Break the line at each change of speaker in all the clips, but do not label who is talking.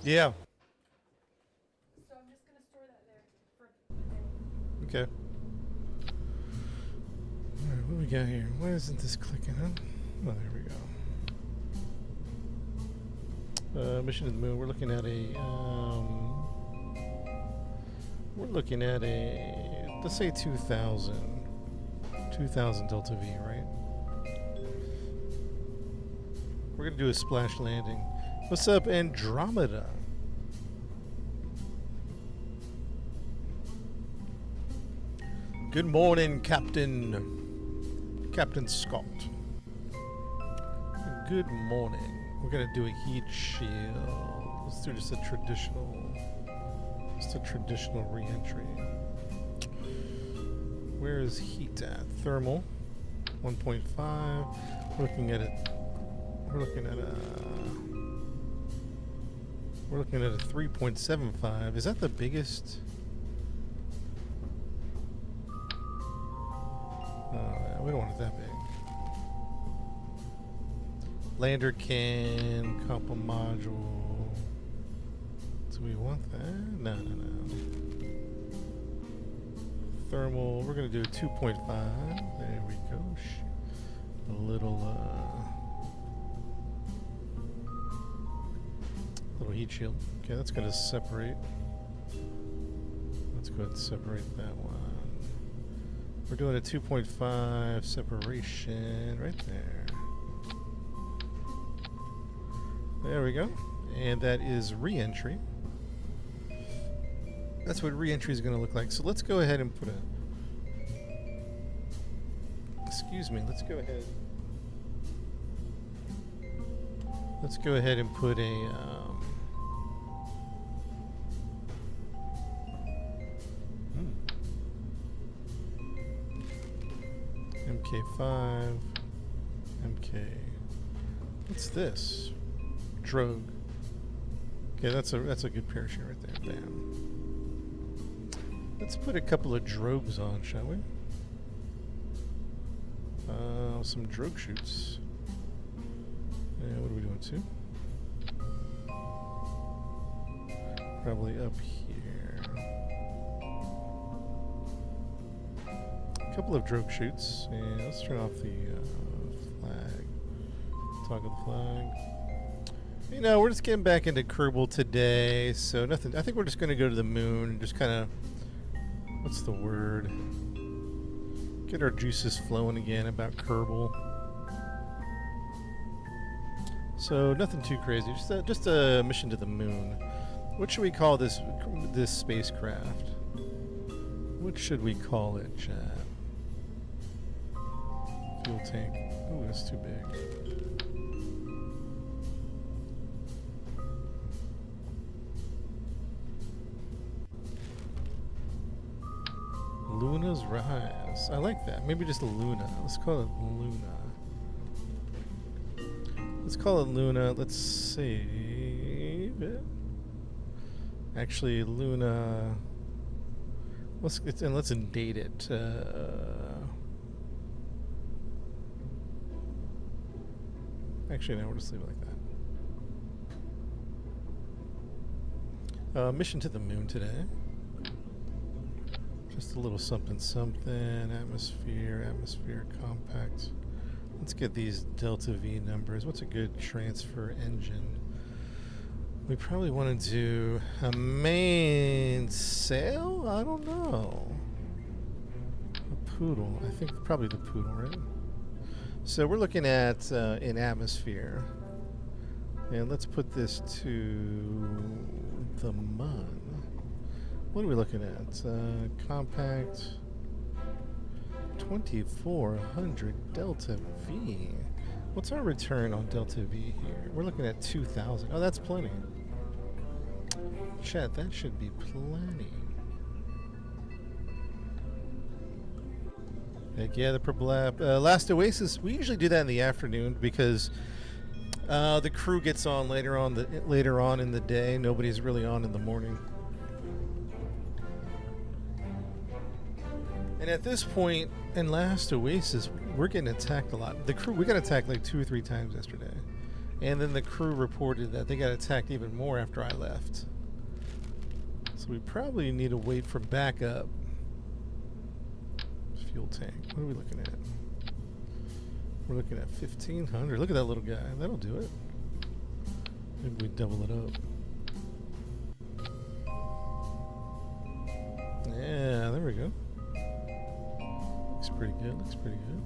Yeah.
So I'm just going to store that there for the day.
Okay. Alright, what do we got here? Why isn't this clicking, huh? Oh, there we go. Mission to the moon. We're looking at let's say 2000 Delta V, right? We're gonna do a splash landing. What's up, Andromeda? Good morning, Captain Scott. Good morning. We're gonna do a heat shield. Let's do just a traditional re-entry. Where is heat at? Thermal, 1.5. We're looking at a 3.75. Is that the biggest? We don't want it that big. Lander can, couple module. Do we want that? No. Thermal, we're gonna do a 2.5. There we go. A little heat shield. Okay, that's gonna separate. Let's go ahead and separate that one. We're doing a 2.5 separation right there. There we go. And that is re-entry. That's what re-entry is going to look like. So let's go ahead and put a... Excuse me. Let's go ahead and put a... MK5, MK. What's this? Drogue. Okay, that's a good parachute right there. Bam. Let's put a couple of drogues on, shall we? Some drogue shoots. And what are we doing too? Probably up here. A couple of drogue shoots, and let's turn off the flag. Toggle the flag. You know, we're just getting back into Kerbal today, so nothing. I think we're just going to go to the moon and just kind of, what's the word? Get our juices flowing again about Kerbal. So nothing too crazy. Just a mission to the moon. What should we call this spacecraft? What should we call it, chat? Fuel tank. Ooh, that's too big. Luna's Rise. I like that. Maybe just Luna. Let's call it Luna. Let's save it. Actually, Luna. Let's indate it. Actually, no, we'll just leave it like that. Mission to the moon today. Just a little something. Atmosphere, compact. Let's get these Delta V numbers. What's a good transfer engine? We probably want to do a mainsail? I don't know. A poodle. I think probably the poodle, right? So we're looking at an atmosphere. And let's put this to the MUN. What are we looking at? Compact 2400 Delta V. What's our return on Delta V here? We're looking at 2,000. Oh, that's plenty. Chat, that should be plenty. Heck yeah, the Perblap. Last Oasis, we usually do that in the afternoon because the crew gets on later on in the day. Nobody's really on in the morning. And at this point in Last Oasis, we're getting attacked a lot. The crew, we got attacked like 2 or 3 times yesterday. And then the crew reported that they got attacked even more after I left. So we probably need to wait for backup. Fuel tank. What are we looking at? We're looking at 1,500. Look at that little guy. That'll do it. Maybe we double it up. Yeah, there we go. Looks pretty good. Looks pretty good.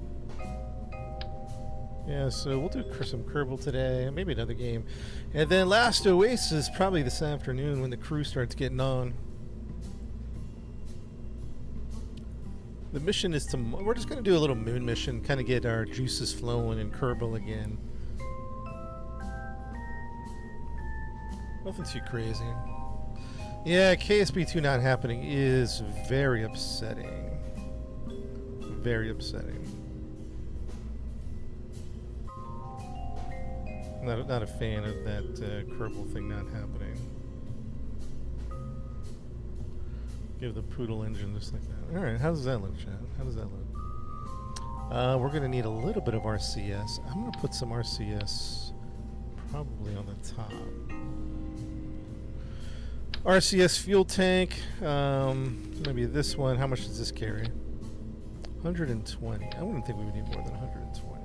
Yeah, so we'll do some Kerbal today. Maybe another game. And then last Oasis probably this afternoon when the crew starts getting on. The mission is to... We're just going to do a little moon mission. Kind of get our juices flowing in Kerbal again. Nothing too crazy. Yeah, KSB2 not happening is very upsetting. Very upsetting. Not a fan of that Kerbal thing not happening. Give the poodle engine just like that. Alright, how does that look, Chad? How does that look? We're going to need a little bit of RCS. I'm going to put some RCS probably on the top. RCS fuel tank. Maybe this one. How much does this carry? 120. I wouldn't think we would need more than 120.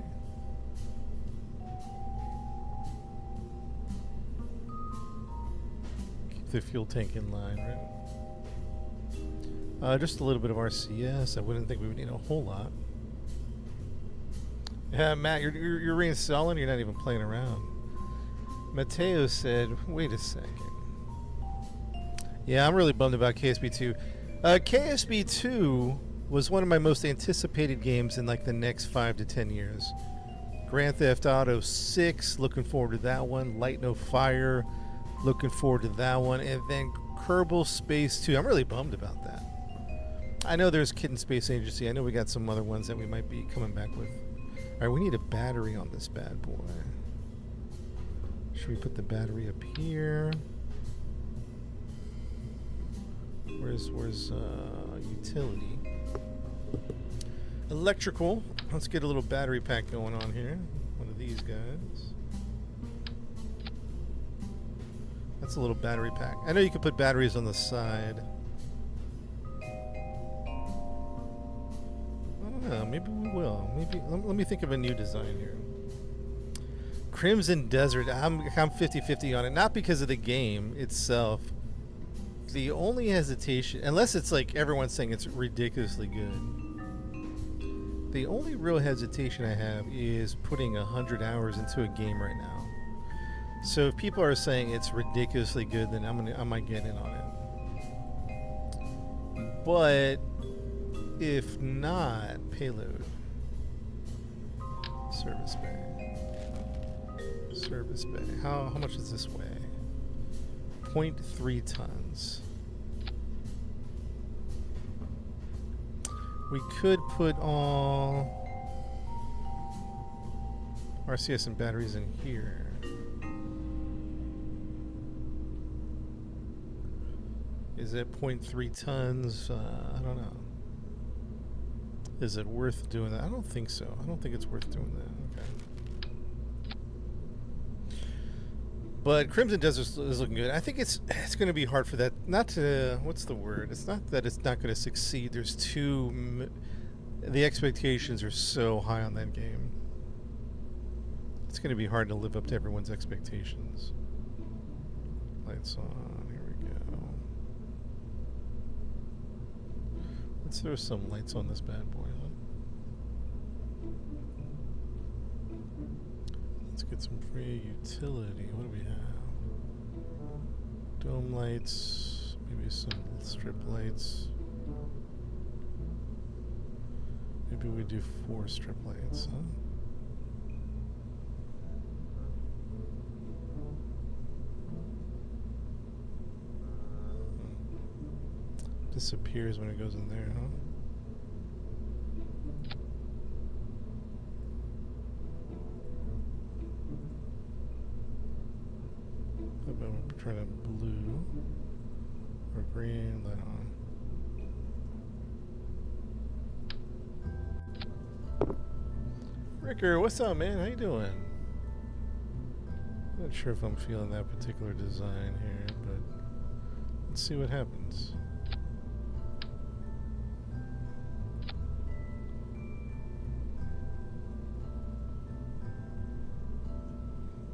Keep the fuel tank in line, right? Just a little bit of RCS. I wouldn't think we would need a whole lot. Yeah, Matt, you're reinstalling. You're not even playing around. Mateo said, "Wait a second." Yeah, I'm really bummed about KSB2. KSB2 was one of my most anticipated games in like the next 5 to 10 years. Grand Theft Auto 6, looking forward to that one. Light No Fire, looking forward to that one. And then Kerbal Space 2. I'm really bummed about that. I know there's Kitten Space Agency. I know we got some other ones that we might be coming back with. Alright, we need a battery on this bad boy. Should we put the battery up here? Where's utility? Electrical. Let's get a little battery pack going on here. One of these guys. That's a little battery pack. I know you could put batteries on the side. I don't know. Maybe we will. Maybe. Let me think of a new design here. Crimson Desert. I'm 50-50 on it. Not because of the game itself. The only hesitation, unless it's like everyone's saying it's ridiculously good, the only real hesitation I have is putting 100 hours into a game right now. So if people are saying it's ridiculously good, then I might get in on it. But if not, payload, service bay, service bay. How much does this weigh? 0.3 tons. We could put all RCS and batteries in here. Is it 0.3 tons? I don't know. Is it worth doing that? I don't think so. I don't think it's worth doing that. Okay. But Crimson Desert is looking good. I think it's going to be hard for that. Not to, what's the word? It's not that it's not going to succeed. There's the expectations are so high on that game. It's going to be hard to live up to everyone's expectations. Lights on. Here we go. Let's throw some lights on this bad boy. Let's get some free utility. What do we have? Dome lights, maybe some strip lights. Maybe we do 4 strip lights, huh? Disappears when it goes in there, huh? How about we try to blue or green, light on. Ricker, what's up, man? How you doing? Not sure if I'm feeling that particular design here, but let's see what happens.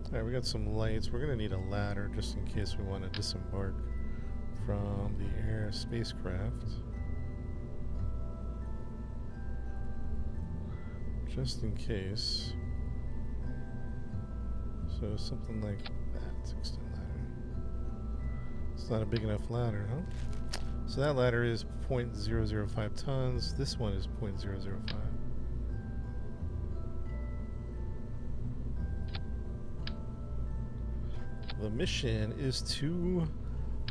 Alright, we got some lights. We're going to need a ladder just in case we want to disembark from the air spacecraft. Just in case. So something like that. Extend ladder. It's not a big enough ladder, huh? So that ladder is 0.005 tons. This one is 0.005. The mission is to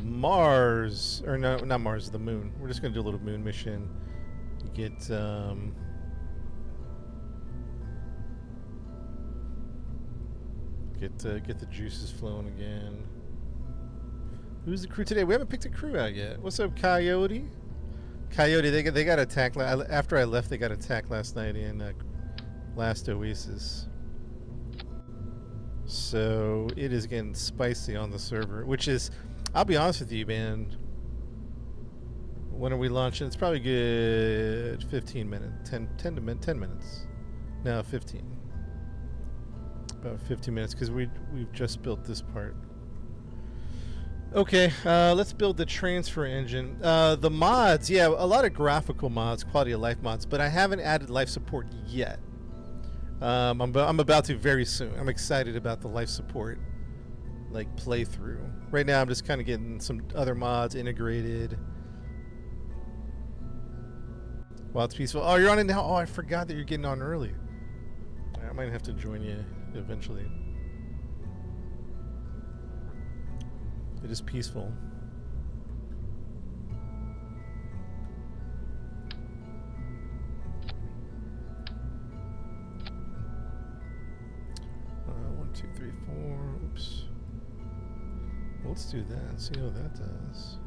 Mars, or no, not Mars, the moon. We're just gonna do a little moon mission. Get get the juices flowing again. Who's the crew today? We haven't picked a crew out yet. What's up, Coyote? Coyote, they got attacked after I left. They got attacked last night in Last Oasis. So it is getting spicy on the server, which is, I'll be honest with you, man. When are we launching? It's probably good 15 minutes, 10 minutes. No, 15. About 15 minutes because we've just built this part. Okay, let's build the transfer engine. The mods, yeah, a lot of graphical mods, quality of life mods, but I haven't added life support yet. I'm about to very soon. I'm excited about the life support, like, playthrough. Right now, I'm just kind of getting some other mods integrated. While it's peaceful. Oh, you're on it now? Oh, I forgot that you're getting on early. I might have to join you eventually. It is peaceful. One, two, three, four. Oops. Let's do that. See how that does.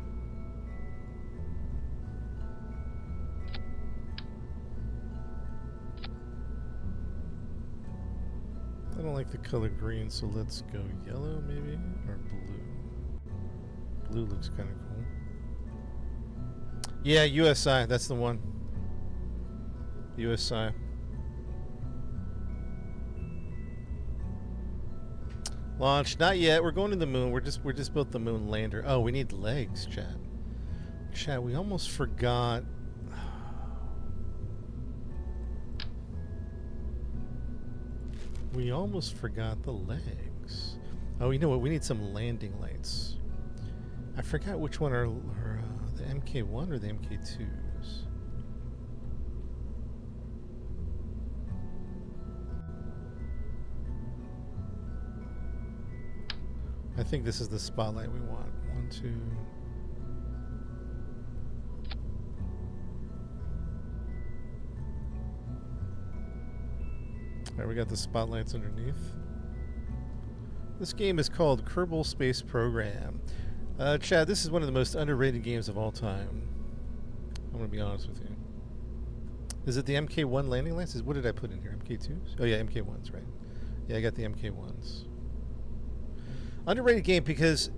I don't like the color green, so let's go yellow maybe, or blue. Blue looks kind of cool. Yeah, USI, that's the one. USI. Launch, not yet. We're going to the moon. We're just built the moon lander. Oh, we need legs, chat. Chat, we almost forgot. We almost forgot the legs. Oh, you know what? We need some landing lights. I forgot which one are the MK1 or the MK2s. I think this is the spotlight we want. 1, 2. Alright, we got the spotlights underneath. This game is called Kerbal Space Program. Chad, this is one of the most underrated games of all time. I'm going to be honest with you. Is it the MK1 landing lights? What did I put in here? MK2s? Oh yeah, MK1s, right. Yeah, I got the MK1s. Underrated game because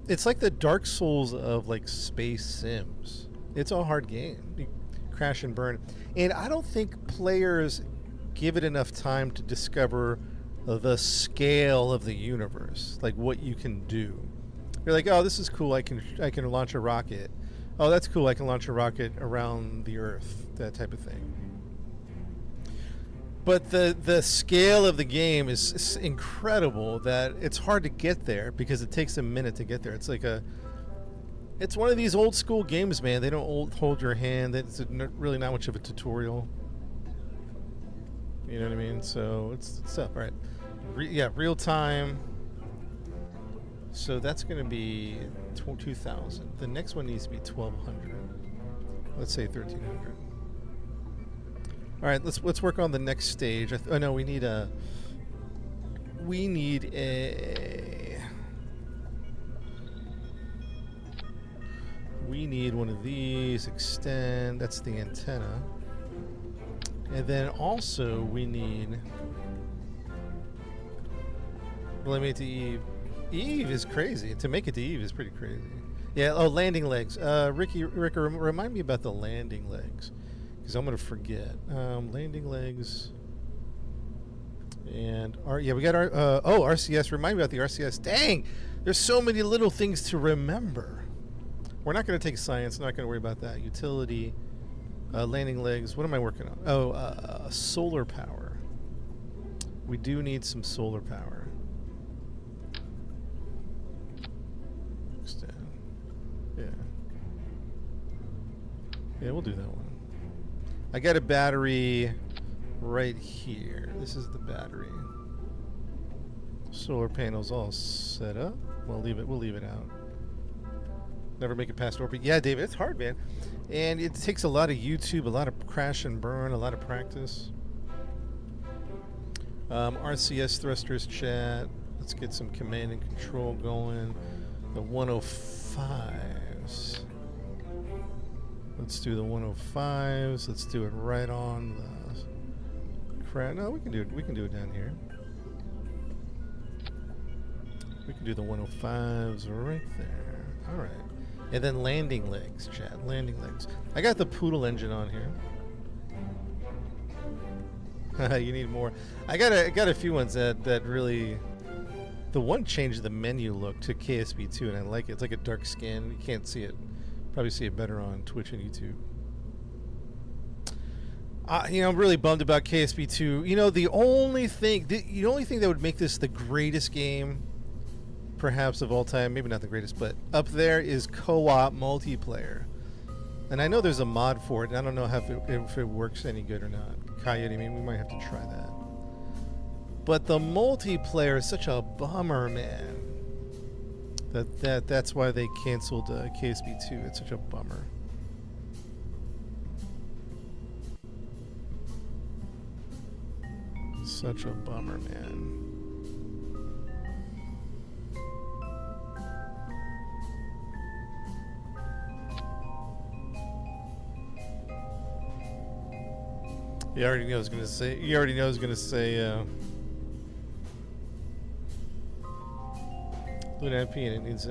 it's like the Dark Souls of like space sims. It's a hard game. You crash and burn. And I don't think players give it enough time to discover the scale of the universe, like what you can do. You're like, oh, this is cool. I can launch a rocket. Oh, that's cool. I can launch a rocket around the Earth. That type of thing. But the scale of the game is incredible that it's hard to get there because it takes a minute to get there. It's like it's one of these old school games, man. They don't hold your hand. It's really not much of a tutorial. You know what I mean? So it's tough, right? Yeah, real time. So that's going to be 2,000. The next one needs to be 1,200. Let's say 1,300. All right, let's work on the next stage. Oh no, we need a one of these. Extend. That's the antenna. And then also we need Well, I made it to Eve. Eve is crazy. To make it to Eve is pretty crazy. Yeah. Oh, landing legs. Rick, remind me about the landing legs, because I'm gonna forget. Landing legs. And we got our RCS. Remind me about the RCS. Dang, there's so many little things to remember. We're not gonna take science. Not gonna worry about that. Utility, landing legs. What am I working on? Oh, solar power. We do need some solar power. Yeah, we'll do that one. I got a battery right here. This is the battery. Solar panels all set up. We'll leave it out. Never make it past orbit. Yeah, David, it's hard, man. And it takes a lot of YouTube, a lot of crash and burn, a lot of practice. RCS thrusters chat. Let's get some command and control going. The 105s. Let's do the 105s. Let's do it right on the crap. No, we can do it. We can do it down here. We can do the 105s right there. All right. And then landing legs, chat. Landing legs. I got the Poodle engine on here. You need more. I got a few ones that really. The one changed the menu look to KSP2, and I like it. It's like a dark skin. You can't see it. Probably see it better on Twitch and YouTube. I'm really bummed about KSP2. The only thing that would make this the greatest game, perhaps of all time, maybe not the greatest, but up there, is co-op multiplayer. And I know there's a mod for it, and I don't know if it works any good or not. Coyote, we might have to try that. But the multiplayer is such a bummer, man. That's why they canceled KSP2. It's such a bummer. Such a bummer, man. You already know I was gonna say. Luna MP, and it needs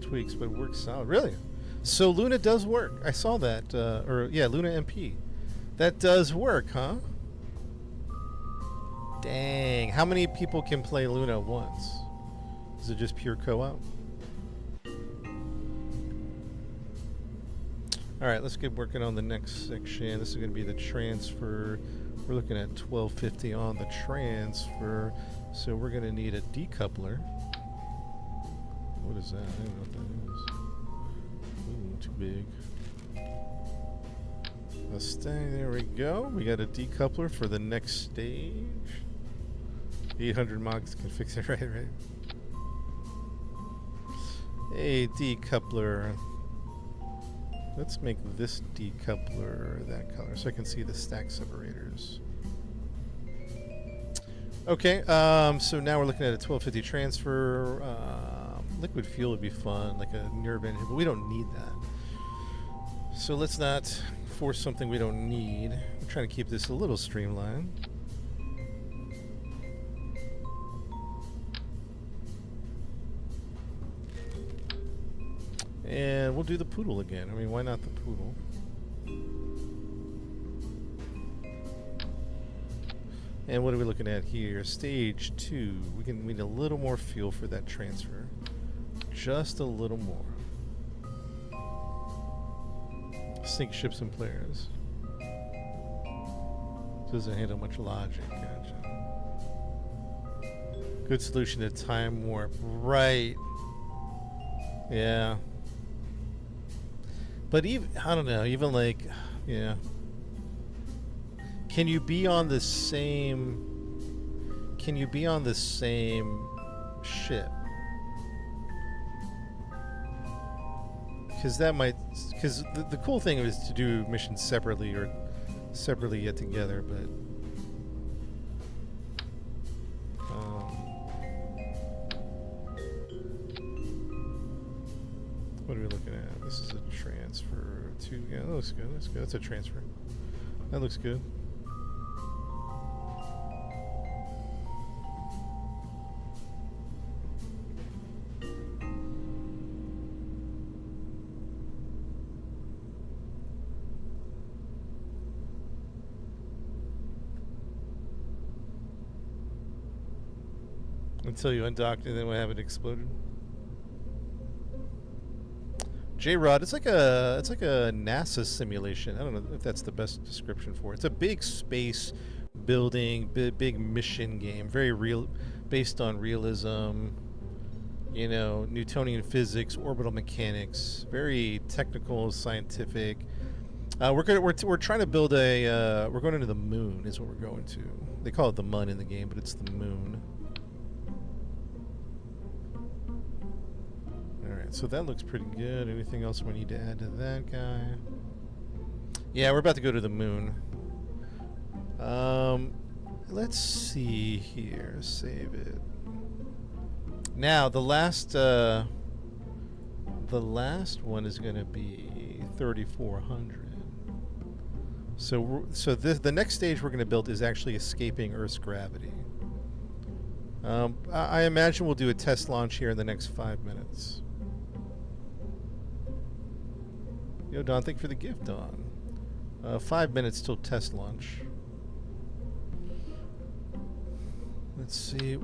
tweaks, but it works solid. Really? So Luna does work. I saw that. Luna MP. That does work, huh? Dang. How many people can play Luna at once? Is it just pure co-op? Alright, let's get working on the next section. This is going to be the transfer. We're looking at 1250 on the transfer. So we're going to need a decoupler. What is that? I don't know what that is. Ooh, too big. Mustang, there we go. We got a decoupler for the next stage. 800 mods can fix it, right? A decoupler. Let's make this decoupler that color so I can see the stack separators. Okay, so now we're looking at a 1250 transfer. Liquid fuel would be fun, like a nerve engine, but we don't need that. So let's not force something we don't need. I'm trying to keep this a little streamlined. And we'll do the Poodle again. Why not the Poodle? And what are we looking at here? Stage 2. We need a little more fuel for that transfer. Just a little more. Sync ships and players. Doesn't handle much logic. Gotcha. Good solution to time warp. Right. Yeah. But even, I don't know, even like, yeah. Can you be on the same ship? Because the cool thing is to do missions separately or separately yet together, but what are we looking at? This is a transfer to, yeah, that looks good. That's good. That's a transfer. That looks good. Until you undocked and then we have it exploded. J-Rod, it's like a NASA simulation. I don't know if that's the best description for it. It's a big space building, big mission game, very real, based on realism. You know, Newtonian physics, orbital mechanics, very technical, scientific. We're trying to build a. We're going into the moon. Is what we're going to. They call it the Mun in the game, but it's the moon. All right, so that looks pretty good. Anything else we need to add to that guy? Yeah, we're about to go to the moon. Let's see here. Save it. Now the last one is going to be 3,400. So the next stage we're going to build is actually escaping Earth's gravity. I imagine we'll do a test launch here in the next 5 minutes. Yo, Don, thank you for the gift, Don. 5 minutes till test launch. Let's see.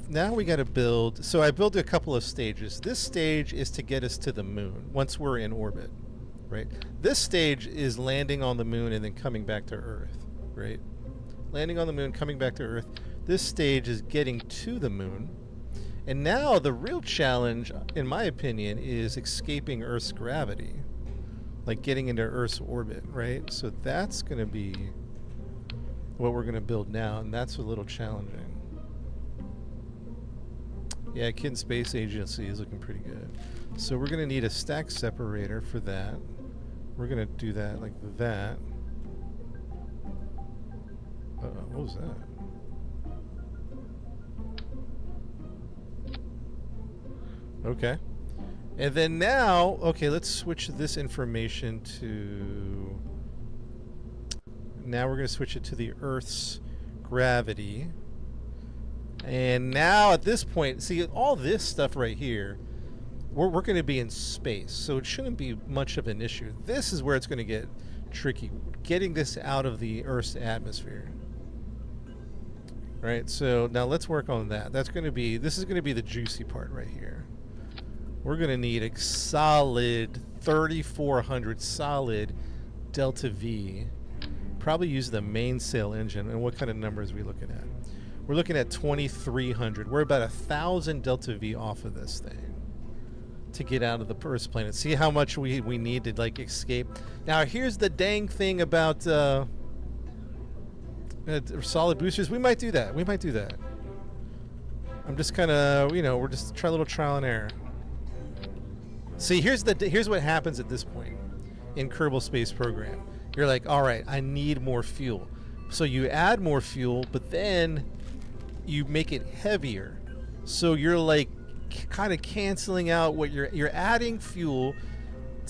Now we got to build. So I built a couple of stages. This stage is to get us to the moon once we're in orbit, right? This stage is landing on the moon and then coming back to Earth, right? Landing on the moon, coming back to Earth. This stage is getting to the moon. And now the real challenge, in my opinion, is escaping Earth's gravity. Like getting into Earth's orbit, right? So that's going to be what we're going to build now, and that's a little challenging. Yeah, Kid Space Agency is looking pretty good. So we're going to need a stack separator for that. We're going to do that like that. What was that? Okay. And then now, okay, let's switch this information to... Now we're going to switch it to the Earth's gravity. And now at this point, see, all this stuff right here, we're going to be in space, so it shouldn't be much of an issue. This is where it's going to get tricky, getting this out of the Earth's atmosphere. Right, so now let's work on that. This is going to be the juicy part right here. We're going to need a solid 3,400 solid Delta V. Probably use the mainsail engine. And what kind of numbers are we looking at? We're looking at 2,300. We're about 1,000 Delta V off of this thing to get out of the Earth's planet. See how much we need to like escape. Now here's the dang thing about solid boosters. We might do that. I'm just kind of, we're just try a little trial and error. See, here's what happens at this point in Kerbal Space Program. You're like, all right, I need more fuel. So you add more fuel, but then you make it heavier. So you're like kind of canceling out what you're adding fuel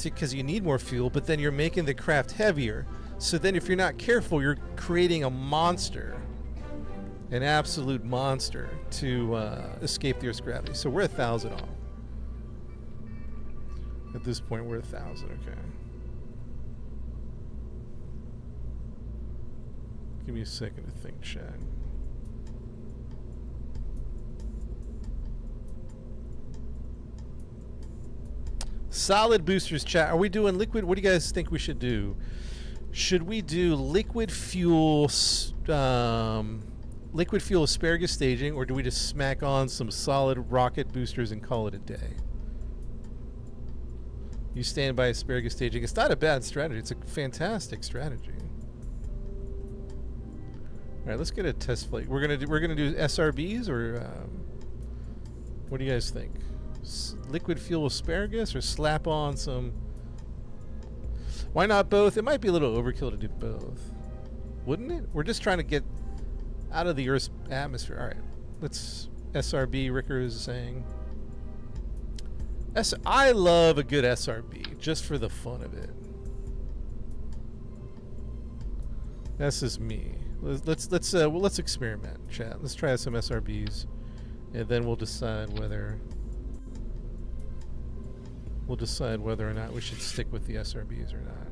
because you need more fuel, but then you're making the craft heavier. So then if you're not careful, you're creating a monster, an absolute monster to escape the Earth's gravity. So we're 1,000 off. At this point, we're 1,000, okay. Give me a second to think, chat. Solid boosters, chat. Are we doing liquid? What do you guys think we should do? Should we do liquid fuel asparagus staging, or do we just smack on some solid rocket boosters and call it a day? You stand by asparagus staging. It's not a bad strategy. It's a fantastic strategy. All right, let's get a test flight. We're gonna do SRBs, or what do you guys think? Liquid fuel asparagus, or slap on some? Why not both? It might be a little overkill to do both, wouldn't it? We're just trying to get out of the Earth's atmosphere. All right, let's SRB. Ricker is saying. I love a good SRB just for the fun of it. That's just me. Let's experiment, chat. Let's try some SRBs, and then we'll decide whether or not we should stick with the SRBs or not.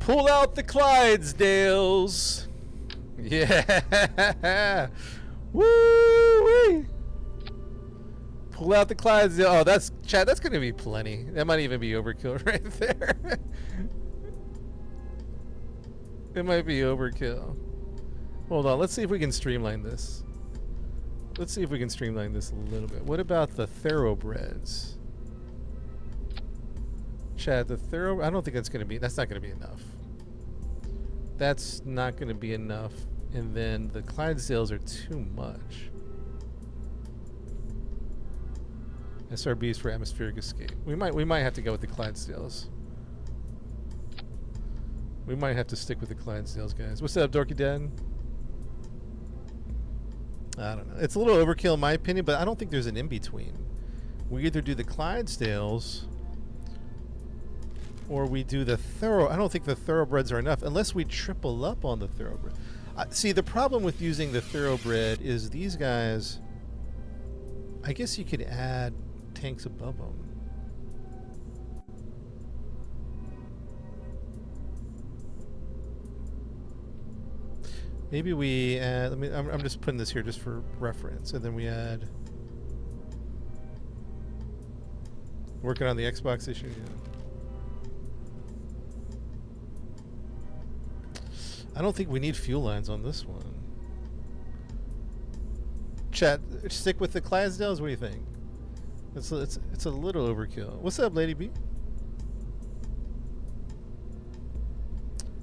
Pull out the Clydesdales. Yeah. Woo! Pull out the Clydesdale. Oh, that's Chad. That's gonna be plenty. That might even be overkill right there. It might be overkill. Hold on. Let's see if we can streamline this. Let's see if we can streamline this a little bit. What about the thoroughbreds? Chad, I don't think that's not gonna be enough. That's not gonna be enough. And then the Clydesdales are too much. SRBs for atmospheric escape. We might have to go with the Clydesdales. We might have to stick with the Clydesdales, guys. What's up, Dorky Dad? I don't know. It's a little overkill in my opinion, but I don't think there's an in-between. We either do the Clydesdales or we do the I don't think the thoroughbreds are enough unless we triple up on the thoroughbred. See, the problem with using the thoroughbred is these guys, I guess you could add tanks above them. Maybe we add, I'm just putting this here just for reference, and then we add, working on the Xbox issue, yeah. I don't think we need fuel lines on this one. Chat, stick with the Clydesdales. What do you think? It's a little overkill. What's up, Lady B?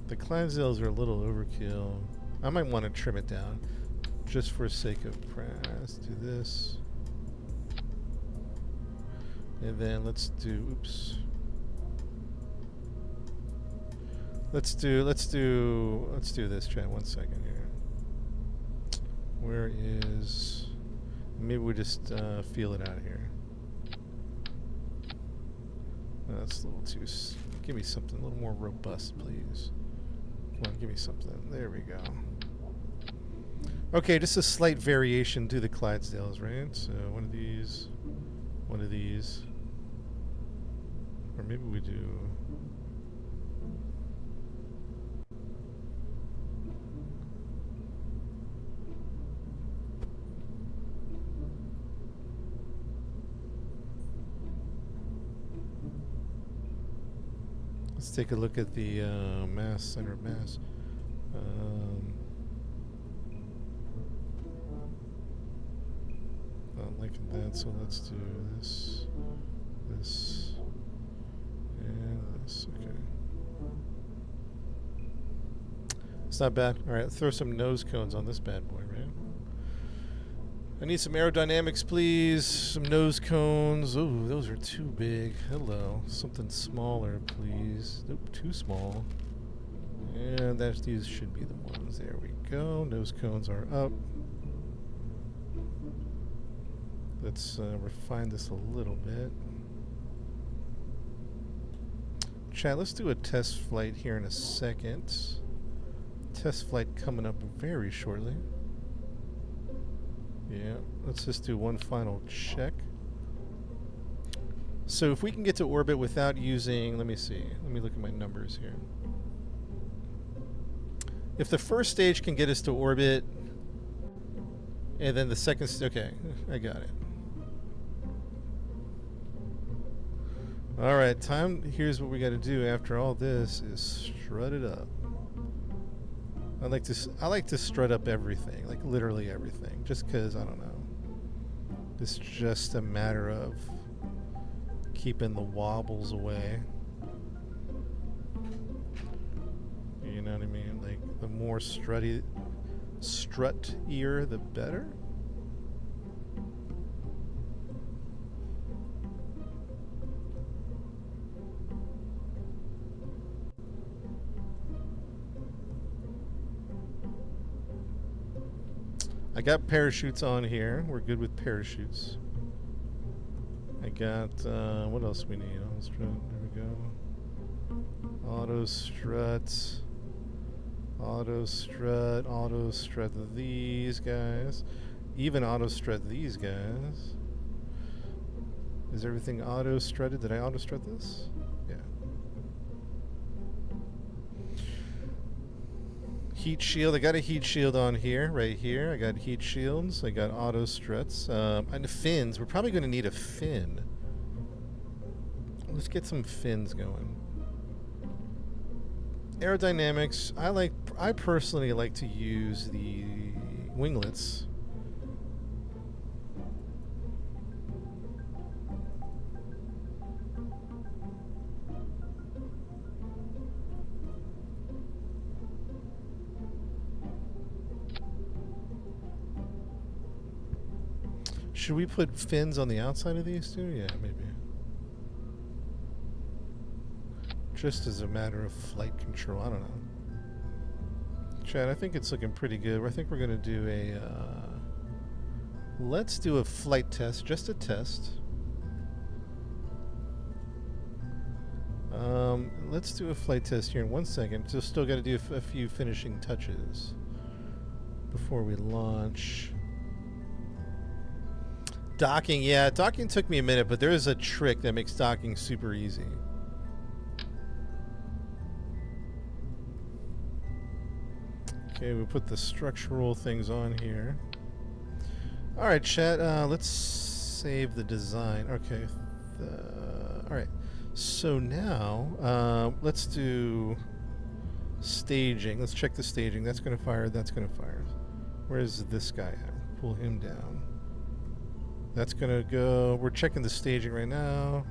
The Clydesdales are a little overkill. I might want to trim it down, just for sake of press. Do this, and then let's do. Oops. Let's do this, chat. 1 second here. Where is? Maybe we just feel it out here. That's a little too. Give me something a little more robust, please. Come on, give me something. There we go. Okay, just a slight variation to the Clydesdales, right? So one of these, or maybe we do. Let's take a look at the mass, center of mass. Not liking that, so let's do this, this, and this. Okay. It's not bad. Alright, throw some nose cones on this bad boy, right? I need some aerodynamics, please. Some nose cones. Ooh, those are too big. Hello. Something smaller, please. Nope, too small. And these should be the ones. There we go. Nose cones are up. Let's refine this a little bit. Chat, let's do a test flight here in a second. Test flight coming up very shortly. Yeah, let's just do one final check. So if we can get to orbit without using, let me see, let me look at my numbers here. If the first stage can get us to orbit, and then the second, okay, I got it. All right, here's what we got to do after all this is strut it up. I like to strut up everything, like literally everything, just because, I don't know. It's just a matter of keeping the wobbles away. You know what I mean? Like, the more strut-ier, the better. I got parachutes on here. We're good with parachutes. I got, what else we need? Auto strut, there we go. Auto strut. Auto strut, auto strut these guys. Even auto strut these guys. Is everything auto strutted? Did I auto strut this? Yeah. Heat shield. I got a heat shield on here, right here. I got heat shields. I got auto struts. And the fins. We're probably going to need a fin. Let's get some fins going. Aerodynamics. I personally like to use the winglets. Should we put fins on the outside of these too? Yeah, maybe. Just as a matter of flight control. I don't know. Chad, I think it's looking pretty good. I think we're going to do a... let's do a flight test. Just a test. Let's do a flight test here in 1 second. Just still got to do a few finishing touches before we launch. Docking, yeah, docking took me a minute, but there is a trick that makes docking super easy. Okay, we put the structural things on here. All right, chat, let's save the design. Okay, all right. So now, let's do staging. Let's check the staging. That's going to fire, that's going to fire. Where's this guy at? Pull him down. That's gonna go. We're checking the staging right now.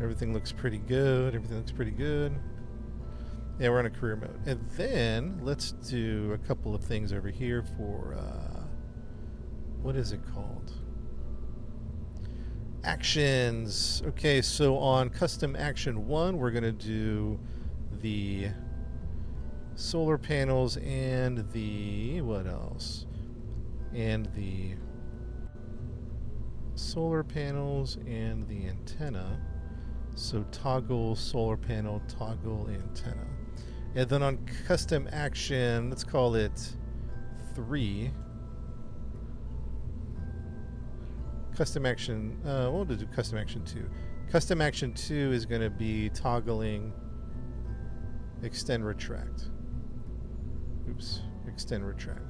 Everything looks pretty good. Everything looks pretty good. Yeah, we're on a career mode. And then let's do a couple of things over here for what is it called? Actions. Okay, so on custom action 1, we're gonna do the solar panels and the what else? And the solar panels and the antenna. So toggle solar panel, toggle antenna. And then on custom action, let's call it 3. Custom action, we'll do custom action 2. Custom action 2 is going to be toggling extend retract. Oops, extend retract.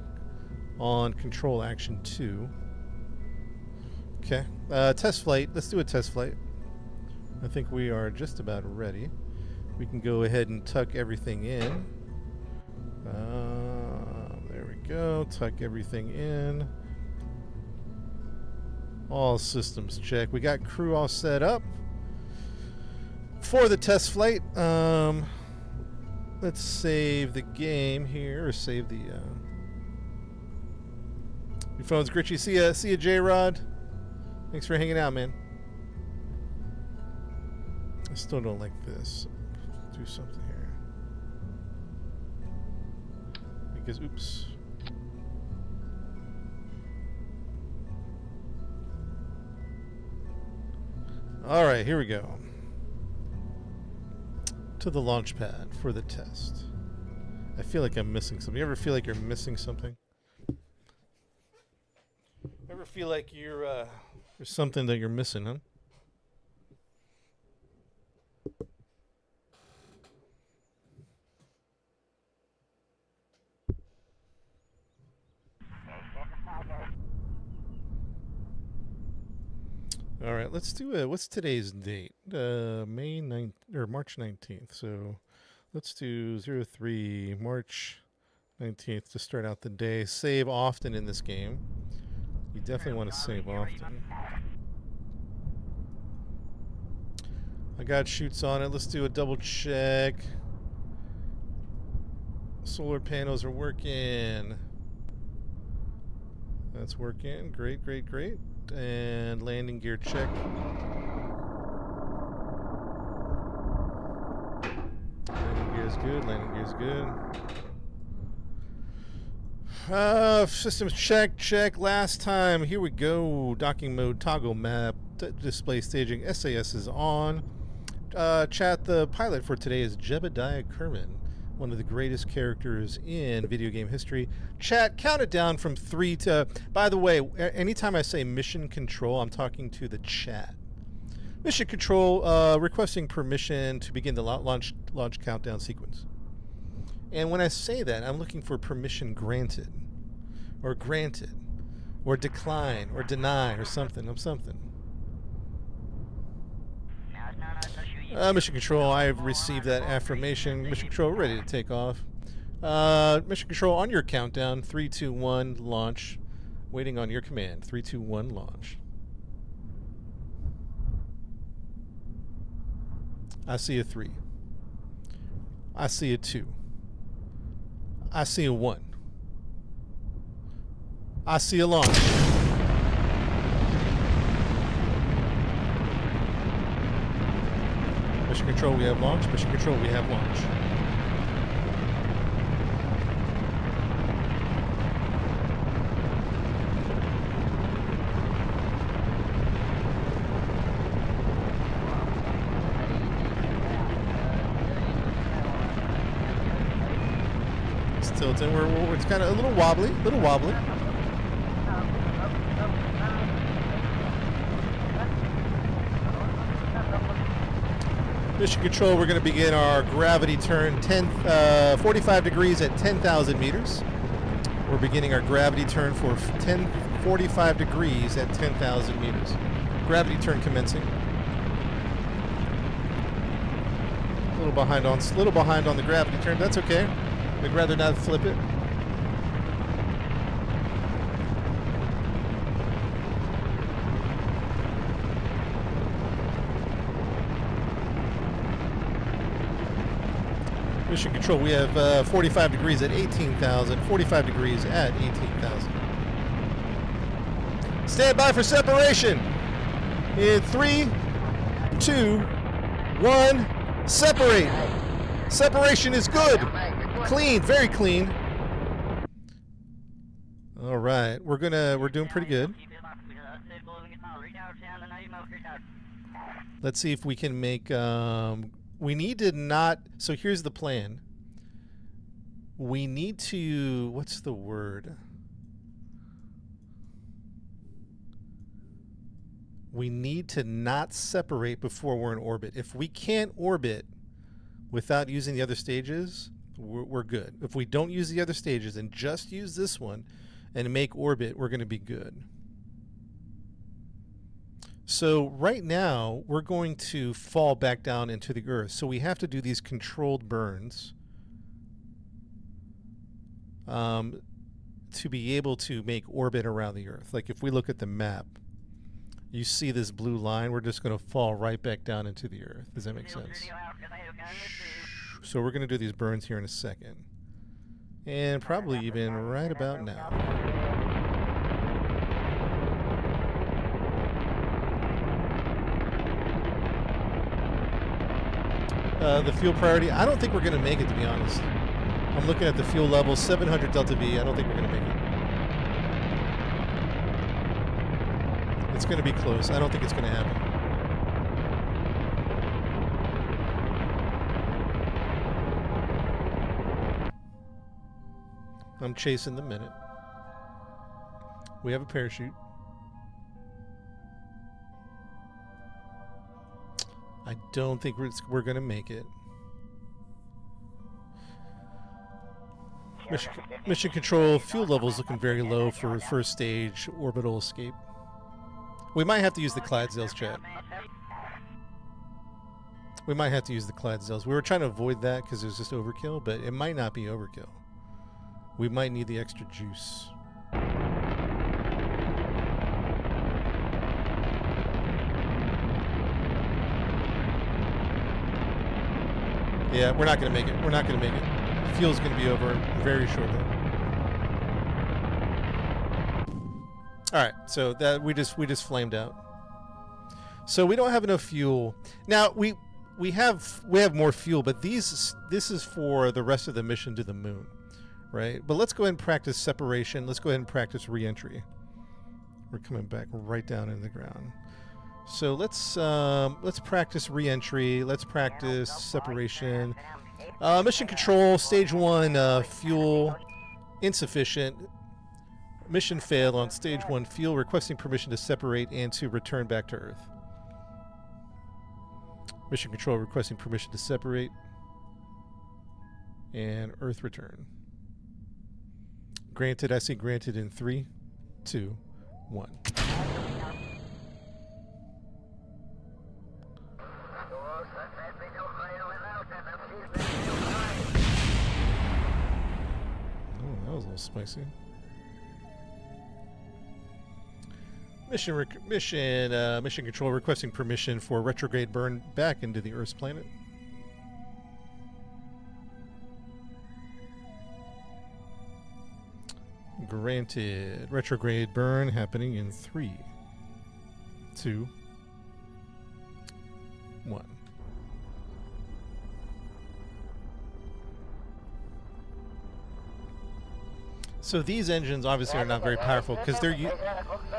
On control action 2. Okay, test flight. Let's do a test flight. I think we are just about ready. We can go ahead and tuck everything in. There we go. Tuck everything in. All systems check. We got crew all set up for the test flight. Let's save the game here, or save the. Your phone's glitchy. See ya, J-Rod. Thanks for hanging out, man. I still don't like this. Let's do something here. Because, oops. All right, here we go. To the launch pad for the test. I feel like I'm missing something. You ever feel like you're missing something? Ever feel like you're there's something that you're missing, huh? All right, let's do it. What's today's date? May 9th or March 19th. So let's do 03 March 19th to start out the day. Save often in this game. You definitely want to save often. I got shoots on it. Let's do a double check. Solar panels are working. That's working. Great, great, great. And landing gear check. Landing gear is good. Landing gear is good. Systems check. Last time. Here we go. Docking mode, toggle map, display staging. SAS is on. Chat, the pilot for today is Jebediah Kerman, one of the greatest characters in video game history. Chat, count it down from 3 to... By the way, anytime I say mission control, I'm talking to the chat. Mission control, requesting permission to begin the launch countdown sequence. And when I say that, I'm looking for permission granted, or decline, or deny, or something. Mission Control, I've received that affirmation. Mission Control, ready to take off. Mission Control, on your countdown, 3, 2, 1, launch. Waiting on your command. 3, 2, 1, launch. I see a 3. I see a 2. I see a 1. I see a launch. Mission Control, we have launch. Mission Control, we have launch. Tilting. It's kind of a little wobbly. Mission Control, we're going to begin our gravity turn 45 degrees at 10,000 meters. We're beginning our gravity turn for 45 degrees at 10,000 meters. Gravity turn commencing. A little behind on the gravity turn. That's okay. We'd rather not flip it. Mission Control, we have 45 degrees at 18,000, 45 degrees at 18,000. Stand by for separation. In 3, 2, 1, separate. Separation is good. Clean, very clean. All right, we're doing pretty good. Let's see if we can make. We need to not. So here's the plan. We need to. What's the word? We need to not separate before we're in orbit. If we can't orbit without using the other stages, we're good. If we don't use the other stages and just use this one and make orbit, we're going to be good. So right now, we're going to fall back down into the Earth. So we have to do these controlled burns to be able to make orbit around the Earth. Like if we look at the map, you see this blue line, we're just going to fall right back down into the Earth. Does that make sense? So we're going to do these burns here in a second. And probably even right about now. The fuel priority, I don't think we're going to make it, to be honest. I'm looking at the fuel level, 700 delta V. I don't think we're going to make it. It's going to be close. I don't think it's going to happen. I'm chasing the minute. We have a parachute. I don't think we're going to make it. Mission Control, fuel levels looking very low for first stage orbital escape. We might have to use the Clydesdales, chat. We might have to use the Clydesdales. We were trying to avoid that because it was just overkill, but it might not be overkill. We might need the extra juice. Yeah, we're not going to make it. We're not going to make it. Fuel's going to be over very shortly. All right, so that we just flamed out. So we don't have enough fuel. Now we have more fuel, but this is for the rest of the mission to the moon, right? But let's go ahead and practice separation. Let's go ahead and practice re-entry. We're coming back right down in the ground. So let's practice re-entry. Let's practice separation. Mission Control, Stage 1, fuel insufficient. Mission failed on Stage 1 fuel, requesting permission to separate and to return back to Earth. Mission Control requesting permission to separate. And Earth return. Granted, I see granted in 3, 2, 1. Oh, that was a little spicy. Mission control requesting permission for retrograde burn back into the Earth's planet. Granted. Retrograde burn happening in 3, 2, 1. So these engines obviously are not very powerful because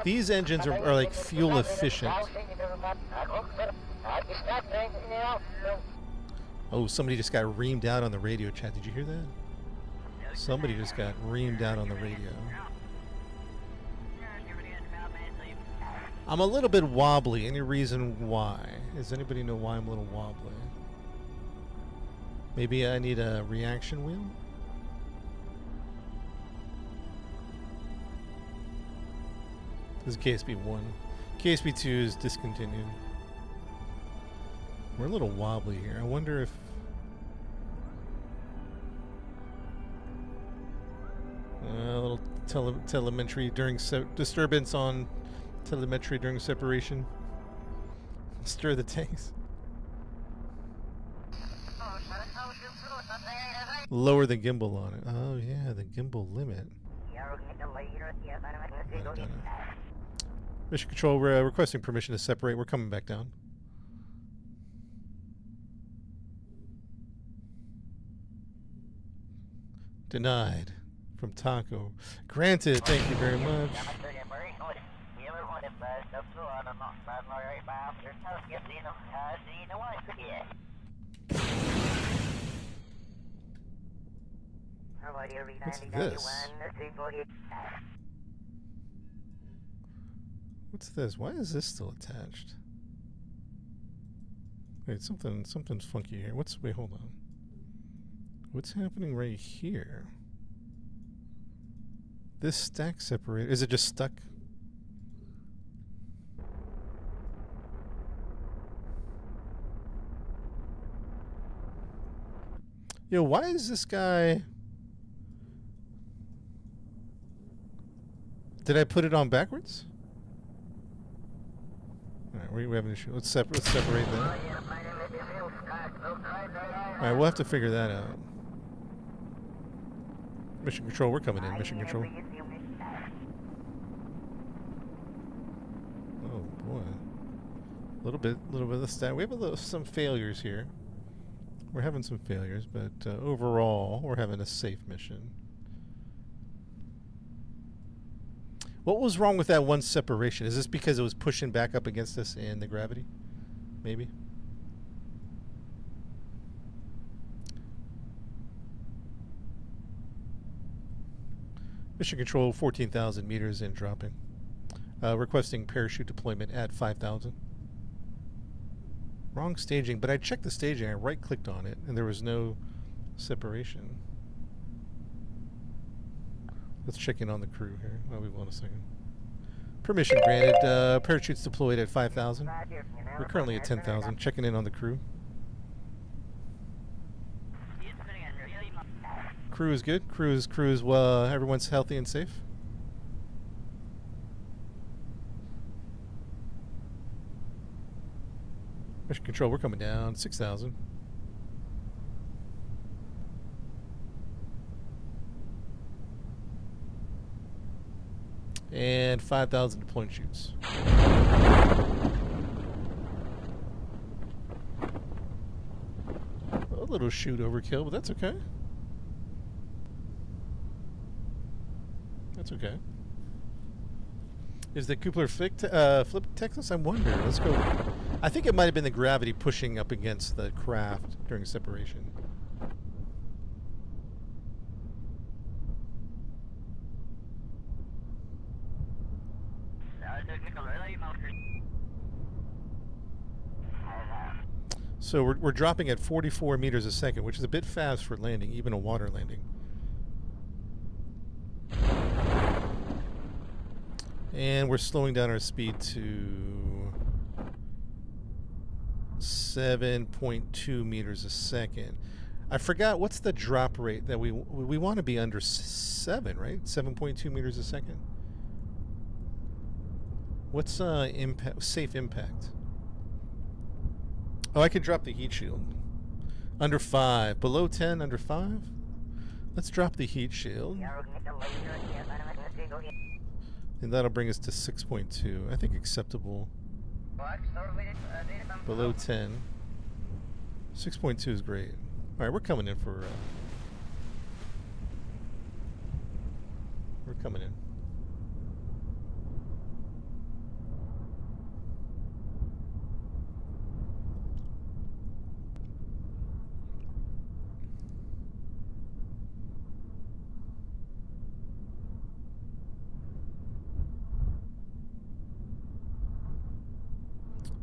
these engines are like fuel efficient. Oh, somebody just got reamed out on the radio chat. Did you hear that? Somebody just got reamed out on the radio. I'm a little bit wobbly. Any reason why? Does anybody know why I'm a little wobbly? Maybe I need a reaction wheel? This is KSB1. KSB2 is discontinued. We're a little wobbly here. I wonder if... a little telemetry during... disturbance on telemetry during separation. Stir the tanks. Lower the gimbal on it. Oh yeah, the gimbal limit. Mission control requesting permission to separate. We're coming back down. Denied from Taco. Granted. Thank you very much. What's this? What's this? Why is this still attached? Wait, something's funky here. Wait, hold on. What's happening right here? This stack separator, is it just stuck? Yo, why is this guy... Did I put it on backwards? Alright, we have an issue. Let's separate that. Alright, we'll have to figure that out. Mission control, we're coming in. Mission control. Oh boy. A little bit of stat. We have some failures here. We're having some failures, but overall, we're having a safe mission. What was wrong with that one separation? Is this because it was pushing back up against us in the gravity? Maybe? Mission control, 14,000 meters and dropping. Requesting parachute deployment at 5,000. Wrong staging, but I checked the staging. I right-clicked on it, and there was no separation. Let's check in on the crew here. Oh, we want a second. Permission granted. Parachutes deployed at 5,000. We're currently at 10,000. Checking in on the crew. Crew is good. Crew is well. Everyone's healthy and safe. Mission control, we're coming down. 6,000. And 5,000 deploying shoots. A little shoot overkill, but that's okay. That's okay. Is the Kupler flip Texas? I wonder. Let's go. I think it might have been the gravity pushing up against the craft during separation. So we're dropping at 44 meters a second, which is a bit fast for landing, even a water landing. And we're slowing down our speed to 7.2 meters a second. I forgot, what's the drop rate that we want to be under 7, right? 7.2 meters a second. What's safe impact? Oh, I could drop the heat shield. Under 5. Below 10, under 5? Let's drop the heat shield. And that'll bring us to 6.2. I think acceptable. Below 10. 6.2 is great. Alright, we're coming in for... we're coming in.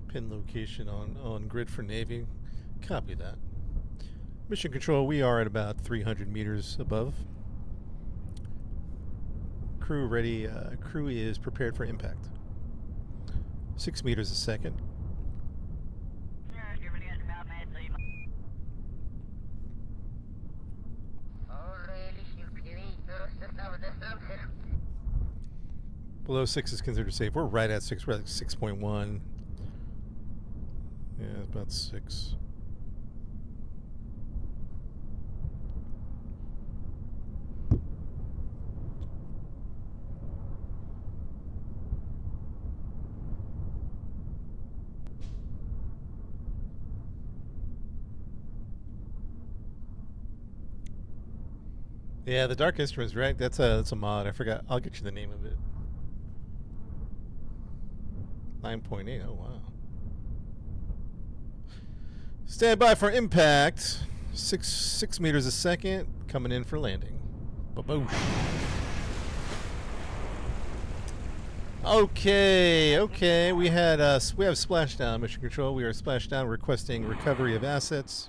Pin location on grid for Navy. Copy that. Mission control, we are at about 300 meters above. Crew ready. Crew is prepared for impact. 6 meters a second. Below 6 is considered safe. We're right at 6. We're at 6.1. Yeah, it's about 6. Yeah, the Dark Instruments, right? That's a mod. I forgot. I'll get you the name of it. 9.8. Oh wow. Stand by for impact. 6 meters a second. Coming in for landing. Ba-boosh. Okay. We have splashdown, mission control. We are splashdown requesting recovery of assets.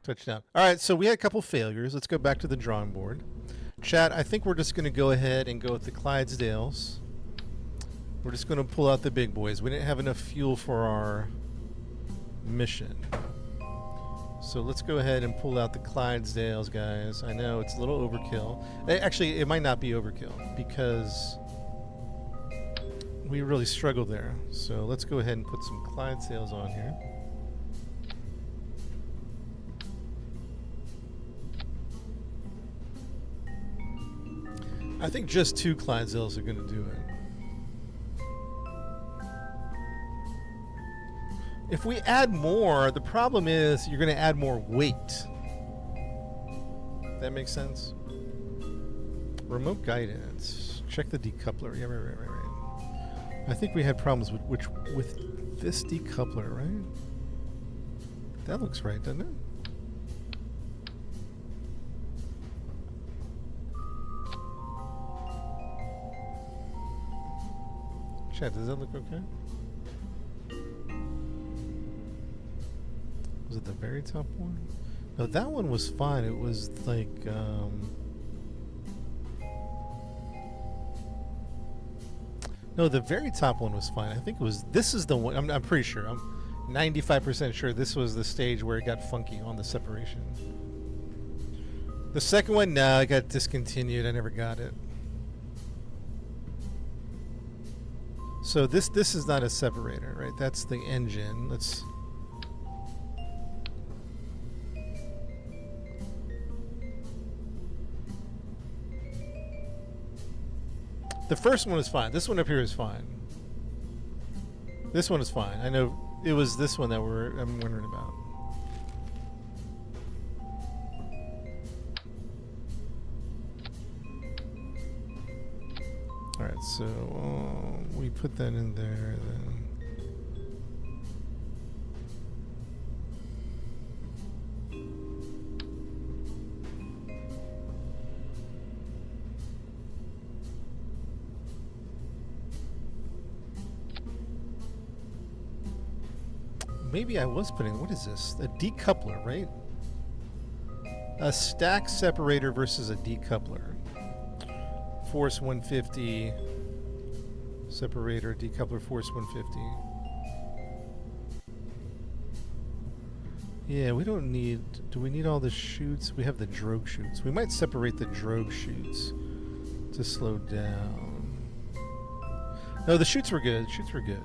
Touchdown. All right, so we had a couple failures. Let's go back to the drawing board. Chat, I think we're just going to go ahead and go with the Clydesdales. We're just going to pull out the big boys. We didn't have enough fuel for our mission. So let's go ahead and pull out the Clydesdales, guys. I know it's a little overkill. Actually, it might not be overkill because we really struggled there. So let's go ahead and put some Clydesdales on here. I think just 2 Clydesdales are going to do it. If we add more, the problem is you're going to add more weight. That makes sense? Remote guidance. Check the decoupler. Yeah, right. I think we had problems with this decoupler, right? That looks right, doesn't it? Chat, does that look okay? Was it the very top one? No, that one was fine. It was like, no, the very top one was fine. I think it was, this is the one, I'm pretty sure. I'm 95% sure this was the stage where it got funky on the separation. The second one, no, it got discontinued. I never got it. So this is not a separator, right? That's the engine. Let's... The first one is fine. This one up here is fine. This one is fine. I know it was this one that I'm wondering about. All right, so we put that in there then. maybe I was putting, what is this? A decoupler, right? A stack separator versus a decoupler. Force 150. Separator, decoupler, force 150. Yeah, we don't need... Do we need all the chutes? We have the drogue chutes. We might separate the drogue chutes to slow down. No, the chutes were good. Chutes were good.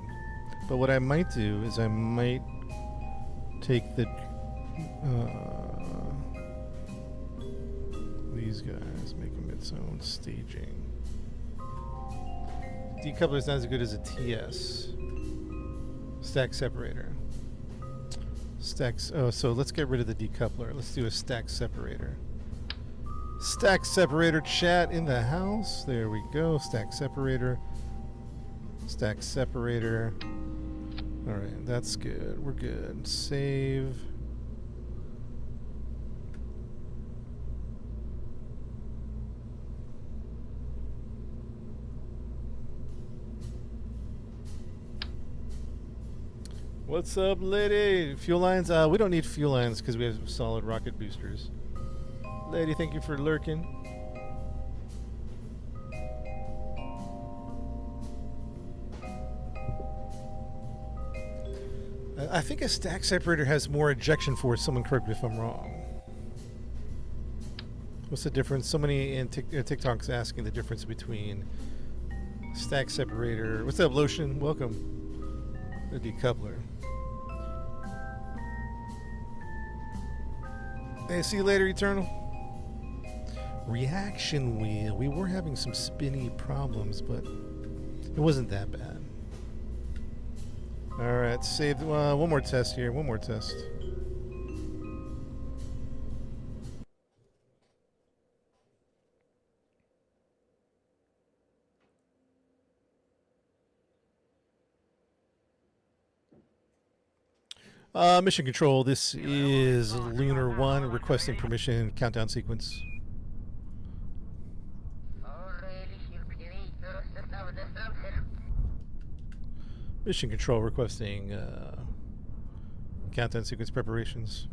But what I might do is I might take the... these guys, make them its own staging. Decoupler is not as good as a TS. Stack separator. Stacks. Oh, so let's get rid of the decoupler. Let's do a stack separator. Stack separator chat in the house. There we go. Stack separator. Stack separator. Alright, that's good. We're good. Save. What's up, lady? Fuel lines? We don't need fuel lines because we have solid rocket boosters. Lady, thank you for lurking. I think a stack separator has more ejection force. Someone correct me if I'm wrong. What's the difference? Somebody in TikTok's asking the difference between stack separator. What's up, Lotion? Welcome. The decoupler. Hey, see you later, Eternal. Reaction wheel. We were having some spinny problems, but it wasn't that bad. Alright, save. One more test here. One more test. Mission control, this is Lunar 1 requesting permission countdown sequence. Mission control requesting countdown sequence preparations.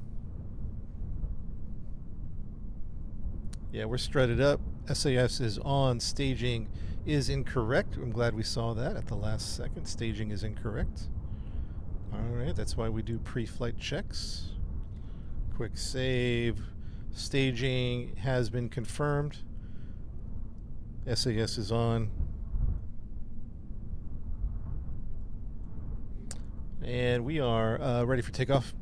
Yeah, we're strutted up. SAS is on. Staging is incorrect. I'm glad we saw that at the last second. Staging is incorrect. Alright, that's why we do pre-flight checks. Quick save. Staging has been confirmed. SAS is on. And we are ready for takeoff.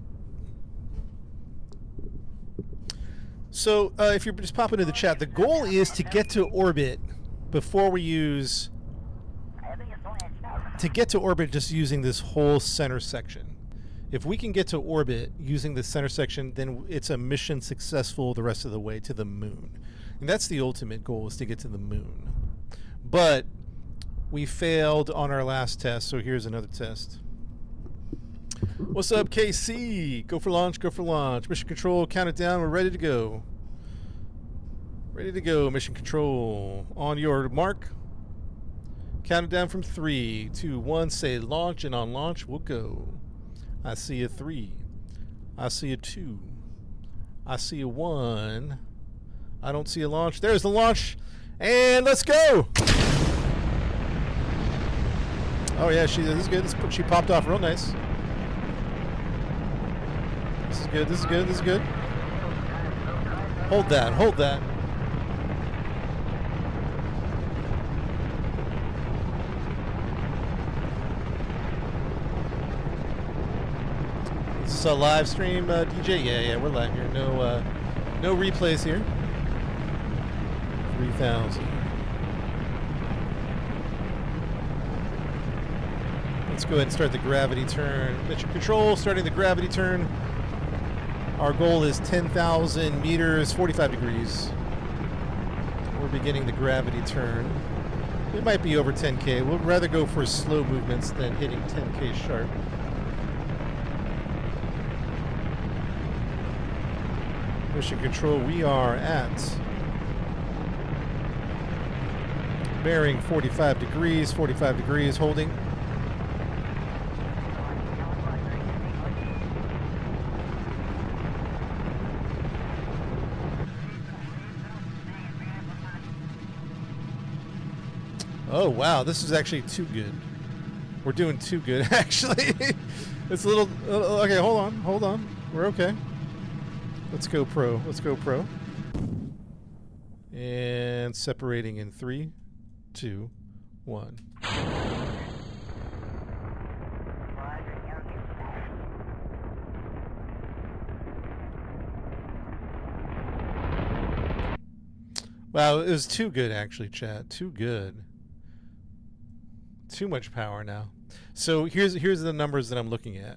So, if you're just popping into the chat, the goal is to get to orbit before we use... To get to orbit just using this whole center section. If we can get to orbit using the center section, then it's a mission successful the rest of the way to the moon. And that's the ultimate goal, is to get to the moon. But we failed on our last test, so here's another test. What's up, KC? Go for launch, go for launch. Mission control, count it down, we're ready to go. Ready to go, mission control. On your mark. Count it down from 3, 2, 1. Say launch, and on launch, we'll go. I see a 3. I see a 2. I see a 1. I don't see a launch. There's the launch. And let's go! Oh yeah, this is good. She popped off real nice. This is good, this is good, this is good. Hold that, hold that. Is this a live stream, DJ? Yeah, we're live here. No replays here. 3,000. Let's go ahead and start the gravity turn. Mission control, starting the gravity turn. Our goal is 10,000 meters, 45 degrees. We're beginning the gravity turn. It might be over 10K. We'd rather go for slow movements than hitting 10K sharp. Mission control, we are at bearing 45 degrees, holding. Oh, wow. This is actually too good. We're doing too good, actually. It's a little... okay, hold on. Hold on. We're okay. Let's go pro. Let's go pro. And separating in 3, 2, 1. Wow, it was too good, actually, chat. Too good. Too much power now. So here's the numbers that I'm looking at.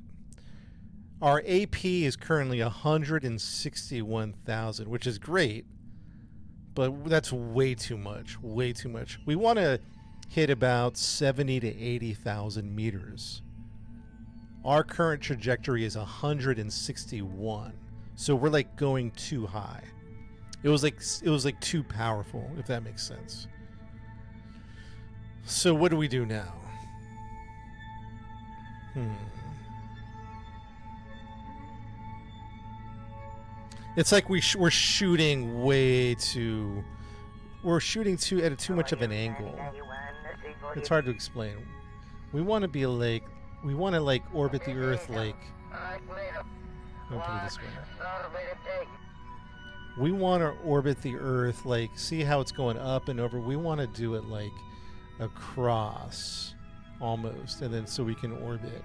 Our AP is currently 161,000, which is great, but that's way too much. Way too much. We want to hit about 70 to 80,000 meters. Our current trajectory is 161, so we're like going too high. It was like too powerful, if that makes sense. So what do we do now? It's like we're shooting way too. We're shooting at too much of an angle. It's hard to explain. We want to be like, we want to like orbit the Earth like. Let me put it this way. We want to orbit the Earth like, see how it's going up and over. We want to do it like across, almost, and then so we can orbit.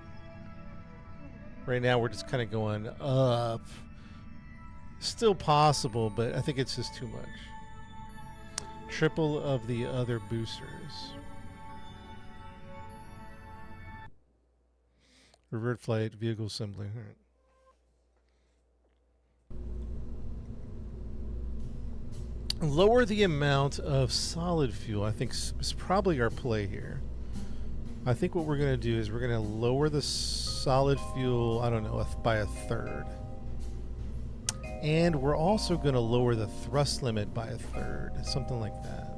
Right now we're just kind of going up. Still possible, but I think it's just too much. Triple of the other boosters. Revert flight, vehicle assembly. All right. Lower the amount of solid fuel, I think, is probably our play here. I think what we're going to do is we're going to lower the solid fuel, I don't know, by a third. And we're also going to lower the thrust limit by a third, something like that.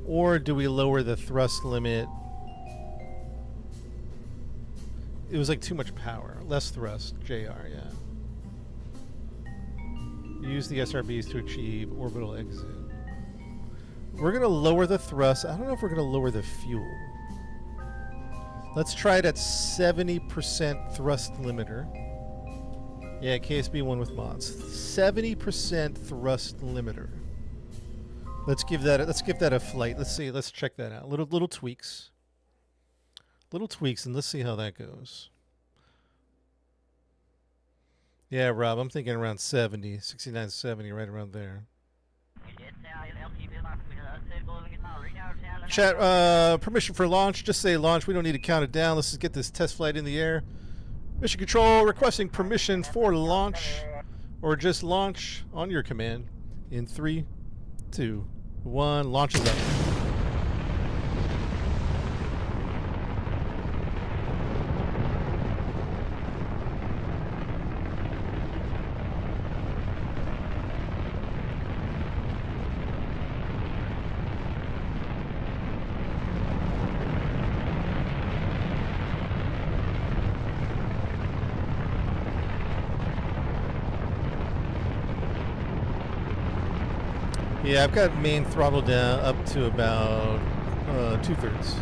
Or do we lower the thrust limit? It was like too much power. Less thrust, JR, yeah. Use the SRBs to achieve orbital exit. We're going to lower the thrust. I don't know if we're going to lower the fuel. Let's try it at 70% thrust limiter. Yeah, KSB1 with mods. 70% thrust limiter. Let's give that a flight. Let's see. Let's check that out. Little tweaks. Little tweaks, and let's see how that goes. Yeah, Rob, I'm thinking around 70, 69, 70, right around there. Chat, permission for launch. Just say launch. We don't need to count it down. Let's just get this test flight in the air. Mission control requesting permission for launch, or just launch on your command. In 3, 2, 1. Launch is up. Yeah, I've got main throttle down up to about 2/3.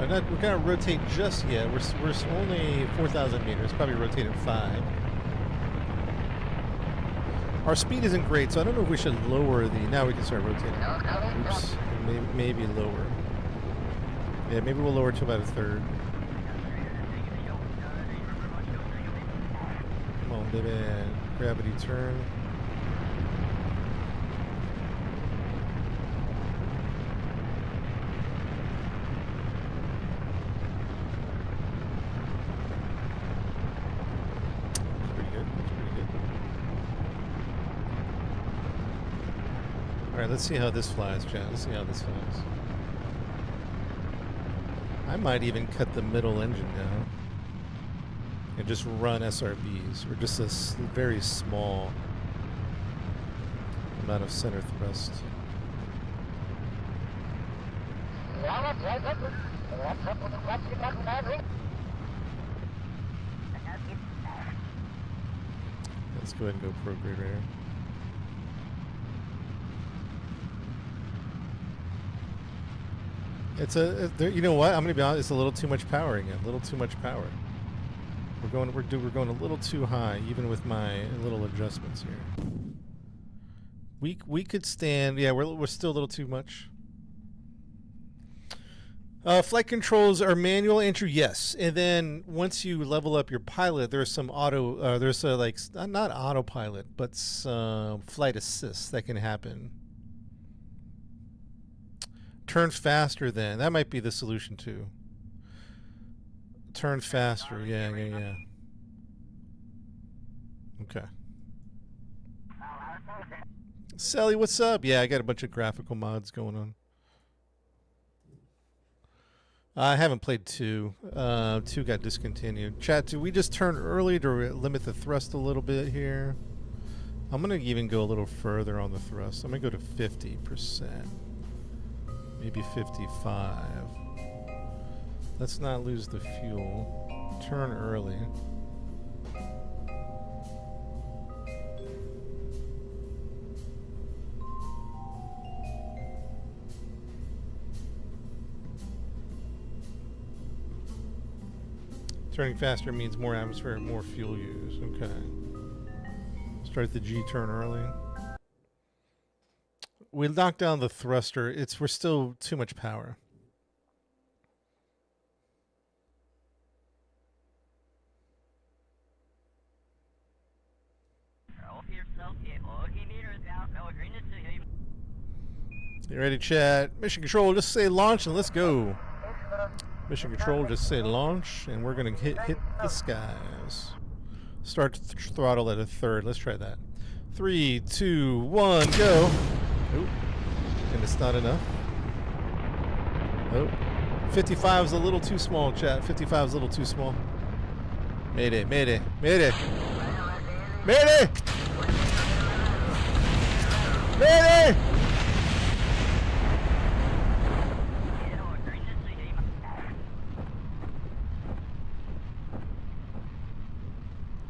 We're gonna rotate just yet. We're only 4,000 meters. Probably rotate at 5. Our speed isn't great, so I don't know if we should lower the. Now we can start rotating. Oops, maybe lower. Yeah, maybe we'll lower to about a third. Baby, gravity turn. That's pretty good. That's pretty good. All right, let's see how this flies, chat. Let's see how this flies. I might even cut the middle engine down and just run SRBs, or just a very small amount of center thrust. Let's go ahead and go prograde right here. It's you know what? I'm gonna be honest. It's a little too much power again. A little too much power. We're going a little too high, even with my little adjustments here. We could stand. Yeah, we're still a little too much. Flight controls are manual entry, yes, and then once you level up your pilot, there's some auto. There's like not autopilot, but some flight assist that can happen. Turn faster, then that might be the solution too. Turn faster, yeah. Okay. Sally, what's up? Yeah, I got a bunch of graphical mods going on. I haven't played 2. 2 got discontinued. Chat, do we just turn early to limit the thrust a little bit here? I'm going to even go a little further on the thrust. I'm going to go to 50%. Maybe 55. Let's not lose the fuel. Turn early. Turning faster means more atmosphere, more fuel use. Okay. Start the G turn early. We knocked down the thruster. We're still too much power. You ready, chat? Mission control, just say launch and let's go. Mission control, just say launch, and we're gonna hit the skies. Start throttle at a third. Let's try that. 3, 2, 1, go. Oop. And it's not enough. Oh. 55 is a little too small, chat. 55 is a little too small. Mayday, mayday, mayday. Mayday! Mayday!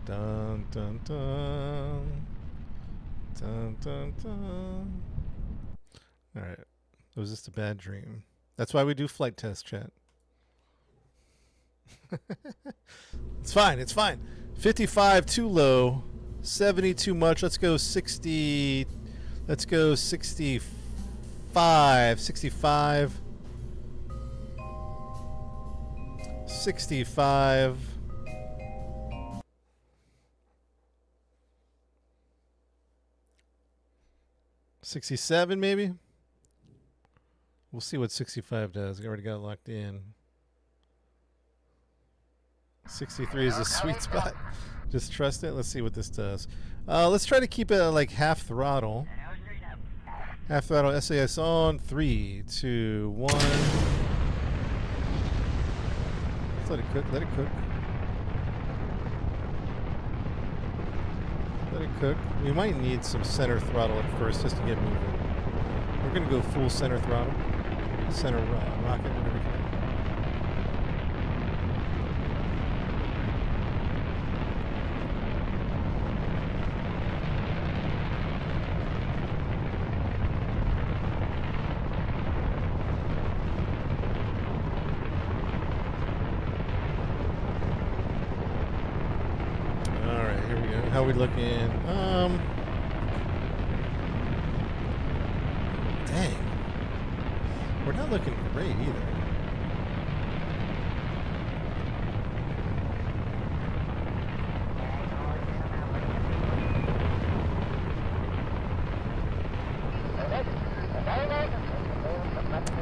Dun dun dun. Dun dun dun. Alright. Was this a bad dream? That's why we do flight test, chat. It's fine, it's fine. 55 too low. 70 too much. Let's go 60. Let's go 65. 65. 65. 67 maybe? We'll see what 65 does. I already got it locked in. 63 is a sweet spot. Just trust it. Let's see what this does. Let's try to keep it like half throttle. Half throttle SAS on. 3, 2, 1. Let's let it cook. Let it cook. Let it cook. We might need some center throttle at first just to get moving. We're going to go full center throttle. Center rocket, whatever we can. Alright, here we go. How are we looking? Dang. We're not looking great either.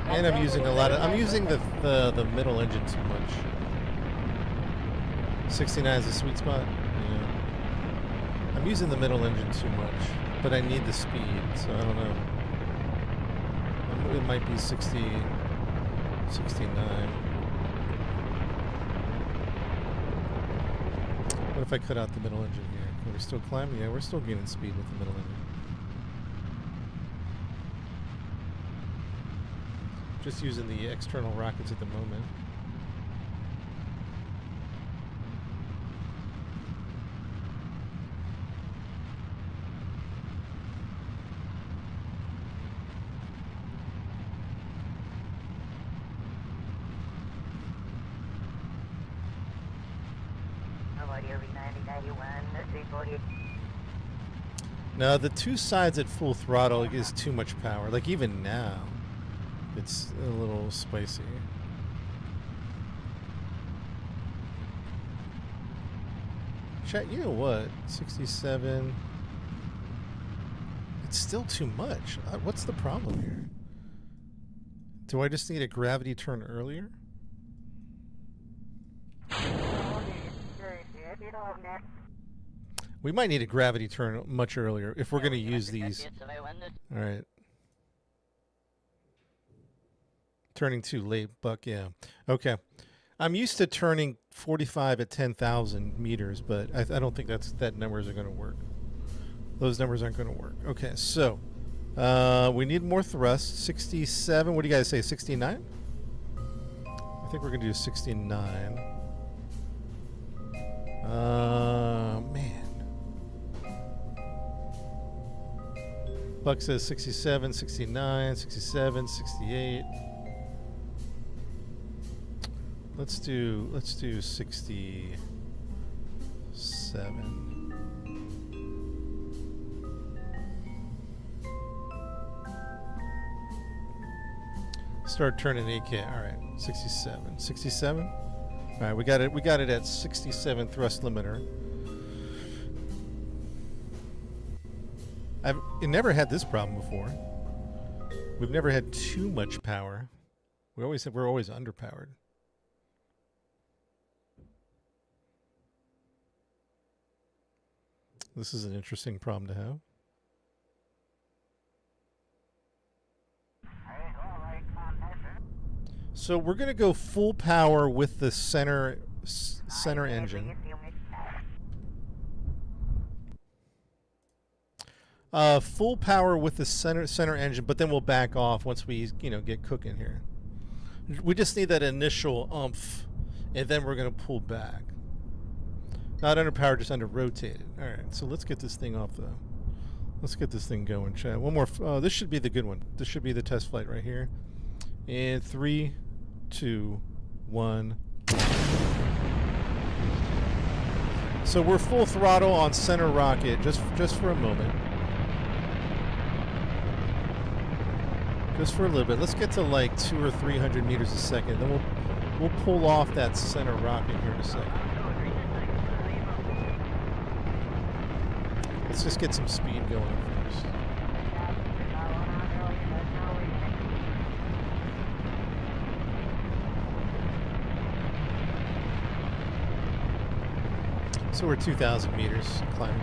And I'm using a lot of. I'm using the middle engine too much. 69 is a sweet spot. Yeah. I'm using the middle engine too much, but I need the speed, so I don't know. It might be 60, 69. What if I cut out the middle engine here? Can we still climb? Yeah, we're still gaining speed with the middle engine. Just using the external rockets at the moment. Now the two sides at full throttle is too much power. Like even now, it's a little spicy. Chat, you know what? 67. It's still too much. What's the problem here? Do I just need a gravity turn earlier? We might need a gravity turn much earlier if we're going to use these. All right. Turning too late, Buck. Yeah. Okay. I'm used to turning 45 at 10,000 meters, but I don't think that numbers are going to work. Those numbers aren't going to work. Okay, so we need more thrust. 67. What do you guys say? 69? I think we're going to do 69. Man. Buck says 67, 69, 67, 68. Let's do 67. Start turning 8K. All right, 67. 67. All right, we got it at 67 thrust limiter. I've never had this problem before. We've never had too much power. We're always underpowered. This is an interesting problem to have. So we're going to go full power with the center engine. Full power with the center engine, but then we'll back off once we get cooking here. We just need that initial oomph, and then we're going to pull back. Not under power, just under rotated. All right, so let's get this thing off though. Let's get this thing going, chat. One more. This should be the good one. This should be the test flight right here. And 3, 2, 1. So we're full throttle on center rocket, just for a moment. Just for a little bit. Let's get to like 200 or 300 meters a second. Then we'll pull off that center rocket here in a second. Let's just get some speed going first. So we're 2,000 meters climbing.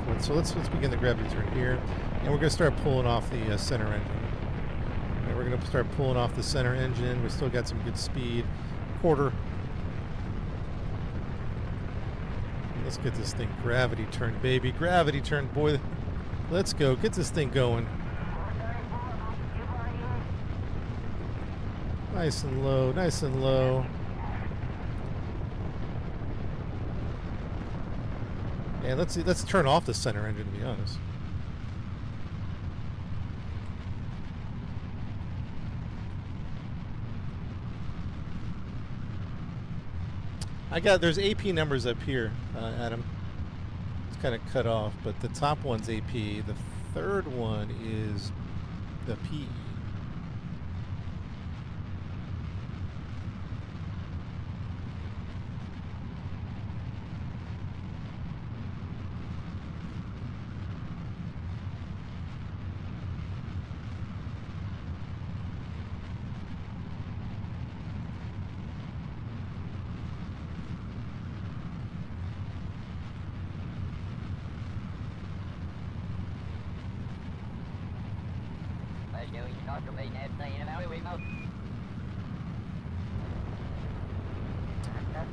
And so let's begin the gravity turn here, and we're going to start pulling off the center engine. And we're going to start pulling off the center engine. We still got some good speed. Quarter. Let's get this thing gravity turned, baby. Gravity turned, boy. Let's go. Get this thing going. Nice and low, nice and low. And let's turn off the center engine, to be honest. There's AP numbers up here, Adam. It's kind of cut off, but the top one's AP. The third one is the P.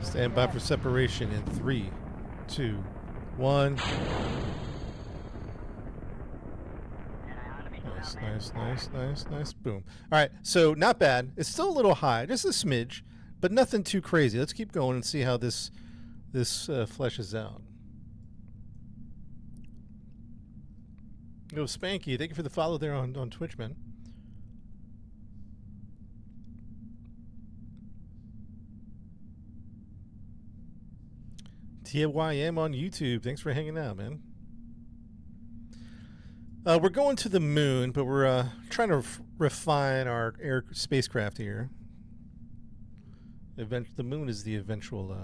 Stand by for separation in 3, 2, 1. Nice. Boom. All right, so not bad. It's still a little high, just a smidge, but nothing too crazy. Let's keep going and see how this fleshes out. Yo, Spanky, thank you for the follow there on Twitch, man. TYM on YouTube. Thanks for hanging out, man. We're going to the moon, but we're trying to refine our air spacecraft here. The moon is the eventual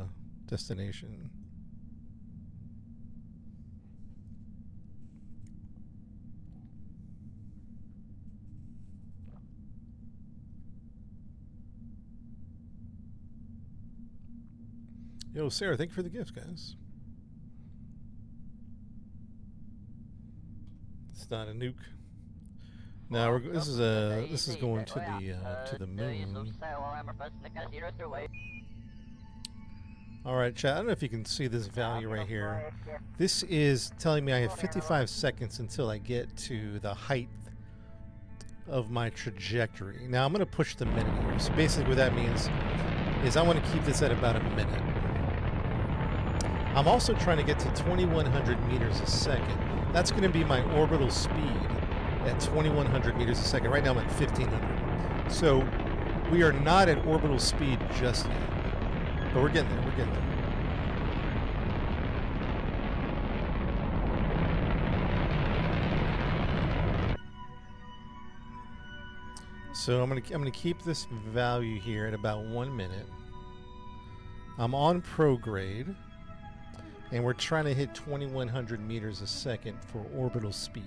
destination. Yo, Sarah, thank you for the gifts, guys. It's not a nuke. Now this is going to the moon. All right, chat. I don't know if you can see this value right here. This is telling me I have 55 seconds until I get to the height of my trajectory. Now I'm going to push the minute here. So basically, what that means is I want to keep this at about a minute. I'm also trying to get to 2,100 meters a second. That's going to be my orbital speed at 2,100 meters a second. Right now I'm at 1,500. So we are not at orbital speed just yet. But we're getting there. We're getting there. So I'm gonna keep this value here at about 1 minute. I'm on prograde. And we're trying to hit 2,100 meters a second for orbital speed.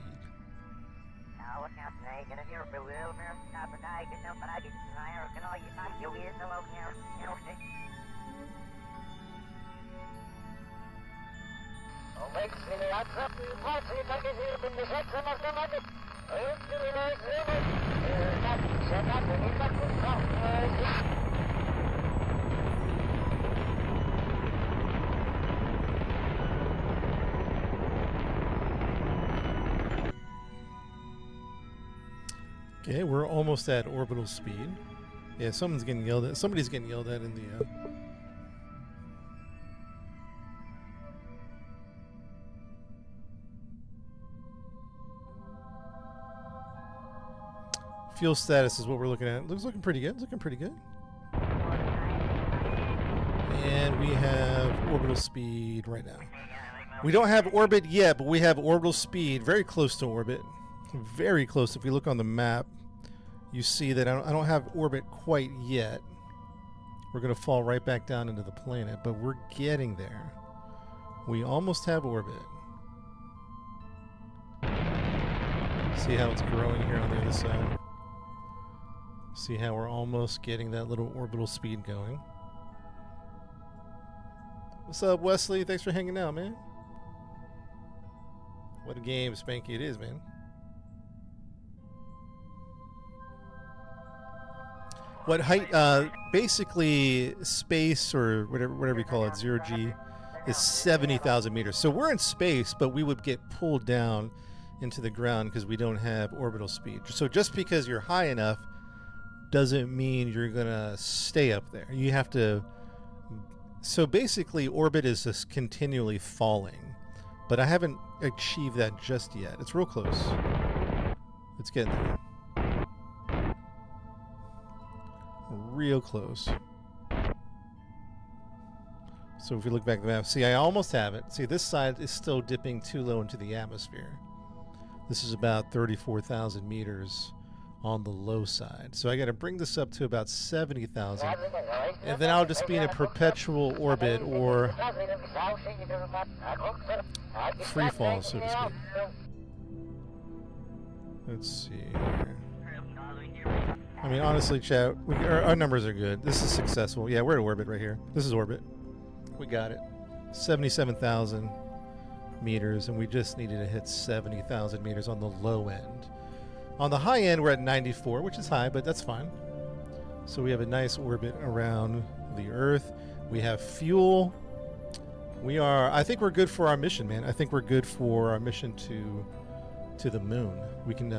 Okay, we're almost at orbital speed. Yeah, someone's getting yelled at. Somebody's getting yelled at in the. Fuel status is what we're looking at. Looking pretty good. Looking pretty good. And we have orbital speed right now. We don't have orbit yet, but we have orbital speed very close to orbit. Very close. If we look on the map, you see that I don't have orbit quite yet. We're going to fall right back down into the planet, but we're getting there. We almost have orbit. See how it's growing here on the other side? See how we're almost getting that little orbital speed going? What's up, Wesley? Thanks for hanging out, man. What a game, Spanky, it is, man. What height, basically space or whatever you call it, 0G, is 70,000 meters. So we're in space, but we would get pulled down into the ground because we don't have orbital speed. So just because you're high enough doesn't mean you're going to stay up there. You have to... So basically, orbit is just continually falling. But I haven't achieved that just yet. It's real close. It's getting there. Real close. So if you look back at the map, see, I almost have it. See, this side is still dipping too low into the atmosphere. This is about 34,000 meters on the low side. So I got to bring this up to about 70,000, and then I'll just be in a perpetual orbit or free fall, so to speak. Let's see here. I mean, honestly, chat, our numbers are good. This is successful. Yeah, we're at orbit right here. This is orbit. We got it. 77,000 meters, and we just needed to hit 70,000 meters on the low end. On the high end, we're at 94, which is high, but that's fine. So we have a nice orbit around the Earth. We have fuel. I think we're good for our mission, man. I think we're good for our mission to the moon. We can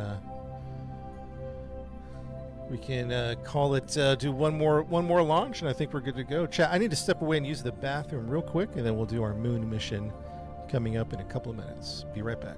call it, do one more launch, and I think we're good to go. Chat, I need to step away and use the bathroom real quick, and then we'll do our moon mission coming up in a couple of minutes. Be right back.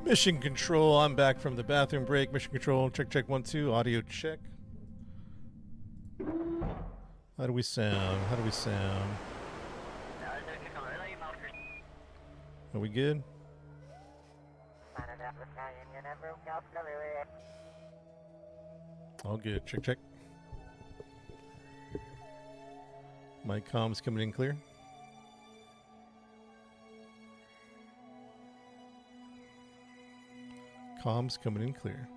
Mission control, I'm back from the bathroom break. Mission control, check, check, 1, 2, audio check. How do we sound? How do we sound? Are we good? All good, check, check. My comms coming in clear. Comms coming in clear.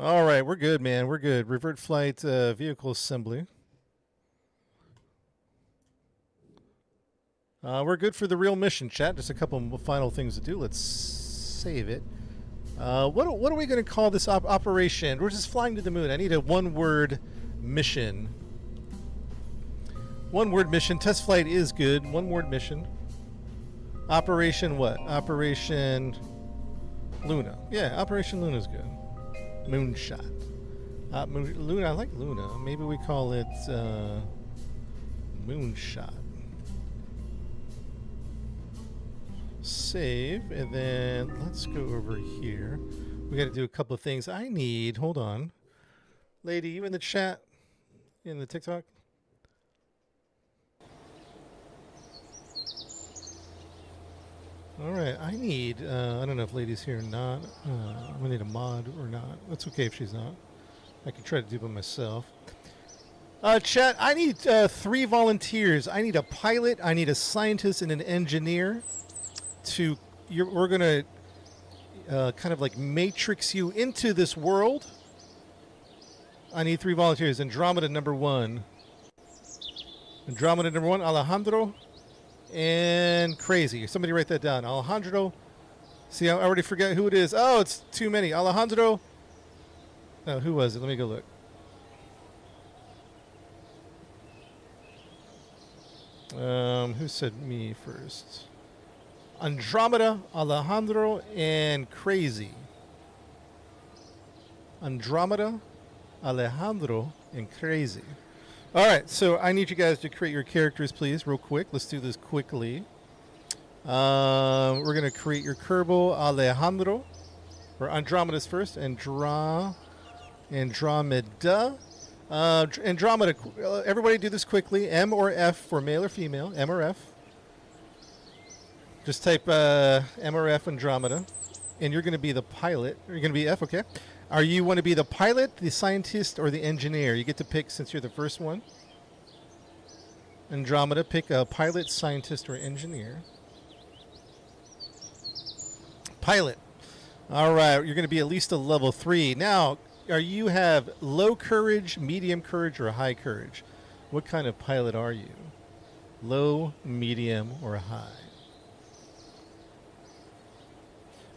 All right, we're good, man. We're good. Revert flight vehicle assembly. We're good for the real mission, chat. Just a couple final things to do. Let's save it. What are we going to call this operation? We're just flying to the moon. I need a one-word mission. One-word mission. Test flight is good. One-word mission. Operation what? Operation Luna. Yeah, Operation Luna's good. Moonshot. Luna. I like Luna. Maybe we call it Moonshot. Save, and then let's go over here. We got to do a couple of things. I need. Hold on, lady. You in the chat? In the TikTok? All right. I need. I don't know if lady's here or not. We need a mod or not. That's okay if she's not. I can try to do it by myself. Chat. I need 3 volunteers. I need a pilot. I need a scientist and an engineer. We're gonna kind of like matrix you into this world. I need 3 volunteers. Andromeda number 1. Andromeda number 1. Alejandro and Crazy. Somebody write that down. Alejandro. See, I already forgot who it is. Oh, it's too many. Alejandro. Oh, who was it? Let me go look. Who said me first? Andromeda, Alejandro, and Crazy. Andromeda, Alejandro, and Crazy. All right, so I need you guys to create your characters, please, real quick. Let's do this quickly. We're going to create your Kerbal, Alejandro. Or Andromeda's first. Andromeda. Andromeda. Everybody do this quickly. M or F for male or female. M or F. Just type MRF Andromeda, and you're going to be the pilot. You're going to be F, okay? Are you want to be the pilot, the scientist, or the engineer? You get to pick since you're the first one. Andromeda, pick a pilot, scientist, or engineer. Pilot. All right, you're going to be at least a level 3. Now, you have low courage, medium courage, or high courage? What kind of pilot are you? Low, medium, or high?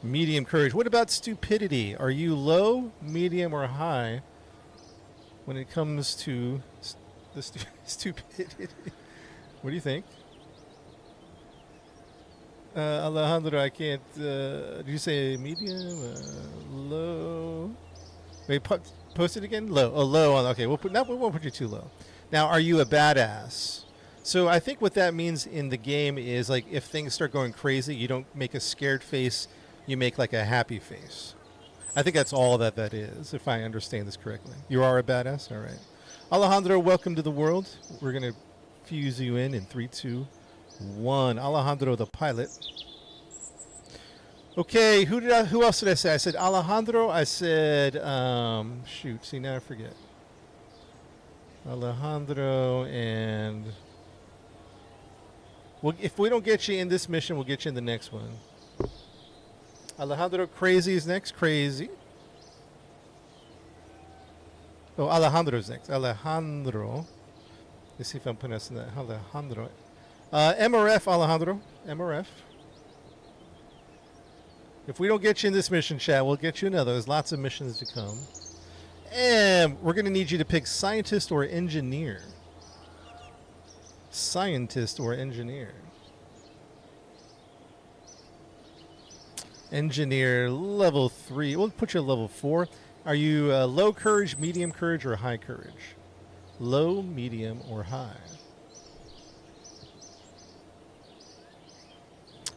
Medium courage. What about stupidity? Are you low, medium, or high when it comes to the stupidity? What do you think? Alejandro, I can't. Did you say medium? Low? Wait, post it again? Low. Oh, low. Okay, we won't put you too low. Now, are you a badass? So I think what that means in the game is, like, if things start going crazy, you don't make a scared face. You make like a happy face. I think that's all that is, if I understand this correctly. You are a badass? All right. Alejandro, welcome to the world. We're going to fuse you in 3, 2, 1. Alejandro, the pilot. Okay, who else did I say? I said Alejandro. I said, shoot, see, now I forget. Alejandro and... Well, if we don't get you in this mission, we'll get you in the next one. Alejandro Crazy is next. Crazy. Oh, Alejandro's next. Alejandro. Let's see if I'm pronouncing that. Alejandro. MRF, Alejandro. MRF. If we don't get you in this mission, chat, we'll get you another. There's lots of missions to come. And we're going to need you to pick scientist or engineer. Scientist or engineer. Engineer, level 3. We'll put you at level 4. Are you low courage, medium courage, or high courage? Low, medium, or high?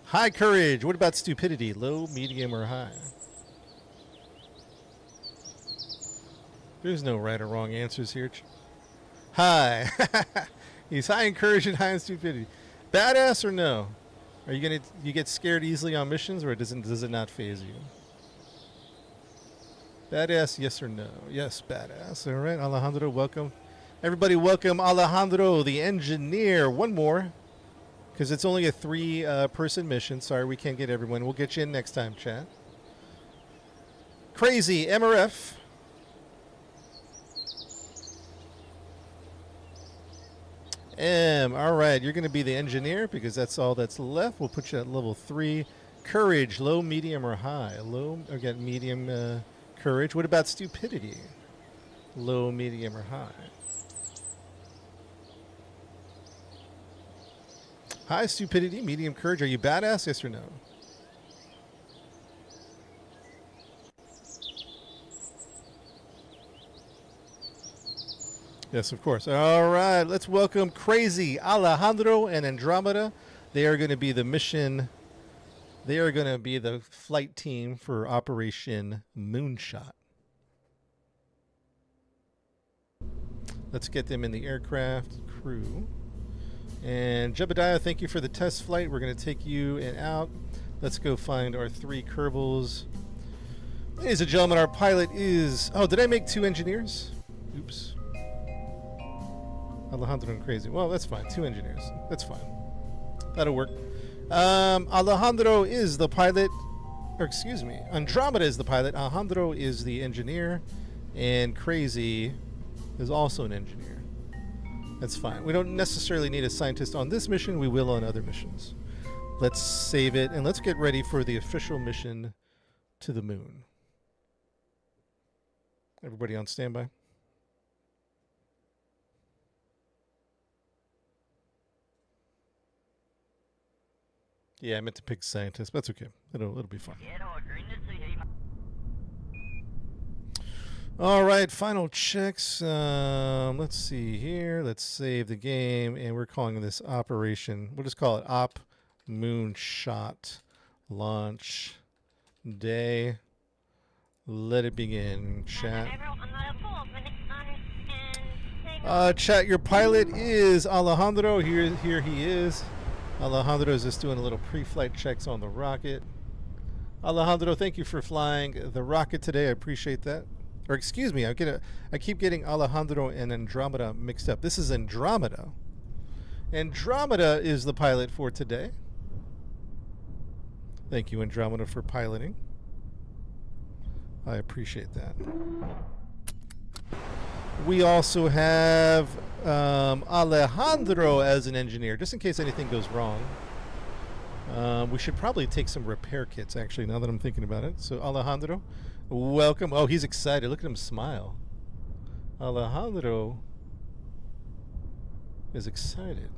High courage. What about stupidity? Low, medium, or high? There's no right or wrong answers here. High. He's high in courage and high in stupidity. Badass or no? Are you get scared easily on missions, or does it not faze you? Badass, yes or no? Yes, badass. All right, Alejandro, welcome. Everybody, welcome Alejandro, the engineer. One more, because it's only a 3-person mission. Sorry, we can't get everyone. We'll get you in next time, chat. Crazy, MRF. All right, you're going to be the engineer because that's all that's left. We'll put you at level 3. Courage, low, medium, or high? Low, again, medium courage. What about stupidity? Low, medium, or high? High stupidity, medium courage. Are you badass, yes or no? Yes, of course. All right, let's welcome Crazy, Alejandro, and Andromeda. They are going to be the mission. They are going to be the flight team for Operation Moonshot. Let's get them in the aircraft crew. And Jebediah, thank you for the test flight. We're going to take you and out. Let's go find our 3 Kerbals. Ladies and gentlemen, our pilot is... Oh, did I make 2 engineers? Oops. Alejandro and Crazy. Well, that's fine. 2 engineers. That's fine. That'll work. Alejandro is the pilot. Or excuse me. Andromeda is the pilot. Alejandro is the engineer. And Crazy is also an engineer. That's fine. We don't necessarily need a scientist on this mission. We will on other missions. Let's save it. And let's get ready for the official mission to the moon. Everybody on standby? Yeah, I meant to pick scientist, but that's okay. It'll be fine. All right, final checks. Let's see here. Let's save the game, and we're calling this Operation. We'll just call it Op Moonshot Launch Day. Let it begin, chat. Chat, your pilot is Alejandro. Here he is. Alejandro is just doing a little pre-flight checks on the rocket. Alejandro, thank you for flying the rocket today. I appreciate that. Or excuse me, I keep getting Alejandro and Andromeda mixed up. This is Andromeda. Andromeda is the pilot for today. Thank you, Andromeda, for piloting. I appreciate that. We also have Alejandro as an engineer, just in case anything goes wrong. We should probably take some repair kits, actually, now that I'm thinking about it. So, Alejandro, welcome. Oh, he's excited. Look at him smile. Alejandro is excited.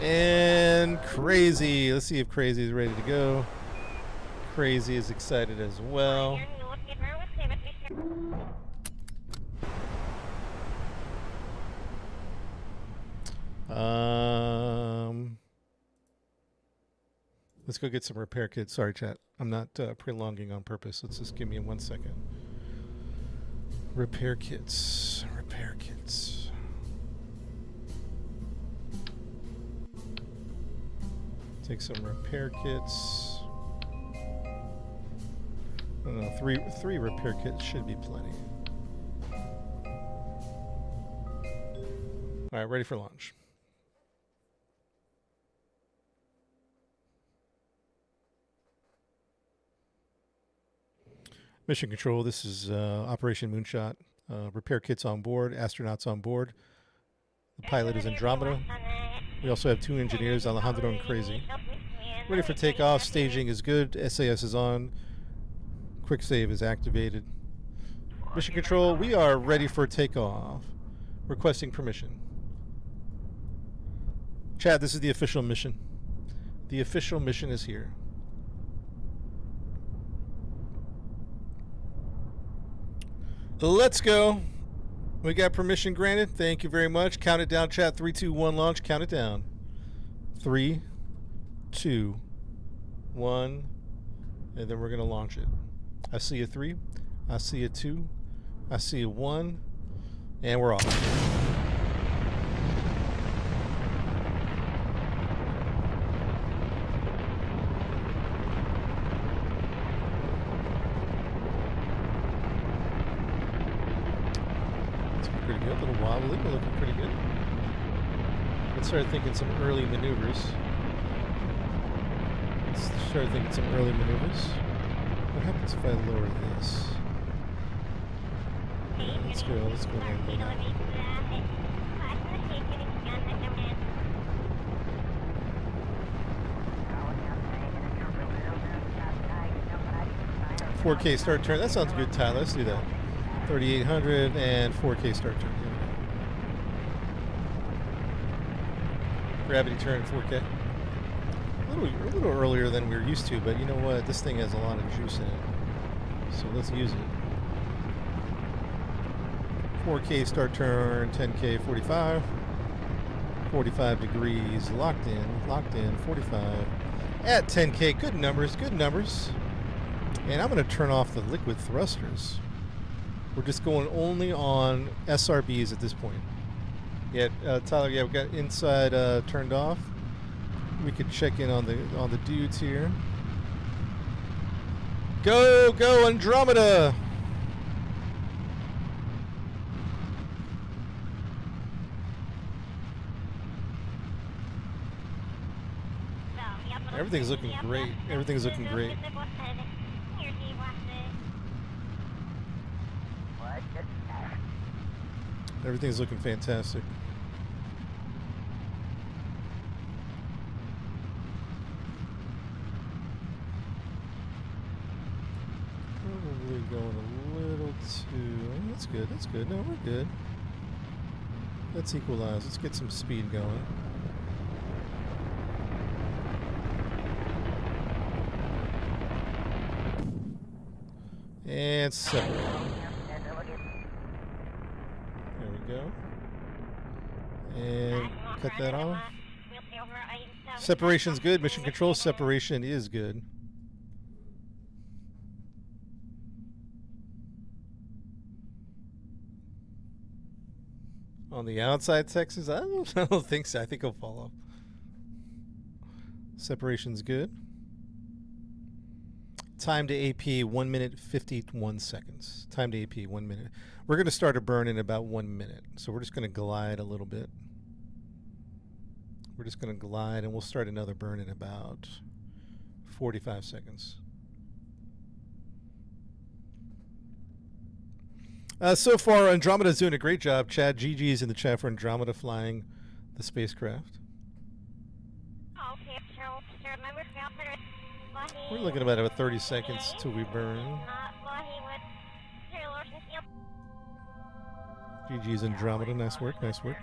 And Crazy. Let's see if Crazy is ready to go. Crazy is excited as well. Let's go get some repair kits. Sorry, chat. I'm not prolonging on purpose. Let's just give me 1 second. Repair kits. Repair kits. Take some repair kits. I don't know, three repair kits should be plenty. All right, ready for launch. Mission Control, this is Operation Moonshot. Repair kits on board, astronauts on board. The pilot is Andromeda. We also have 2 engineers, Alejandro and Crazy. Ready for takeoff, staging is good, SAS is on, quick save is activated. Mission Control, we are ready for takeoff. Requesting permission. Chat, this is the official mission. The official mission is here. Let's go. We got permission granted. Thank you very much. Count it down, chat. 3, 2, 1, launch. Count it down. 3, 2, 1, and then we're going to launch it. I see a 3. I see a 2. I see a 1, and we're off. Pretty good, a little wobbly, but looking pretty good. Let's start thinking some early maneuvers. What happens if I lower this? Let's go ahead and lower that. $4K start turn, that sounds good, Tyler. Let's do that. 3800 and 4K start turn. Gravity turn 4K. A little earlier than we were used to, but you know what? This thing has a lot of juice in it. So let's use it. 4K start turn, 10K 45. 45 degrees, locked in, 45. At 10K, good numbers. And I'm going to turn off the liquid thrusters. We're just going only on SRBs at this point. Yeah, Tyler. Yeah, we got inside turned off. We could check in on the dudes here. Go Andromeda! Everything's looking great. Everything's looking fantastic. Probably going a little too... That's good. No, we're good. Let's equalize. Let's get some speed going. And separate. There we go. And cut that off. Separation's good. Mission control separation is good. On the outside Texas? I don't think so. I think he'll fall off. Separation's good. Time to AP 1 minute 51 seconds. Time to AP 1 minute. We're going to start a burn in about 1 minute. So we're just going to glide a little bit. We're just going to glide and we'll start another burn in about 45 seconds. So far, Andromeda's doing a great job. Chad, GG's in the chat for Andromeda flying the spacecraft. We're looking at about 30 seconds till we burn. GG's Andromeda. Nice work, nice work.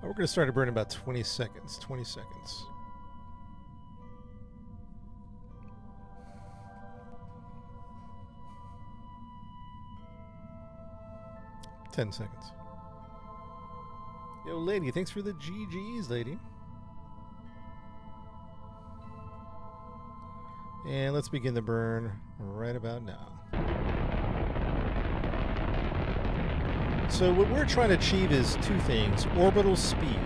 We're going to start a burn in about 20 seconds. 20 seconds. Ten seconds. Yo, lady, thanks for the GGs, lady. And let's begin the burn right about now. So what we're trying to achieve is two things. Orbital speed.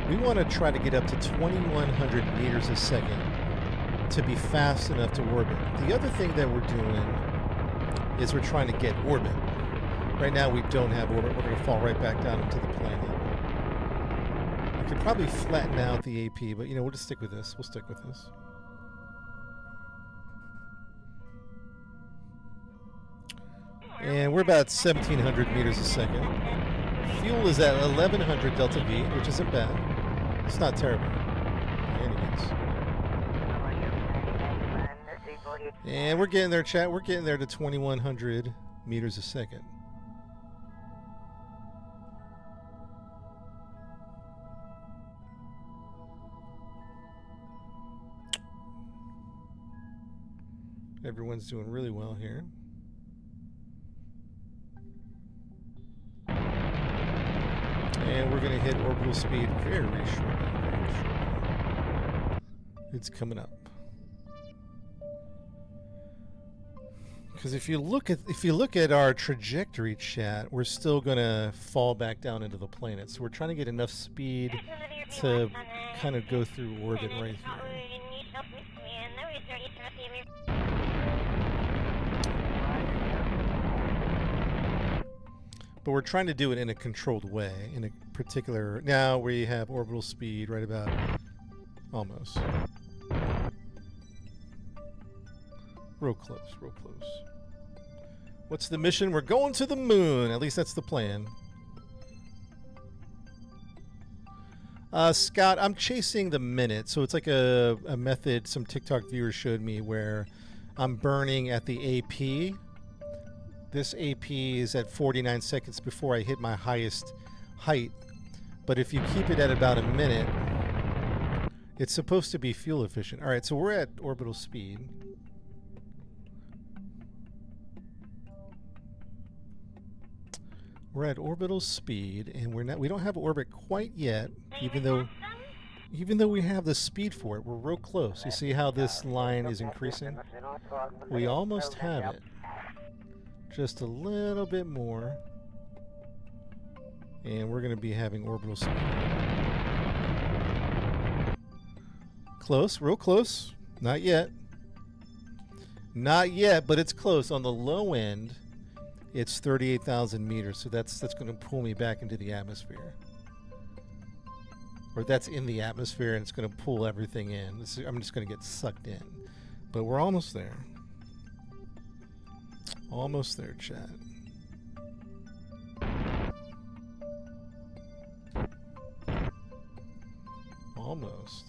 We want to try to get up to 2,100 meters a second to be fast enough to orbit. The other thing that we're doing is we're trying to get orbit. Right now we don't have orbit. We're going to fall right back down into the planet. We could probably flatten out the AP, but you know, we'll just stick with this. We'll stick with this. And we're about 1,700 meters a second. Fuel is at 1,100 delta V, which isn't bad. It's not terrible by any means. And we're getting there, chat. We're getting there to 2,100 meters a second. Everyone's doing really well here. And we're going to hit orbital speed very shortly. Very shortly. It's coming up. Because if you look at our trajectory, chat, we're still going to fall back down into the planet. So we're trying to get enough speed to kind of go through orbit right here. But we're trying to do it in a controlled way, in a particular... Now we have orbital speed right about... almost. Real close, real close. What's the mission? We're going to the moon! At least that's the plan. Scott, I'm chasing the minute. So it's like a method some TikTok viewers showed me where I'm burning at the AP. This AP is at 49 seconds before I hit my highest height. But if you keep it at about a minute, it's supposed to be fuel efficient. All right, so we're at orbital speed. We're at orbital speed, and we don't have orbit quite yet, even though we have the speed for it. We're real close. You see how this line is increasing? We almost have it. Just a little bit more, and we're going to be having orbital speed. Close, real close. Not yet. Not yet, but it's close. On the low end, it's 38,000 meters, so that's going to pull me back into the atmosphere. Or that's in the atmosphere, and it's going to pull everything in. I'm just going to get sucked in. But we're almost there. Almost there, chat. Almost.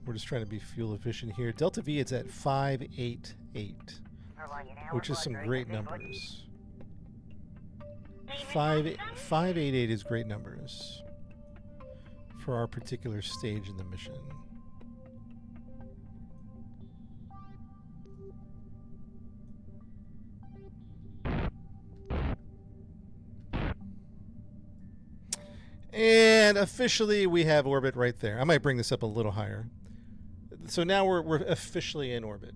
We're just trying to be fuel efficient here. Delta V is at 588, which is some great numbers. 588 is great numbers for our particular stage in the mission. And officially we have orbit right there. I might bring this up a little higher. So now we're officially in orbit.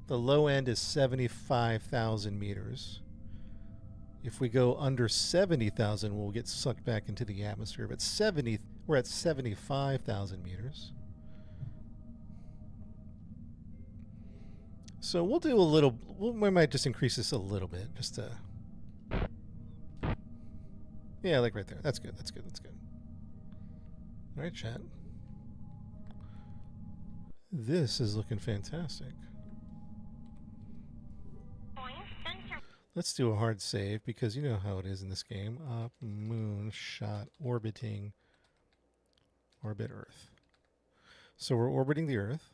The low end is 75,000 meters. If we go under 70,000, we'll get sucked back into the atmosphere. But we're at 75,000 meters. So we'll do a little. We might just increase this a little bit, just to. Yeah, like right there. That's good. That's good. That's good. All right, chat. This is looking fantastic. Let's do a hard save because you know how it is in this game. Up, moon, shot, orbiting, orbit Earth. So we're orbiting the Earth.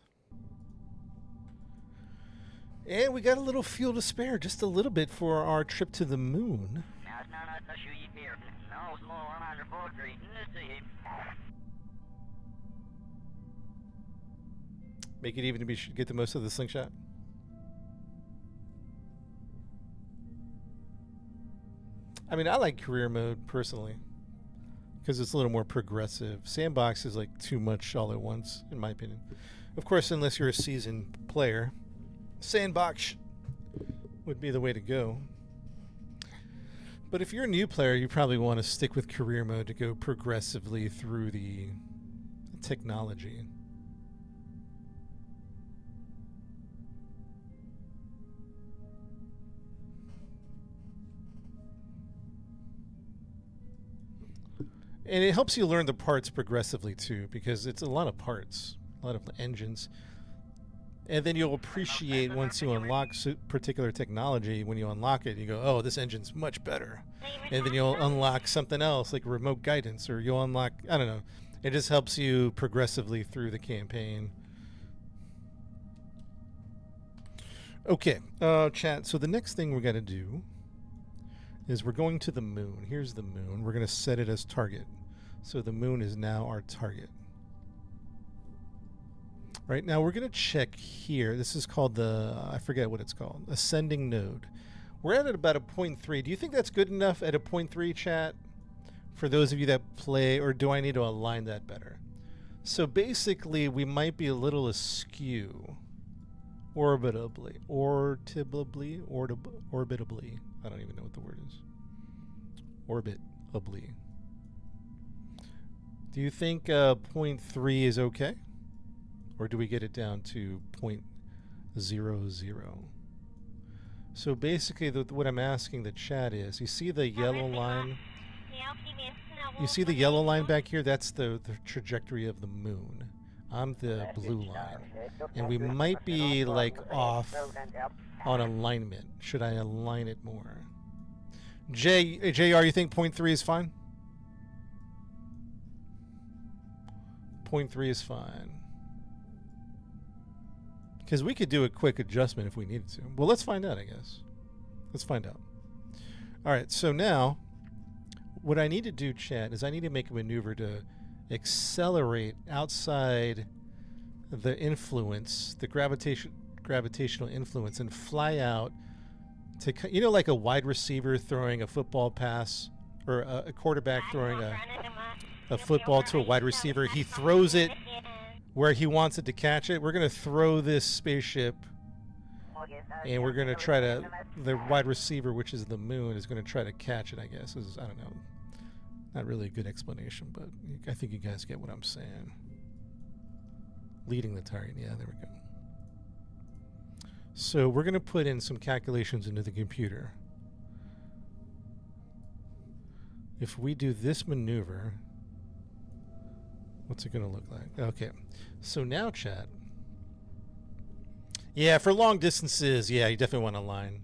And we got a little fuel to spare, just a little bit for our trip to the moon. Make it even to get the most of the slingshot. I mean, I like career mode personally because it's a little more progressive. Sandbox is like too much all at once, in my opinion. Of course, unless you're a seasoned player, Sandbox would be the way to go. But if you're a new player, you probably want to stick with career mode to go progressively through the technology. And it helps you learn the parts progressively too, because it's a lot of parts, a lot of engines. And then you'll appreciate once you unlock particular technology, when you unlock it, you go, oh, this engine's much better. And then you'll unlock something else, like remote guidance, or you'll unlock, I don't know. It just helps you progressively through the campaign. Okay, chat. So the next thing we're going to do is we're going to the moon. Here's the moon. We're going to set it as target. So the moon is now our target. Right now we're going to check here. This is called the, I forget what it's called, ascending node. We're at about a 0.3. Do you think that's good enough at a 0.3, chat? For those of you that play, or do I need to align that better? So basically we might be a little askew. Orbitably. I don't even know what the word is. Orbitably. Do you think 0.3 is okay? Or do we get it down to 0.00? So basically what I'm asking the chat is, you see the yellow line? You see the yellow line back here? That's the trajectory of the moon. I'm the blue line. And we might be like off on alignment. Should I align it more? JR, you think 0.3 is fine? 0.3 is fine. Because we could do a quick adjustment if we needed to. Well, let's find out, I guess. Let's find out. All right, so now what I need to do, chat, is I need to make a maneuver to accelerate outside the influence, the gravitational influence, and fly out to, you know, like a wide receiver throwing a football pass, or a quarterback throwing a football to a wide receiver. He throws it where he wants it to catch it. We're going to throw this spaceship, and we're going to try to, the wide receiver, which is the moon, is going to try to catch it, I guess. I don't know. Not really a good explanation, but I think you guys get what I'm saying. Leading the target. Yeah, there we go. So we're going to put in some calculations into the computer. If we do this maneuver, what's it going to look like? Okay. So now, chat. Yeah, for long distances, yeah, you definitely want to align.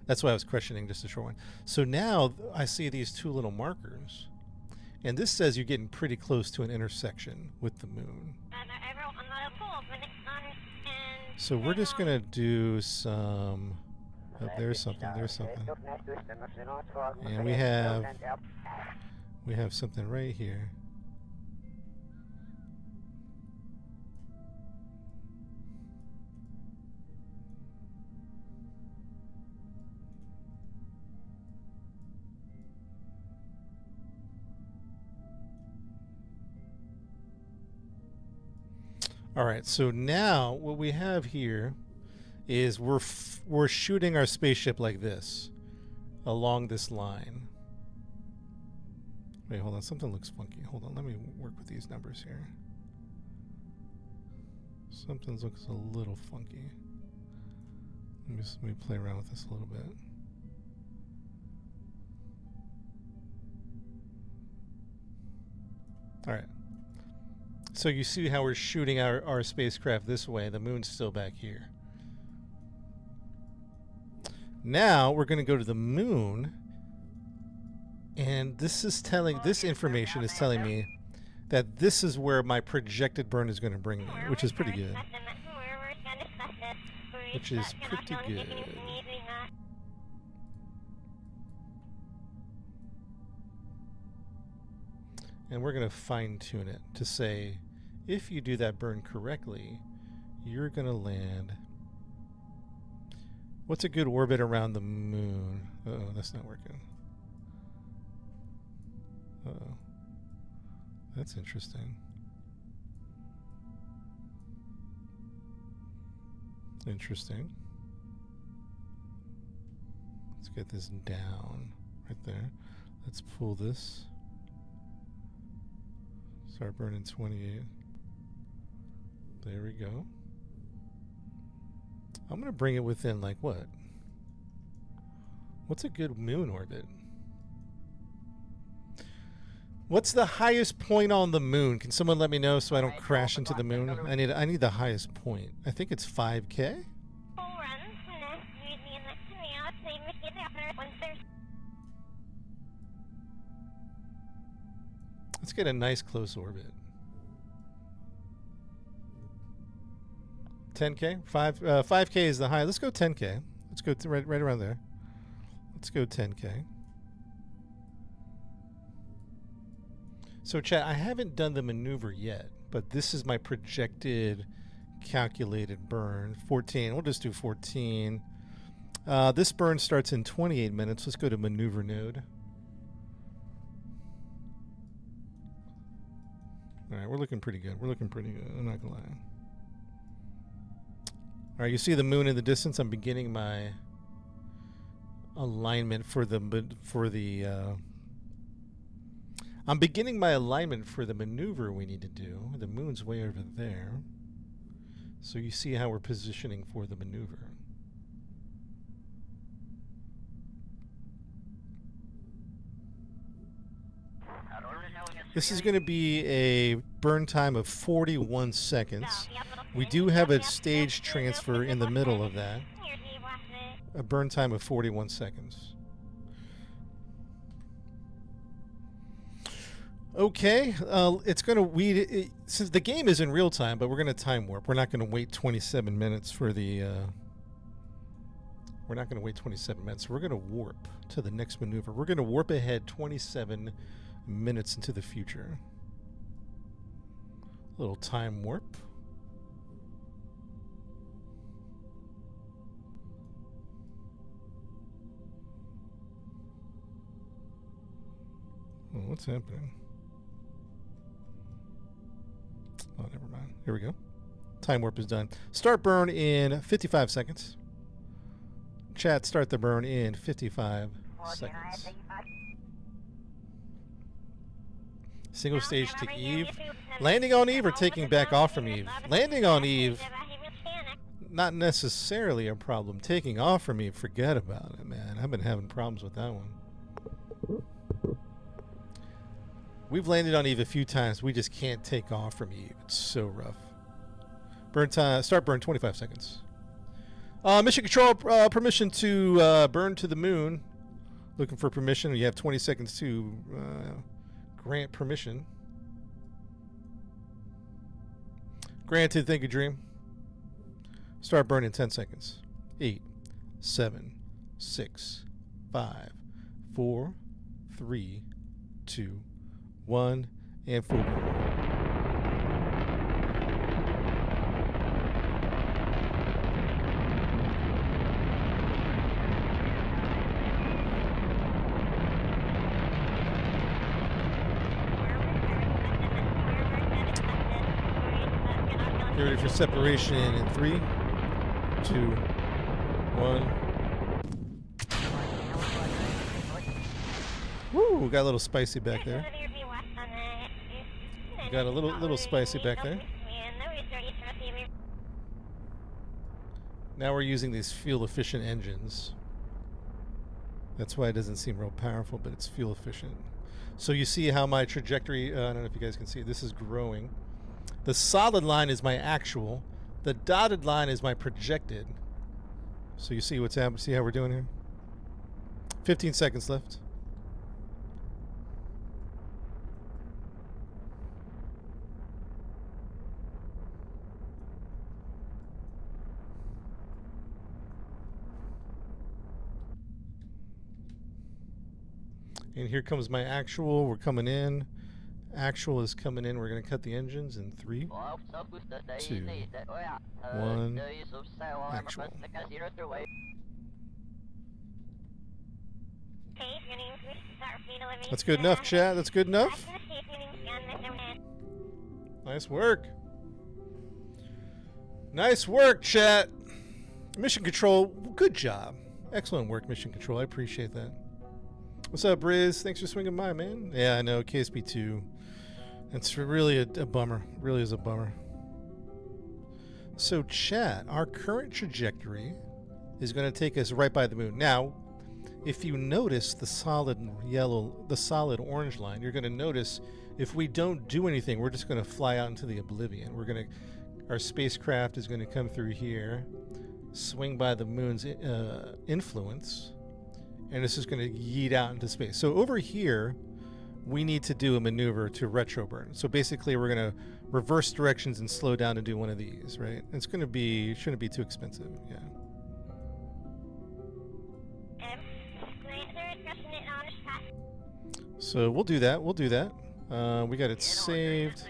That's why I was questioning just a short one. So now I see these two little markers. And this says you're getting pretty close to an intersection with the moon. So we're just going to do some... Oh, there's something, there's something. And we have something right here. All right, so now what we have here is we're shooting our spaceship like this, along this line. Wait, hold on. Something looks funky. Hold on. Let me work with these numbers here. Something looks a little funky. Let me play around with this a little bit. All right. So you see how we're shooting our spacecraft this way. The moon's still back here. Now we're going to go to the moon, and this information is telling me that this is where my projected burn is going to bring me, which is pretty good. Which is pretty good. And we're going to fine-tune it to say, if you do that burn correctly, you're going to land... What's a good orbit around the moon? Uh-oh, that's not working. Uh-oh. That's interesting. Interesting. Let's get this down right there. Let's pull this. Start burning 28. There we go. I'm going to bring it within, like, what? What's a good moon orbit? What's the highest point on the moon? Can someone let me know so I don't crash into the moon? I need the highest point. I think it's 5K. Let's get a nice close orbit. 10K? 5K is the high. Let's go 10K. Let's go right around there. Let's go 10K. So chat, I haven't done the maneuver yet, but this is my projected calculated burn. 14. We'll just do 14. This burn starts in 28 minutes. Let's go to maneuver node. All right, we're looking pretty good. We're looking pretty good. I'm not gonna lie. All right, you see the moon in the distance. I'm beginning my alignment for the I'm beginning my alignment for the maneuver we need to do. The moon's way over there. So you see how we're positioning for the maneuver. This is going to be a burn time of 41 seconds. We do have a stage transfer in the middle of that. A burn time of 41 seconds. Okay, it's going to since the game is in real time, but we're going to time warp. We're not going to wait 27 minutes for the we're not going to wait 27 minutes. We're going to warp to the next maneuver. We're going to warp ahead 27 minutes into the future. A little time warp. Oh, what's happening? Oh, never mind. Here we go. Time warp is done. Start burn in 55 seconds. Chat, start the burn in 55 seconds. Single stage to Eve. Landing on Eve or taking back off from Eve? Landing on Eve, not necessarily a problem. Taking off from Eve, forget about it, man. I've been having problems with that one. We've landed on Eve a few times. We just can't take off from Eve. It's so rough. Burn time. Start burn 25 seconds. Mission control permission to burn to the moon. Looking for permission. You have 20 seconds to grant permission. Granted. Thank you, Dream. Start burn in 10 seconds. 8, 7, 6, 5, 4, 3, 2, 1, and full burn. Get ready for separation in 3, 2, 1. Ooh, got a little spicy back there. Got a little spicy back there. Now we're using these fuel-efficient engines. That's why it doesn't seem real powerful, but it's fuel-efficient. So you see how my trajectory, I don't know if you guys can see it, this is growing. The solid line is my actual. The dotted line is my projected. So you see what's happening? See how we're doing here? 15 seconds left. And here comes my actual. We're coming in. Actual is coming in. We're going to cut the engines in 3, 2, 1. Actual. That's good enough, chat. That's good enough. Nice work. Nice work, chat. Mission Control, good job. Excellent work, Mission Control. I appreciate that. What's up, Briz? Thanks for swinging by, man. Yeah, I know, KSP2. It's really a bummer. Really is a bummer. So, chat, our current trajectory is going to take us right by the moon. Now, if you notice the solid yellow, the solid orange line, you're going to notice if we don't do anything, we're just going to fly out into the oblivion. Our spacecraft is going to come through here, swing by the moon's influence, and this is going to yeet out into space. So over here, we need to do a maneuver to retroburn. So basically, we're going to reverse directions and slow down and do one of these, right? It's going to be, shouldn't be too expensive, yeah. So we'll do that. We'll do that. We got it saved.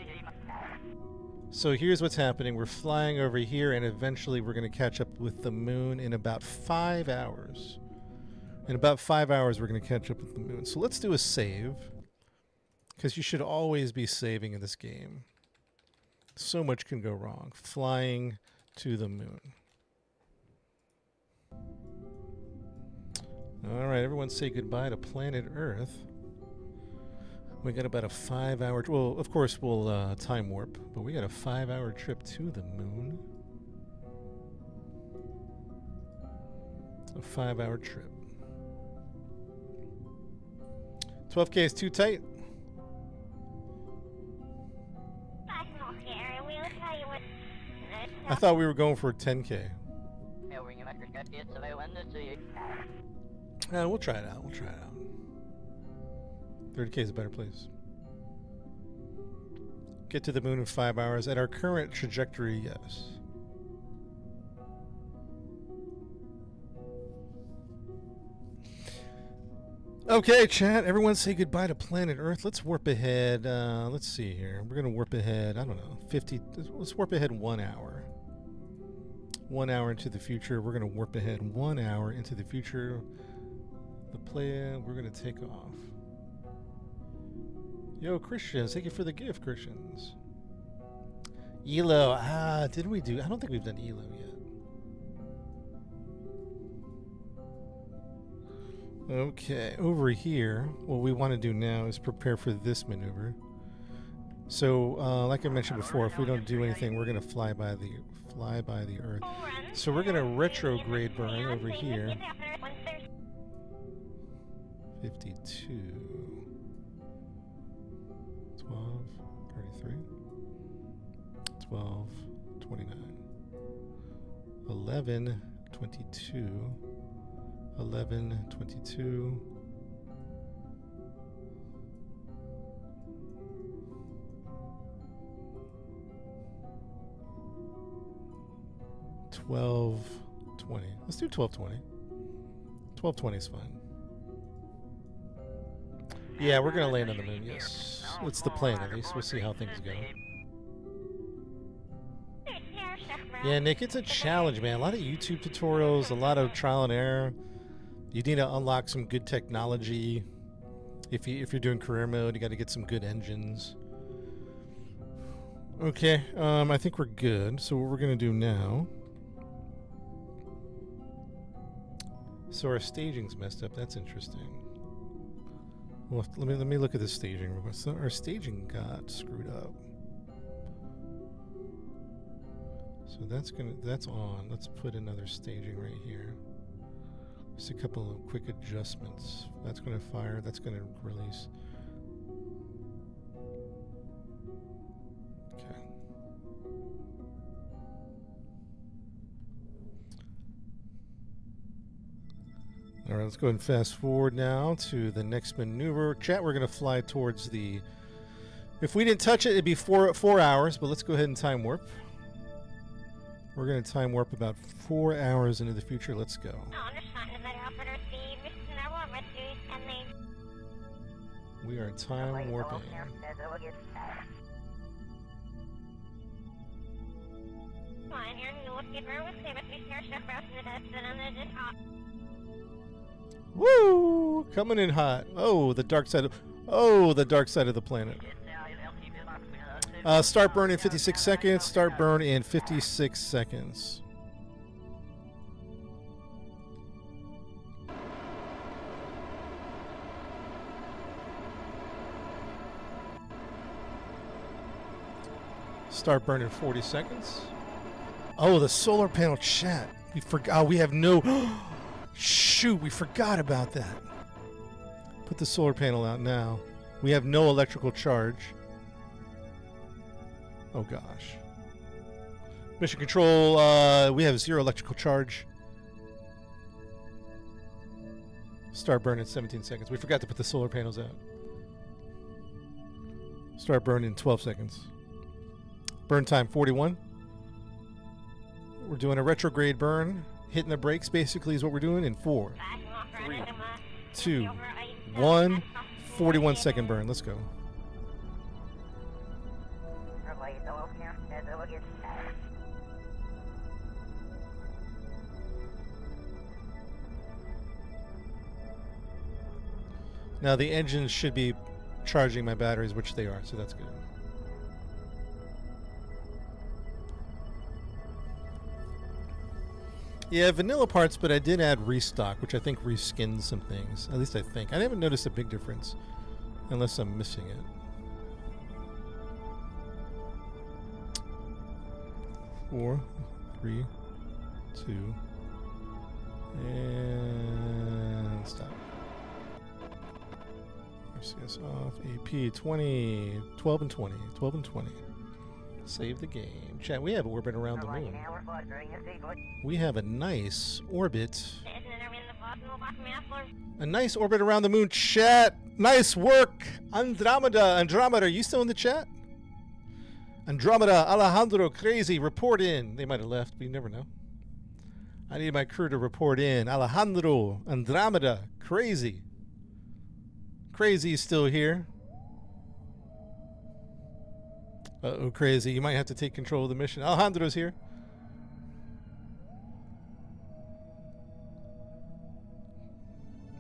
So here's what's happening. We're flying over here, and eventually we're going to catch up with the moon in about 5 hours. In about 5 hours, we're going to catch up with the moon. So let's do a save, because you should always be saving in this game. So much can go wrong. Flying to the moon. All right, everyone say goodbye to planet Earth. We got about a 5 hour, well, of course we'll time warp, but we got a 5 hour trip to the moon. A 5 hour trip. 12K is too tight. I thought we were going for 10K. We'll try it out. We'll try it out. 30K is a better place. Get to the moon in 5 hours. At our current trajectory, yes. Okay, chat. Everyone say goodbye to planet Earth. Let's warp ahead. Let's see here. We're going to warp ahead, I don't know, 50. Let's warp ahead 1 hour. 1 hour into the future. We're going to warp ahead 1 hour into the future. The plan, we're going to take off. Yo, Christians, thank you for the gift, Christians. ELO, did we do? I don't think we've done ELO yet. Okay, over here, what we want to do now is prepare for this maneuver. So, like I mentioned before, if we don't do anything, we're going to fly by the Earth. So we're going to retrograde burn over here. 52. 12, 33, 12, 29, 11, 22, 11, 22, 12, 20. Let's do 12, 20. 12, 20 is fine. Yeah, we're going to land on the moon, yes. It's the plan, at least. We'll see how things go. Yeah, Nick, it's a challenge, man. A lot of YouTube tutorials, a lot of trial and error. You need to unlock some good technology. If you're doing career mode, you got to get some good engines. Okay, I think we're good. So what we're going to do now... So our staging's messed up. That's interesting. Well, let me look at the staging real quick. So our staging got screwed up. So that's on. Let's put another staging right here. Just a couple of quick adjustments. That's gonna fire, that's gonna release. Okay. Alright, let's go ahead and fast forward now to the next maneuver. Chat, we're gonna fly towards the, if we didn't touch it, it'd be four hours, but let's go ahead and time warp. We're going to time warp about 4 hours into the future. Let's go. We are time warping. Woo! Coming in hot. Oh, the dark side of the planet. Start burn in 56 seconds. Start burn in 56 seconds. Start burn in 40 seconds. Oh, the solar panel chat. We forgot. Oh, we have no. Shoot, we forgot about that. Put the solar panel out now. We have no electrical charge. Oh gosh. Mission control, we have 0 electrical charge. Start burn in 17 seconds. We forgot to put the solar panels out. Start burn in 12 seconds. Burn time 41. We're doing a retrograde burn. Hitting the brakes basically is what we're doing in 4, 3, 2, 1. 41 second burn. Let's go. Now the engines should be charging my batteries, which they are, so that's good. Yeah, vanilla parts, but I did add restock, which I think reskins some things. At least I think. I haven't noticed a big difference, unless I'm missing it. 4, 3, 2, and stop. RCS off. AP 20, 12 and 20, 12 and 20. Save the game. Chat, we have orbit around the moon. We have a nice orbit. A nice orbit around the moon, chat. Nice work. Andromeda, are you still in the chat? Andromeda, Alejandro, crazy, report in. They might have left, but you never know. I need my crew to report in. Alejandro, Andromeda, crazy. Crazy is still here. Uh-oh, crazy. You might have to take control of the mission. Alejandro's here.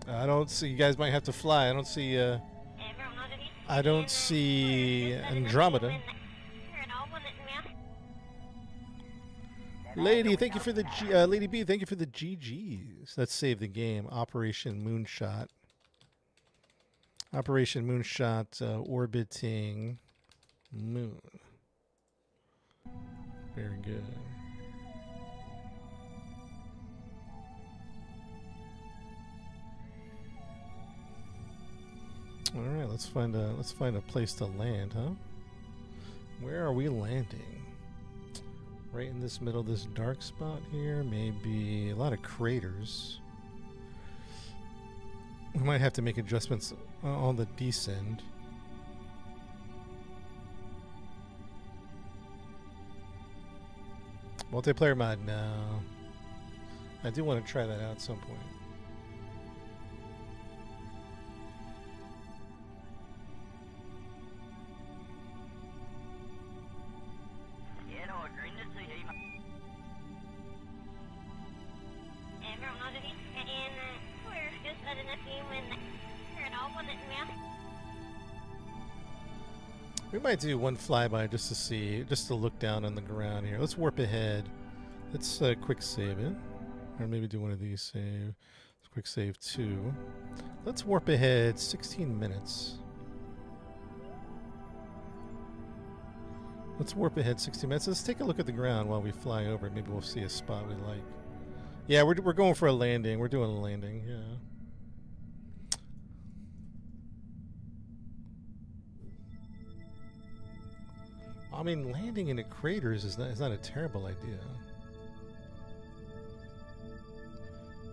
I don't see. You guys might have to fly. I don't see Andromeda. Lady, thank you for the Lady B, thank you for the GGs. Let's save the game. Operation Moonshot. Operation Moonshot orbiting moon. Very good. All right, let's find a place to land, huh? Where are we landing? Right in this middle, this dark spot here. Maybe a lot of craters. We might have to make adjustments on the descend. Multiplayer mod? No. I do want to try that out at some point. We might do one flyby just to see, just to look down on the ground here. Let's warp ahead. Let's quick save it. Or maybe do one of these save. Let's Quick save 2. Let's warp ahead 16 minutes. Let's warp ahead 16 minutes. Let's take a look at the ground while we fly over. Maybe we'll see a spot we like. Yeah, we're going for a landing. We're doing a landing, yeah. I mean, landing in the craters is not a terrible idea.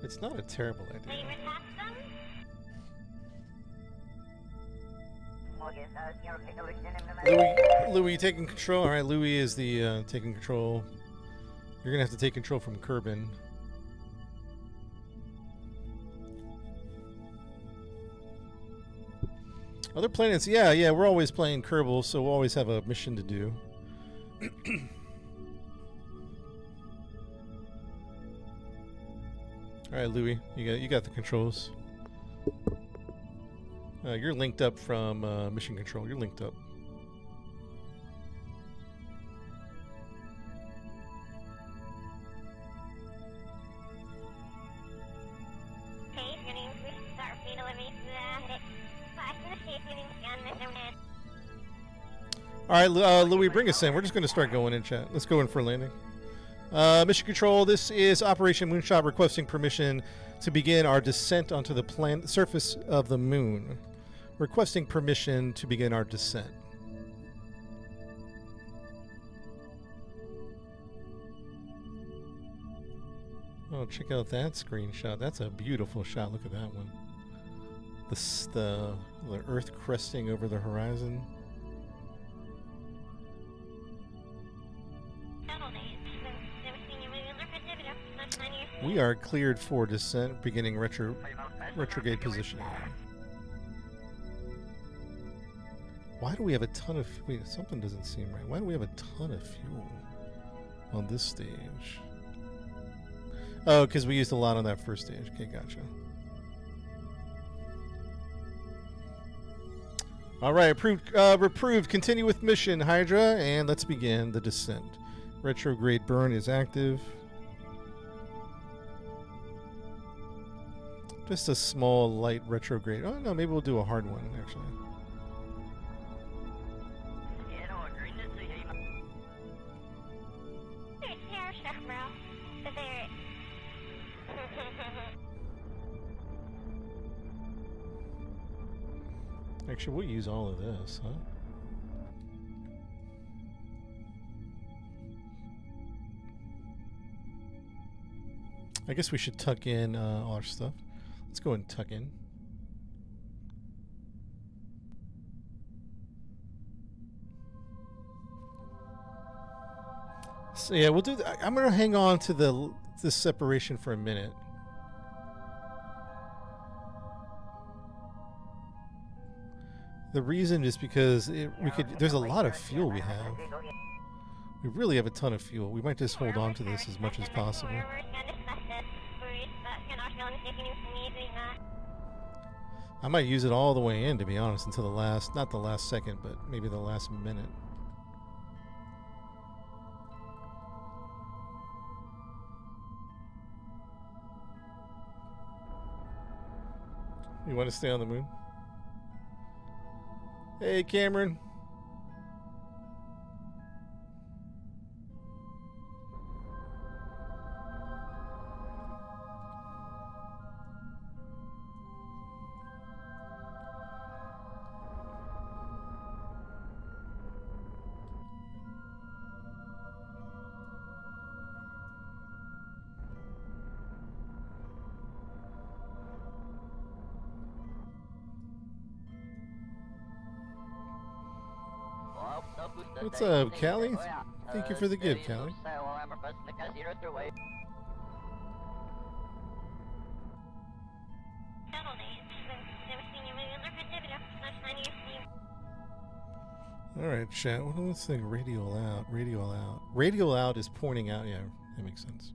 It's not a terrible idea. Louis taking control. All right, Louis is the taking control. You're gonna have to take control from Kerbal. Other planets, yeah, we're always playing Kerbal, so we'll always have a mission to do. All right, Louis, you got the controls. You're linked up from mission control. You're linked up. All right, Louis, bring us in. We're just going to start going in, chat. Let's go in for a landing. Mission Control, this is Operation Moonshot requesting permission to begin our descent onto the surface of the moon. Requesting permission to begin our descent. Oh, check out that screenshot. That's a beautiful shot. Look at that one. The Earth cresting over the horizon. We are cleared for descent, beginning retrograde positioning. Why do we have a ton of... Wait, something doesn't seem right. Why do we have a ton of fuel on this stage? Oh, because we used a lot on that first stage. Okay, gotcha. All right, approved. Continue with mission, Hydra, and let's begin the descent. Retrograde burn is active. Just a small, light retrograde. Oh, no, maybe we'll do a hard one, actually. Actually, we'll use all of this, huh? I guess we should tuck in all our stuff. Let's go and tuck in. So yeah, we'll do. I'm gonna hang on to this separation for a minute. The reason is because there's a lot of fuel we have. We really have a ton of fuel. We might just hold on to this as much as possible. I might use it all the way in, to be honest, until not the last second, but maybe the last minute. You want to stay on the moon? Hey, Cameron. What's up, Callie? Thank you for the gift, Callie. Alright, chat. What's the radial out? Radial out. Radial out is pointing out. Yeah, that makes sense.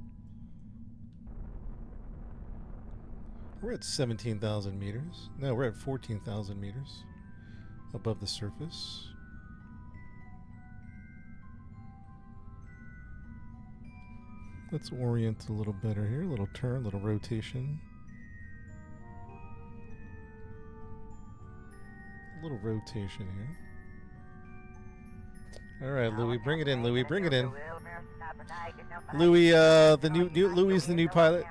We're at 17,000 meters. No, we're at 14,000 meters above the surface. Let's orient a little better here. A little turn, a little rotation. little rotation here. All right, Louis, bring it in, Louis, bring it in. Louis, Louis, the new pilot.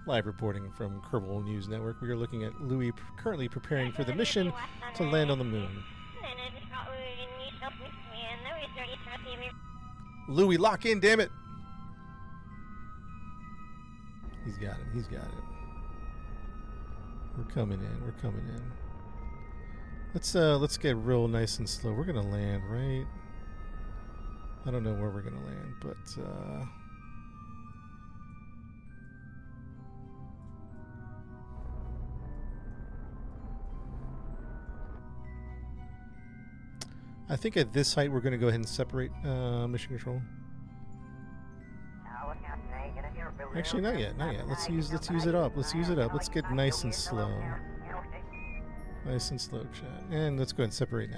Live reporting from Kerbal News Network. We are looking at Louis currently preparing for the mission to land on the moon. Louis, lock in, damn it! He's got it. He's got it. We're coming in. We're coming in. Let's get real nice and slow. We're gonna land right. I don't know where we're gonna land, but I think at this height we're gonna go ahead and separate mission control. Actually, not yet. Not yet. Let's use it up. Let's use it up. Let's get nice and slow. Nice and slow, chat. And let's go ahead and separate now.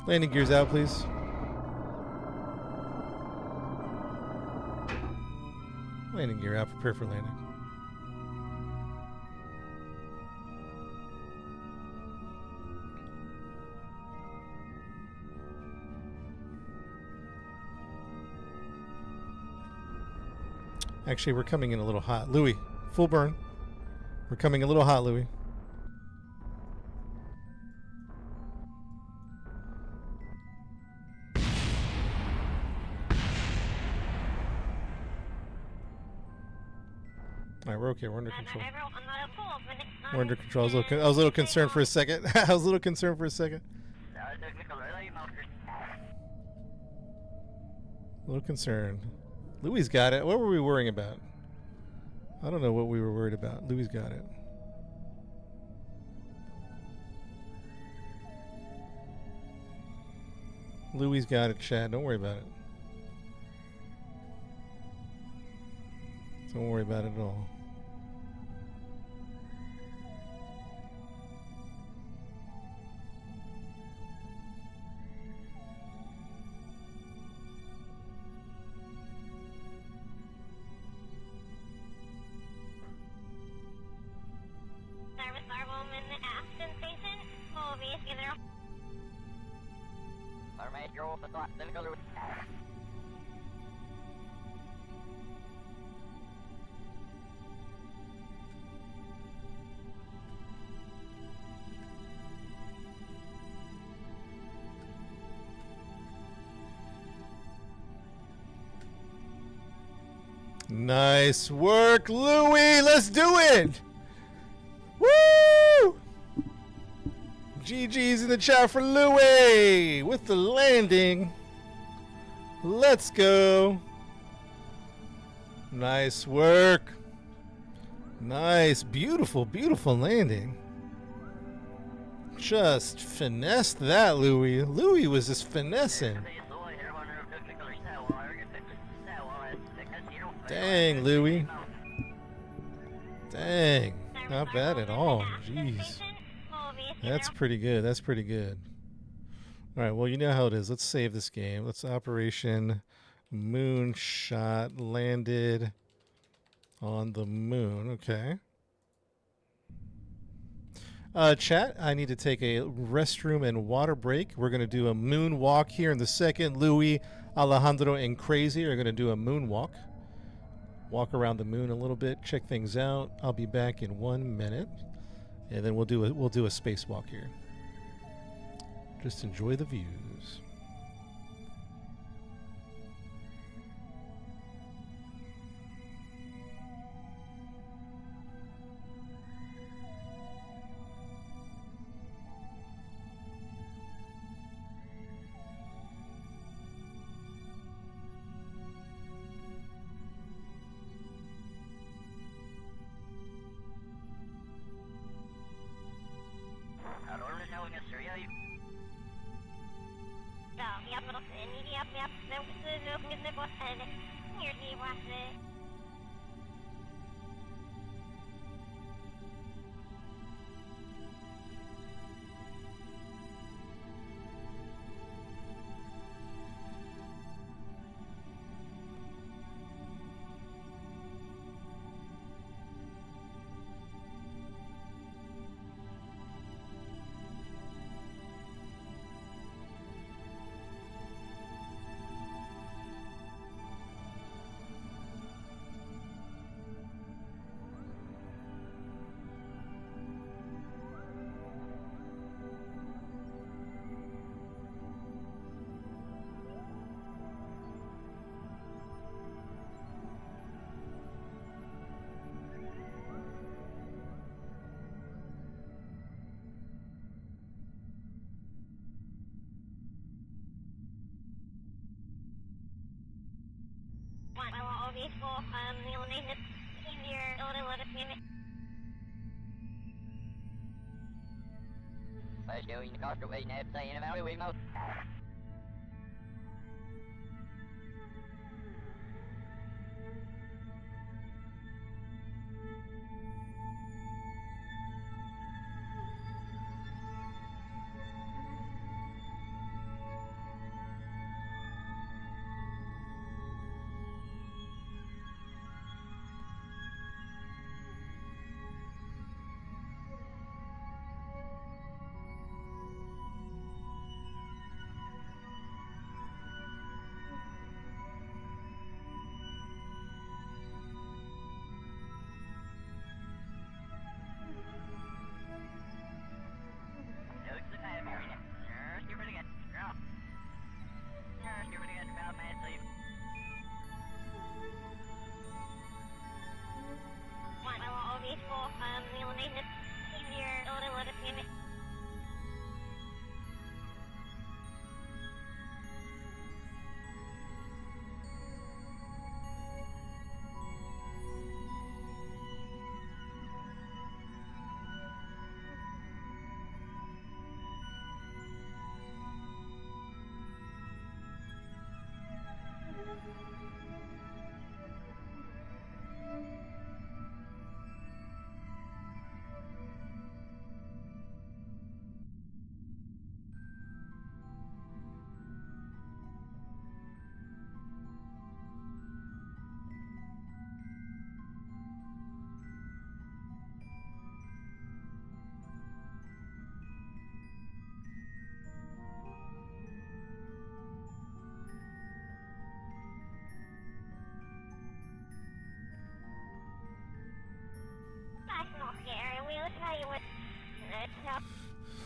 Landing gears out, please. Landing gear out. Prepare for landing. Actually, we're coming in a little hot. Louis, full burn. We're coming a little hot, Louis. Alright, we're okay. We're under control. We're under control. I was a little concerned for a second. I was a little concerned for a second. A little concerned. Louis got it. What were we worrying about? I don't know what we were worried about. Louis got it. Louis got it, Chad. Don't worry about it. Don't worry about it at all. Nice work, Louis! Let's do it! Woo! GG's in the chat for Louis with the landing. Let's go. Nice work. Nice, beautiful, beautiful landing. Just finessed that, Louis. Louis was just finessing. Dang, Louis. Dang. Not bad at all. Jeez. That's pretty good. That's pretty good. Alright, well, you know how it is. Let's save this game. Let's Operation Moonshot landed on the moon. Okay. Chat, I need to take a restroom and water break. We're going to do a moon walk here in the second. Louis, Alejandro, and Crazy are going to do a moon walk. Walk around the moon a little bit, check things out. I'll be back in 1 minute, and then we'll do a spacewalk here. Just enjoy the views.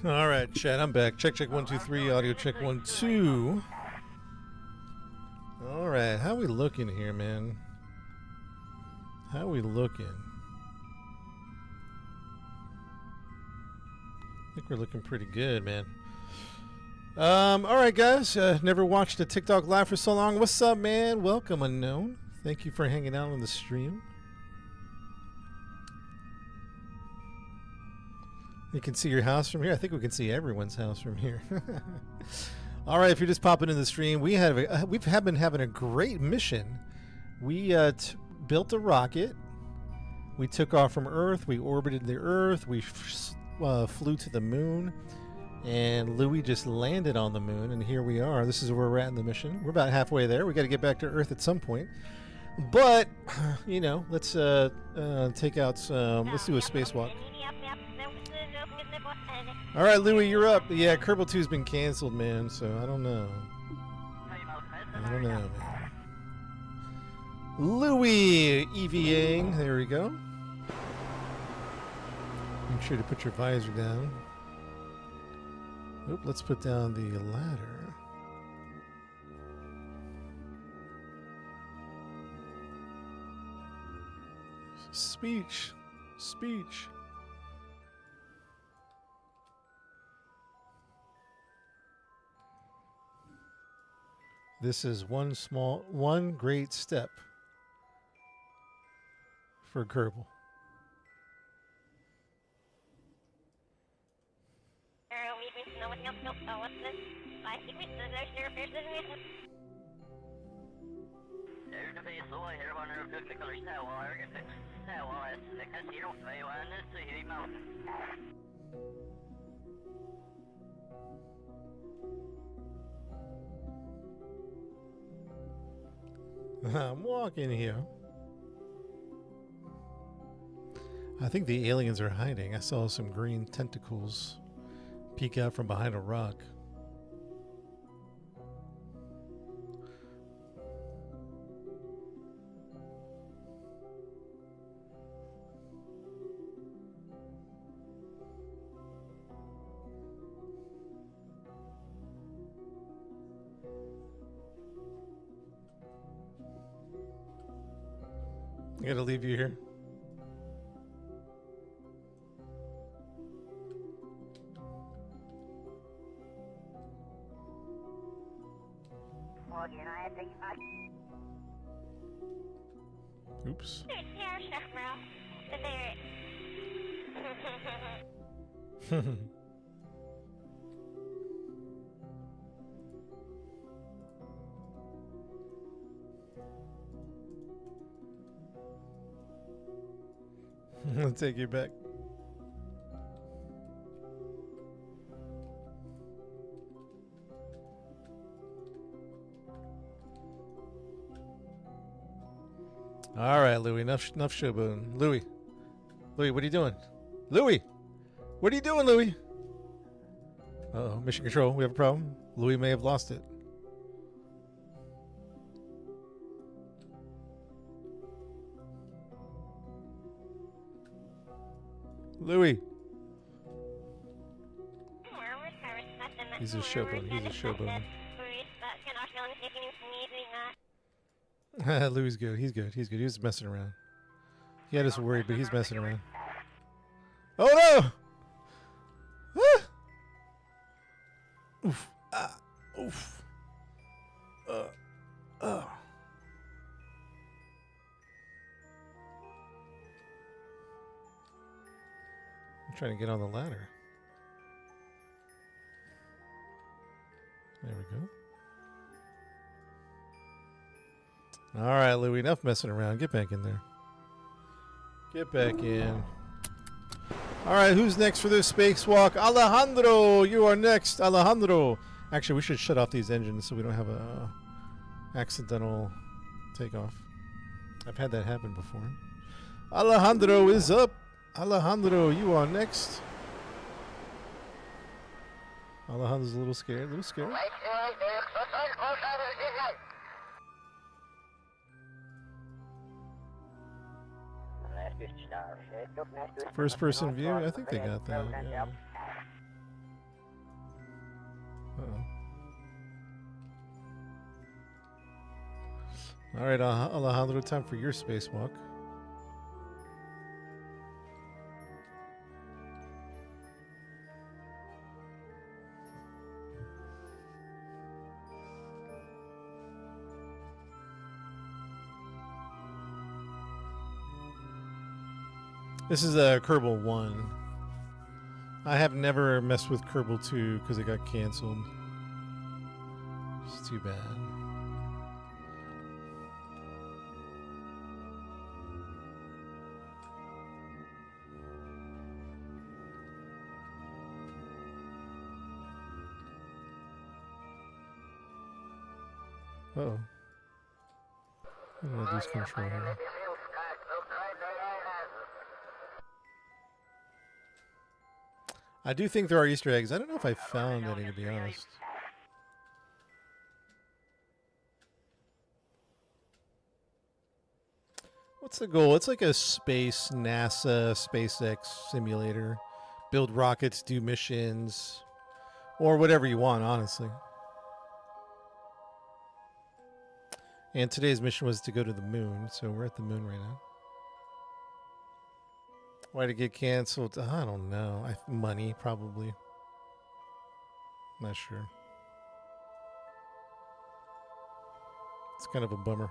All right, chat. I'm back. Check, check. 1, 2, 3. Audio check. 1, 2. All right. How we looking here, man? How we looking? I think we're looking pretty good, man. All right, guys. Never watched a TikTok live for so long. What's up, man? Welcome, Unknown. Thank you for hanging out on the stream. You can see your house from here. I think we can see everyone's house from here. All right, if you're just popping in the stream, we have been having a great mission. We built a rocket. We took off from Earth. We orbited the Earth. We flew to the moon, and Louis just landed on the moon. And here we are. This is where we're at in the mission. We're about halfway there. We got to get back to Earth at some point. But you know, let's take out some. Let's do a spacewalk. All right, Louis, you're up. Yeah, Kerbal 2's been canceled, man, so I don't know. Man. Louis EVAing. There we go. Make sure to put your visor down. Oop, let's put down the ladder. Speech. This is one great step for Kerbal. I'm walking here. I think the aliens are hiding. I saw some green tentacles peek out from behind a rock. I gotta leave you here. Oops. I'll take you back. All right, Louie. Enough showboating. Louie, what are you doing? Louie, what are you doing, Louie? Uh-oh, mission control. We have a problem. Louie may have lost it. Louie. He's a showboat. He's a showboat. Louie's good. He's good. He's good. He was messing around. He had us worried, but he's messing around. Oh no! Ah! Oof. Ah. Oof. I'm trying to get on the ladder. There we go. All right, Louie, enough messing around. Get back in there. Get back in. All right, who's next for this spacewalk? Alejandro, you are next. Alejandro. Actually, we should shut off these engines so we don't have a accidental takeoff. I've had that happen before. Alejandro is up. Alejandro, you are next. Alejandro's a little scared. A little scared. First person view? I think they got that. Yeah. Uh-oh. All right, Alejandro, time for your spacewalk. This is a Kerbal 1. I have never messed with Kerbal 2 because it got canceled. It's too bad. Uh-oh. I'm gonna lose control here. I do think there are Easter eggs. I don't know if I found any, to be honest. What's the goal? It's like a space NASA, SpaceX simulator. Build rockets, do missions, or whatever you want, honestly. And today's mission was to go to the moon, so we're at the moon right now. Why did it get canceled? I don't know. Money, probably. Not sure. It's kind of a bummer.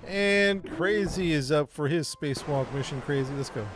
And Crazy is up for his spacewalk mission. Crazy, let's go.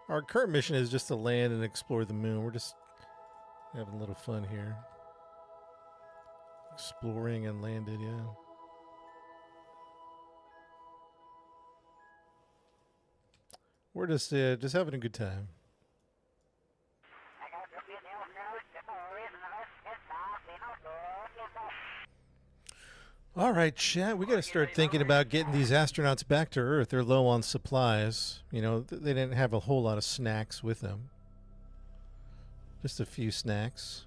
Our current mission is just to land and explore the moon. We're just having a little fun here. Exploring and landed, yeah. We're just having a good time. All right, chat. We got to start thinking about getting these astronauts back to Earth. They're low on supplies. You know, they didn't have a whole lot of snacks with them. Just a few snacks.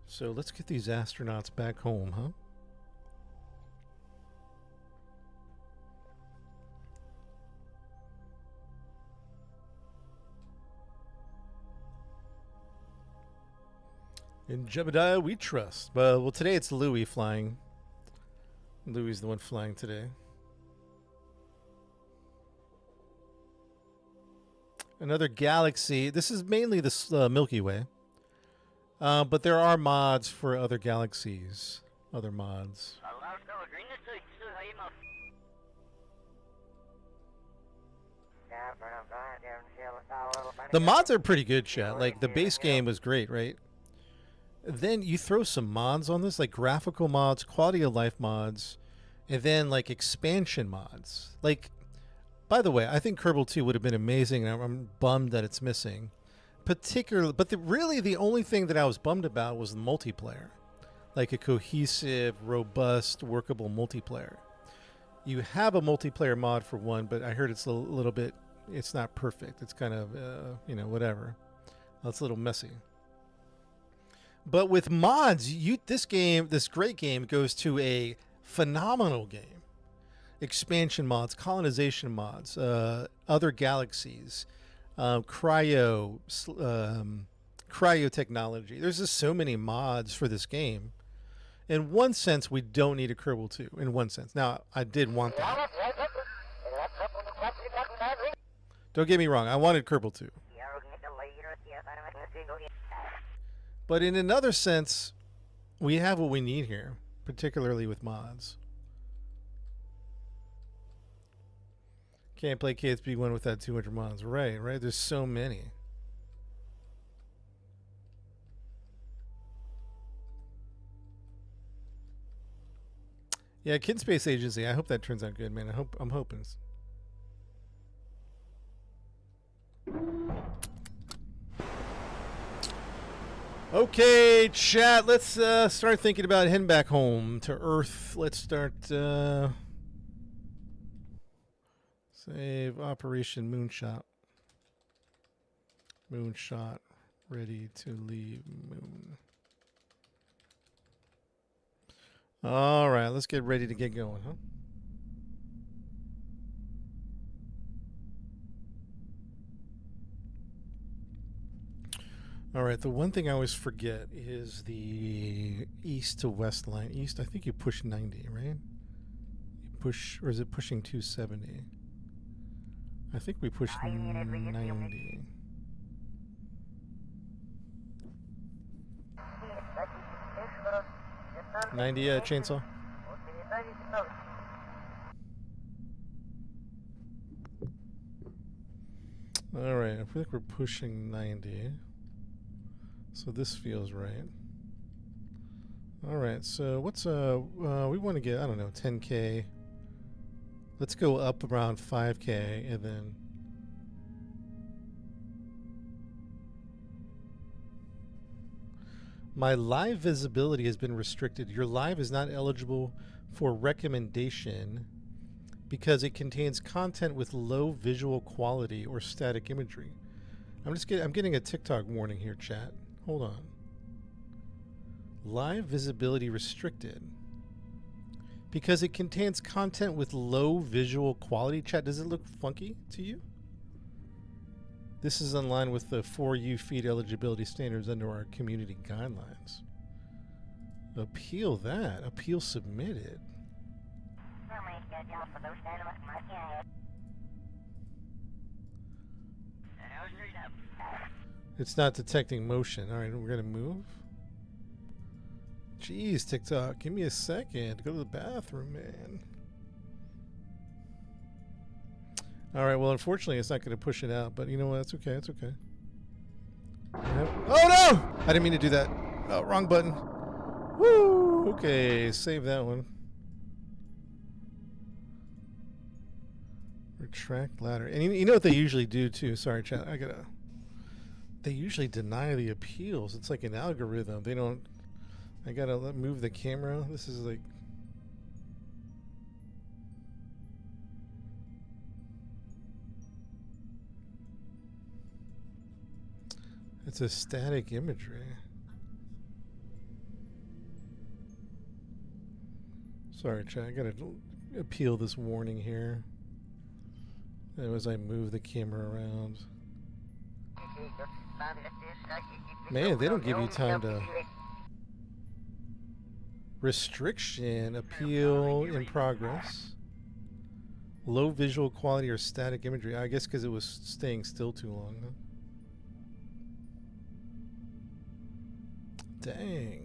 So let's get these astronauts back home, huh? In Jebediah, we trust. Well, today it's Louis flying. Louis is the one flying today. Another galaxy. This is mainly the Milky Way. But there are mods for other galaxies. Other mods. The mods are pretty good, chat. Like, the base game was great, right? Then you throw some mods on this, like graphical mods, quality of life mods, and then like expansion mods. Like, by the way, I think Kerbal 2 would have been amazing, and I'm bummed that it's missing. Particularly, but really the only thing that I was bummed about was the multiplayer. Like a cohesive, robust, workable multiplayer. You have a multiplayer mod for one, but I heard it's a little bit, it's not perfect. It's kind of, you know, whatever. It's a little messy. But with mods, this great game goes to a phenomenal game. Expansion mods, colonization mods, other galaxies, cryo technology. There's just so many mods for this game. In one sense, we don't need a Kerbal 2. In one sense. Now, I did want that. Don't get me wrong. I wanted Kerbal 2. But in another sense, we have what we need here, particularly with mods. Can't play KSP1 without 200 mods. Right. There's so many. Yeah, Kid Space Agency. I hope that turns out good, man. I'm hoping. Okay, chat. Let's start thinking about heading back home to Earth. Let's start. Save Operation Moonshot. Moonshot. Ready to leave Moon. All right, let's get ready to get going, huh? All right, the one thing I always forget is the east to west line. East, I think you push 90, right? You push, or is it pushing 270? I think we pushed 90. Chainsaw. All right, I think we're pushing 90. So this feels right. All right, so what's we want to get, I don't know, 10K. Let's go up around 5K and then my live visibility has been restricted. Your live is not eligible for recommendation because it contains content with low visual quality or static imagery. I'm getting a TikTok warning here, chat. Hold on. Live visibility restricted because it contains content with low visual quality. Chat, does it look funky to you? This is in line with the 4U feed eligibility standards under our community guidelines. Appeal that. Appeal submitted. It's not detecting motion. All right, we're going to move. Jeez, TikTok, give me a second. Go to the bathroom, man. All right, well, unfortunately, it's not going to push it out, but you know what? It's okay. It's okay. Oh, no! I didn't mean to do that. Oh, wrong button. Woo! Okay, save that one. Retract ladder. And you know what they usually do too? Sorry, chat. They usually deny the appeals. It's like an algorithm. They don't. I gotta move the camera. This is like. It's a static imagery. Sorry, chat. I gotta appeal this warning here. As I move the camera around. Man, they don't give you time to. Restriction, appeal in progress. Low visual quality or static imagery. I guess because it was staying still too long. Huh? Dang.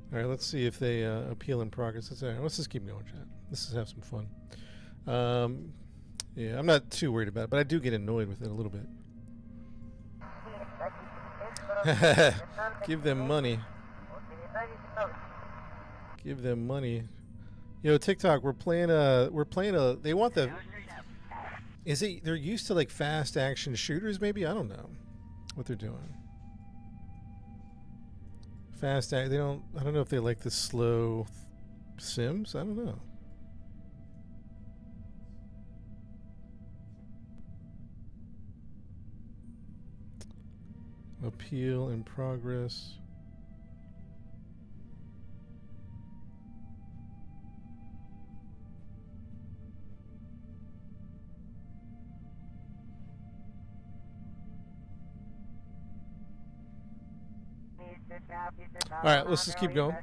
All right, let's see if they appeal in progress. Let's just keep going, chat. Let's just have some fun. Yeah, I'm not too worried about it, but I do get annoyed with it a little bit. Give them money. Give them money. You know, TikTok, we're playing a they want the is it they're used to like fast action shooters maybe? I don't know what they're doing. I don't know if they like the slow Sims. I don't know. Appeal in progress. All right, let's just keep going.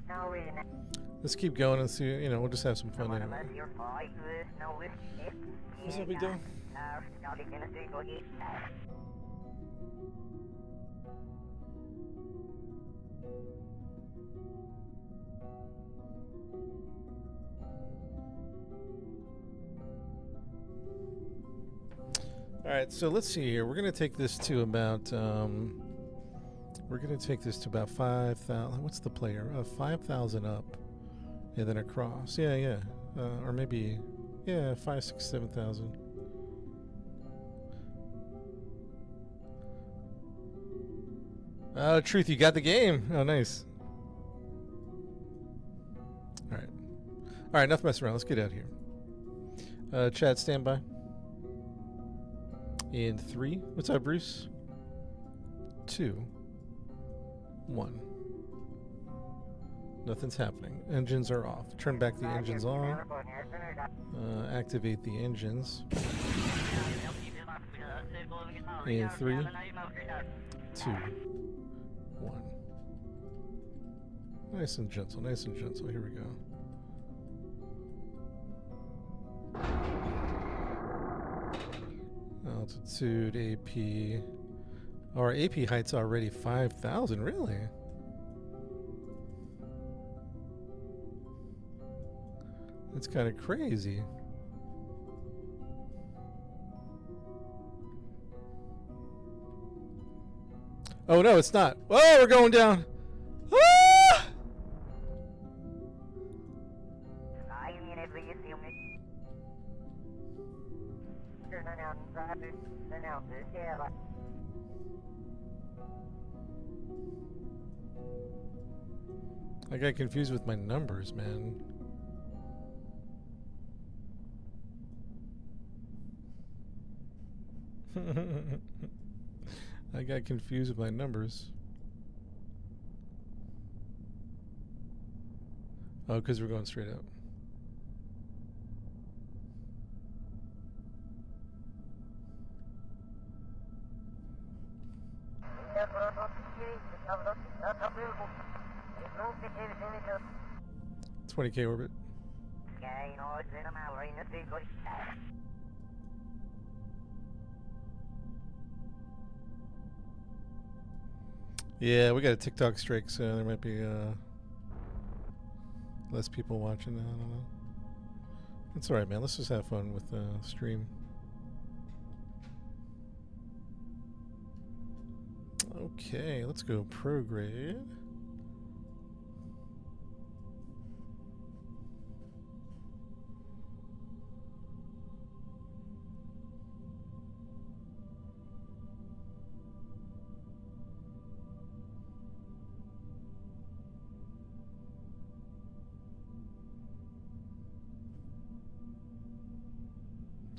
Let's keep going and see. You know, we'll just have some fun anyway. What's up, big dog? All right, so let's see here. We're gonna take this to about. We're going to take this to about 5,000. What's the player? 5,000 up. And then across. Yeah. Or maybe, 5, 6, 7,000. Oh, Truth, you got the game. Oh, nice. All right, enough messing around. Let's get out of here. Chat, stand by. In 3. What's up, Bruce? 2. 1. Nothing's happening. Engines are off. Turn back the engines on. Activate the engines. In 3, 2, 1. Nice and gentle, nice and gentle. Here we go. Altitude, AP. Our AP height's already 5,000, really? That's kind of crazy. Oh no, it's not. Oh, we're going down. Ah! I got confused with my numbers, man. I got confused with my numbers. Oh, because we're going straight up. $20K orbit. Yeah, we got a TikTok strike, so there might be less people watching. I don't know. It's alright, man. Let's just have fun with the stream. Okay, let's go prograde.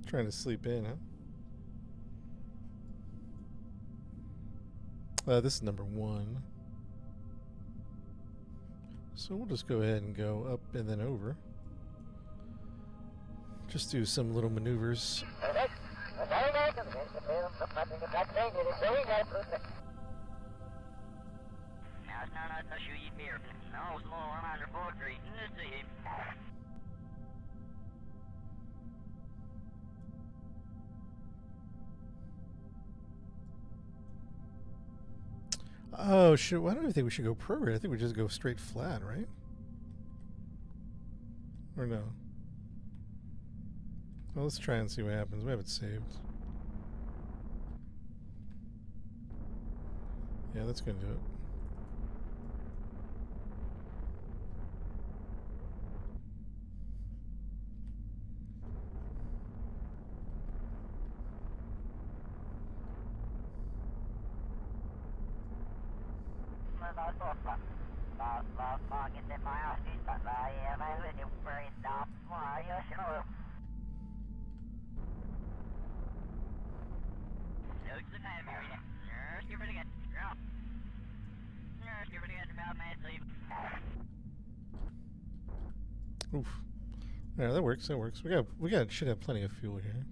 Trying to sleep in, huh? This is number 1. So we'll just go ahead and go up and then over. Just do some little maneuvers. Oh, why don't I think we should go prograde? I think we just go straight flat, right? Or no? Well, let's try and see what happens. We have it saved. Yeah, that's gonna do it. Oof. Yeah, that works. That works. Should have plenty of fuel here.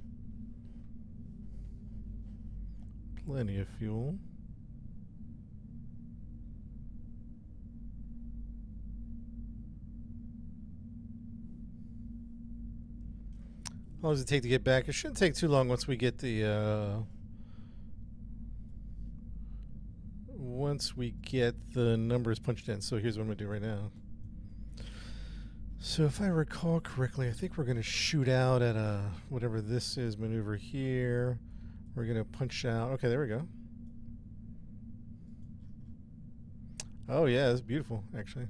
Plenty of fuel. How long does it take to get back? It shouldn't take too long once we get the numbers punched in. So here's what I'm gonna do right now. So if I recall correctly, I think we're gonna shoot out at whatever this is maneuver here. We're gonna punch out. Okay, there we go. Oh yeah, that's beautiful actually.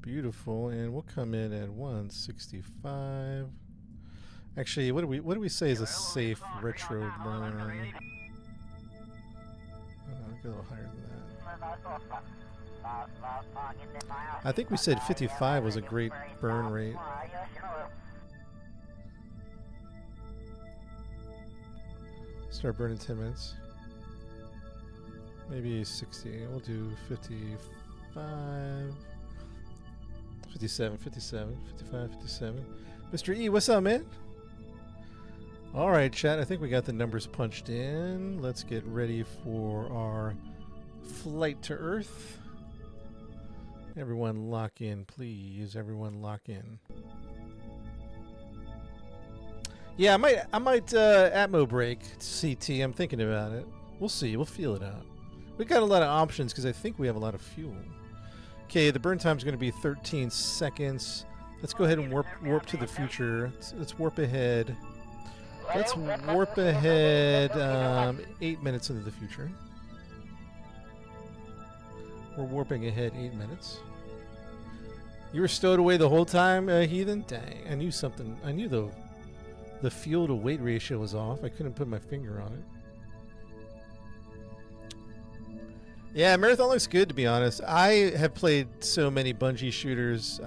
Beautiful, and we'll come in at 165. Actually, what do we say is a safe retro burn? Get a little higher than that. I think we said 55 was a great burn rate. Start burning 10 minutes. Maybe 60. We'll do 55. 57, 57, 55, 57. Mr. E, what's up, man? Alright, chat. I think we got the numbers punched in. Let's get ready for our flight to Earth. Everyone lock in, please. Everyone lock in. Yeah, I might Atmo break CT. I'm thinking about it. We'll see. We'll feel it out. We've got a lot of options because I think we have a lot of fuel. Okay, the burn time is going to be 13 seconds. Let's go ahead and warp to the future. Let's warp ahead. Let's warp ahead 8 minutes into the future. We're warping ahead 8 minutes. You were stowed away the whole time, heathen? Dang, I knew something. I knew the fuel to weight ratio was off. I couldn't put my finger on it. Yeah, Marathon looks good, to be honest. I have played so many Bungie shooters.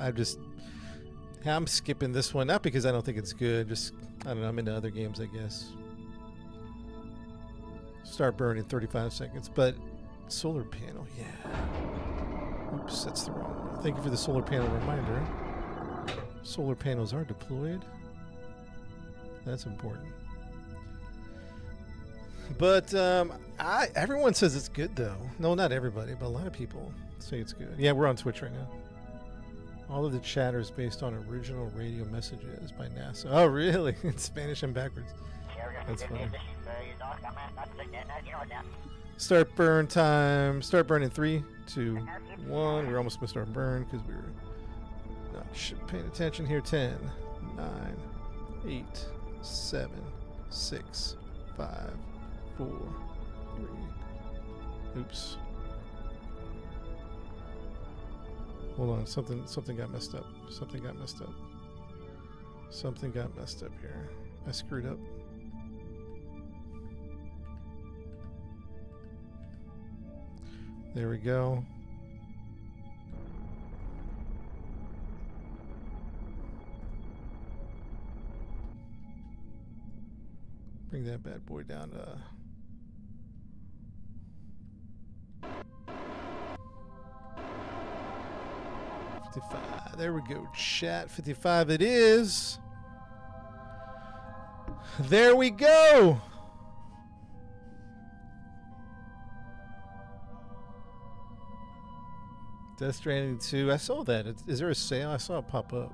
I'm skipping this one, not because I don't think it's good. Just, I don't know, I'm into other games, I guess. Start burning 35 seconds, but solar panel, yeah. Oops, that's the wrong one. Thank you for the solar panel reminder. Solar panels are deployed. That's important. But everyone says it's good, though. No, not everybody, but a lot of people say it's good. Yeah, we're on Twitch right now. All of the chatter is based on original radio messages by NASA. Oh, really? In Spanish and backwards. That's funny. Start burn time. Start burn in 3, 2, 1. We're almost going to start burn because we were not paying attention here. 10, 9, 8, 7, 6, 5, 4, 3, Oops. Hold on, something got messed up. Something got messed up. Something got messed up here. I screwed up. There we go. Bring that bad boy down to 55. There we go. Chat 55 it is. There we go. Death Stranding 2. I saw that. Is there a sale? I saw it pop up.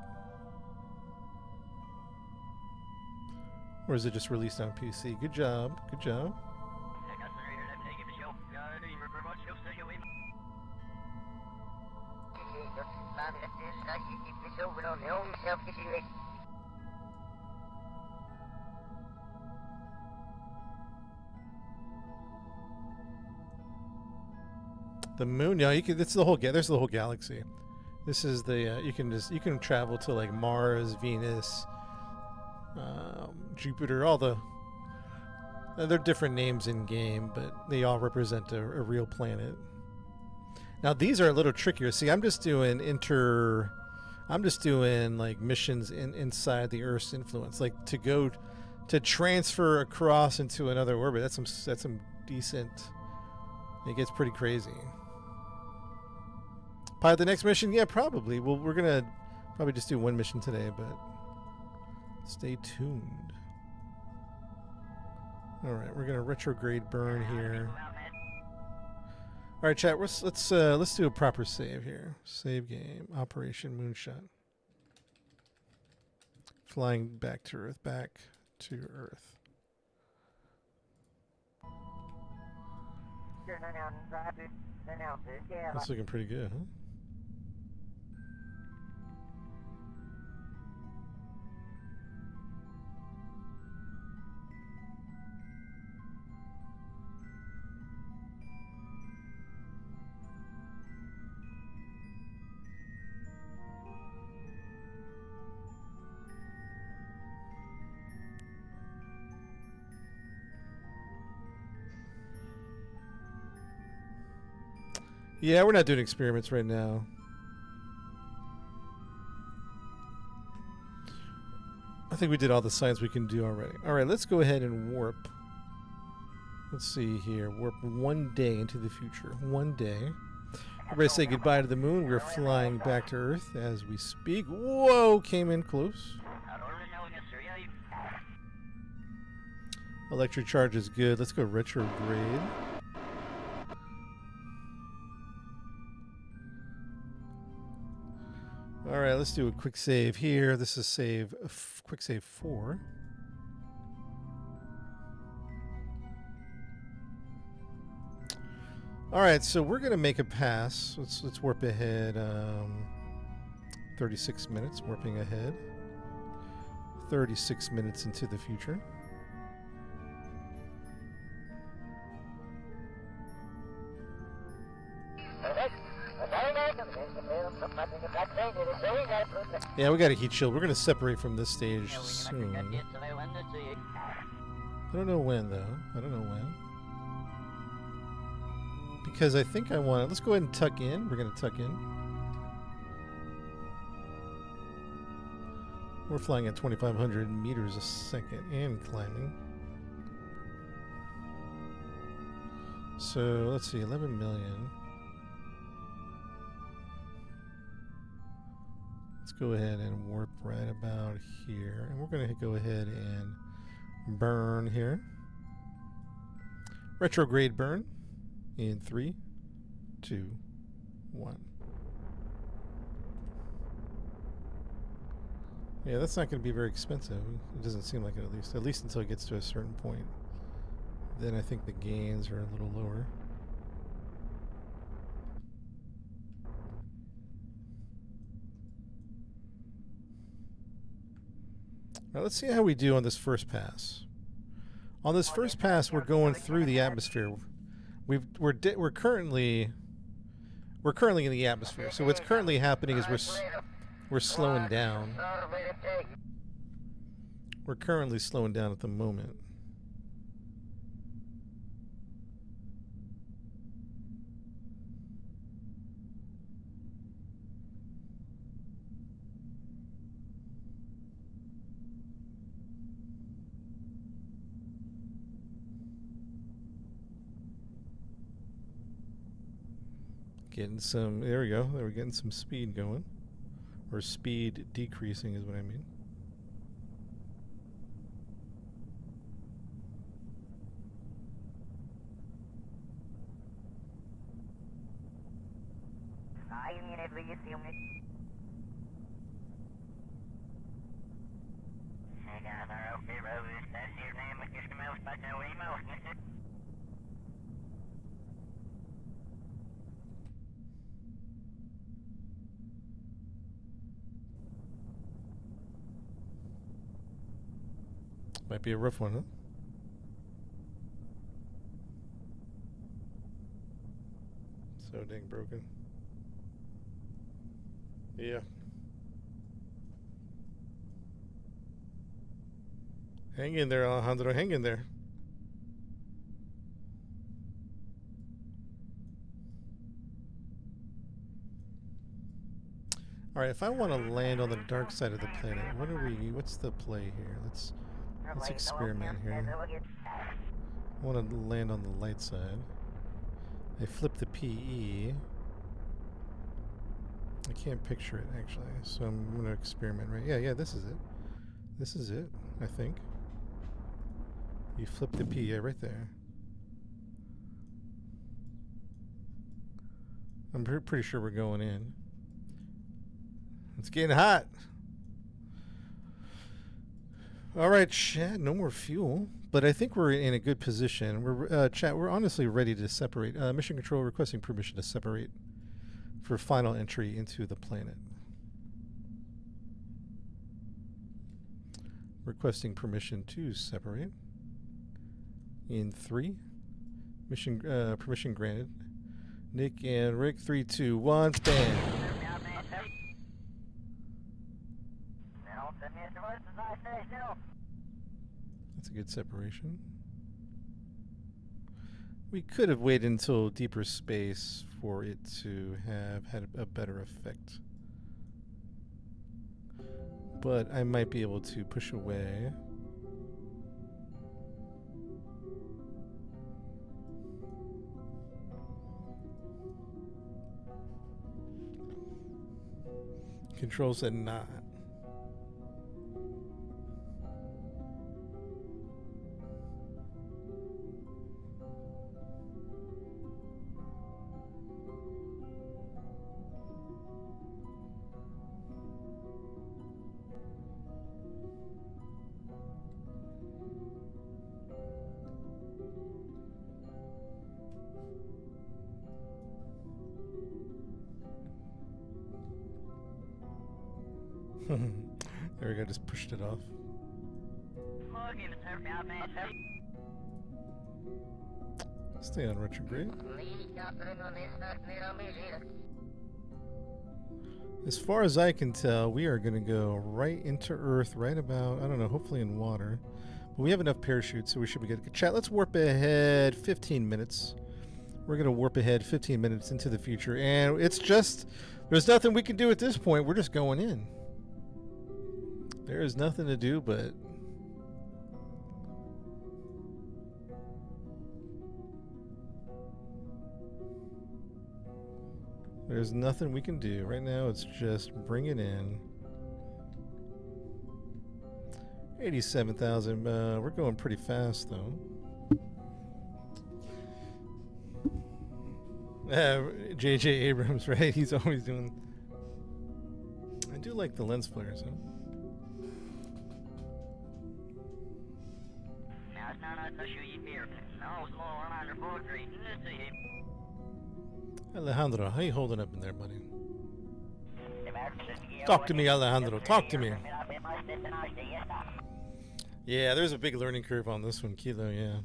Or is it just released on PC? Good job. Good job. The moon, yeah, you can. This is the whole. There's the whole galaxy. This is the. You can travel to like Mars, Venus, Jupiter. All the. They're different names in game, but they all represent a real planet. Now these are a little trickier. See, I'm just doing like missions inside the Earth's influence, like to transfer across into another orbit. That's some decent. It gets pretty crazy. Pilot the next mission? Yeah, probably. Well, we're gonna probably just do one mission today, but stay tuned. All right, we're gonna retrograde burn here. All right, chat. Let's do a proper save here. Save game. Operation Moonshot. Flying back to Earth. Back to Earth. That's looking pretty good, huh? Yeah, we're not doing experiments right now. I think we did all the science we can do already. All right, let's go ahead and warp. Let's see here. Warp 1 day into the future. 1 day. Everybody say goodbye to the moon. We're flying back to Earth as we speak. Whoa, came in close. Electric charge is good. Let's go retrograde. All right, let's do a quick save here. This is quick save 4. All right, so we're gonna make a pass. Let's warp ahead. 36 minutes, warping ahead. 36 minutes into the future. Yeah, we got a heat shield. We're going to separate from this stage soon. I don't know when, though. I don't know when. Because I think I want to... Let's go ahead and tuck in. We're going to tuck in. We're flying at 2,500 meters a second and climbing. So, let's see. 11 million. Let's go ahead and warp right about here. And we're going to go ahead and burn here. Retrograde burn in 3, 2, 1. Yeah, that's not going to be very expensive. It doesn't seem like it, at least until it gets to a certain point. Then I think the gains are a little lower. Now let's see how we do on this first pass. On this first pass, we're going through the atmosphere. we're currently in the atmosphere. So what's currently happening is we're slowing down. We're currently slowing down at the moment. Getting some, there we go. We're getting some speed going. Or speed decreasing is what I mean. Might be a rough one, huh? So dang broken. Yeah. Hang in there, Alejandro. Hang in there. All right, if I want to land on the dark side of the planet, what's the play here? Let's experiment here. I want to land on the light side. I flip the PE. I can't picture it actually, so I'm going to experiment, right? Yeah, this is it. This is it, I think. You flip the PE right there. I'm pretty sure we're going in. It's getting hot. All right, chat. No more fuel, but I think we're in a good position. We're chat. We're honestly ready to separate. Mission control requesting permission to separate for final entry into the planet. Requesting permission to separate. In 3. Mission permission granted. Nick and Rick. 3, 2, 1. Bam. That's a good separation. We could have waited until deeper space for it to have had a better effect. But I might be able to push away. Control said not. There we go, just pushed it off. Stay on retrograde. As far as I can tell, we are going to go right into Earth, right about, I don't know, hopefully in water. But we have enough parachutes, so we should be good. Chat, let's warp ahead 15 minutes. We're going to warp ahead 15 minutes into the future. And it's just, there's nothing we can do at this point. We're just going in. There is nothing to do but there's nothing we can do right now. It's just bring it in. 87,000. We're going pretty fast though. J.J. Abrams, right? He's always doing. I do like the lens flares, huh? Alejandro, how you holding up in there, buddy? Talk to me, Alejandro. Talk to me. Yeah, there's a big learning curve on this one, Kilo, yeah.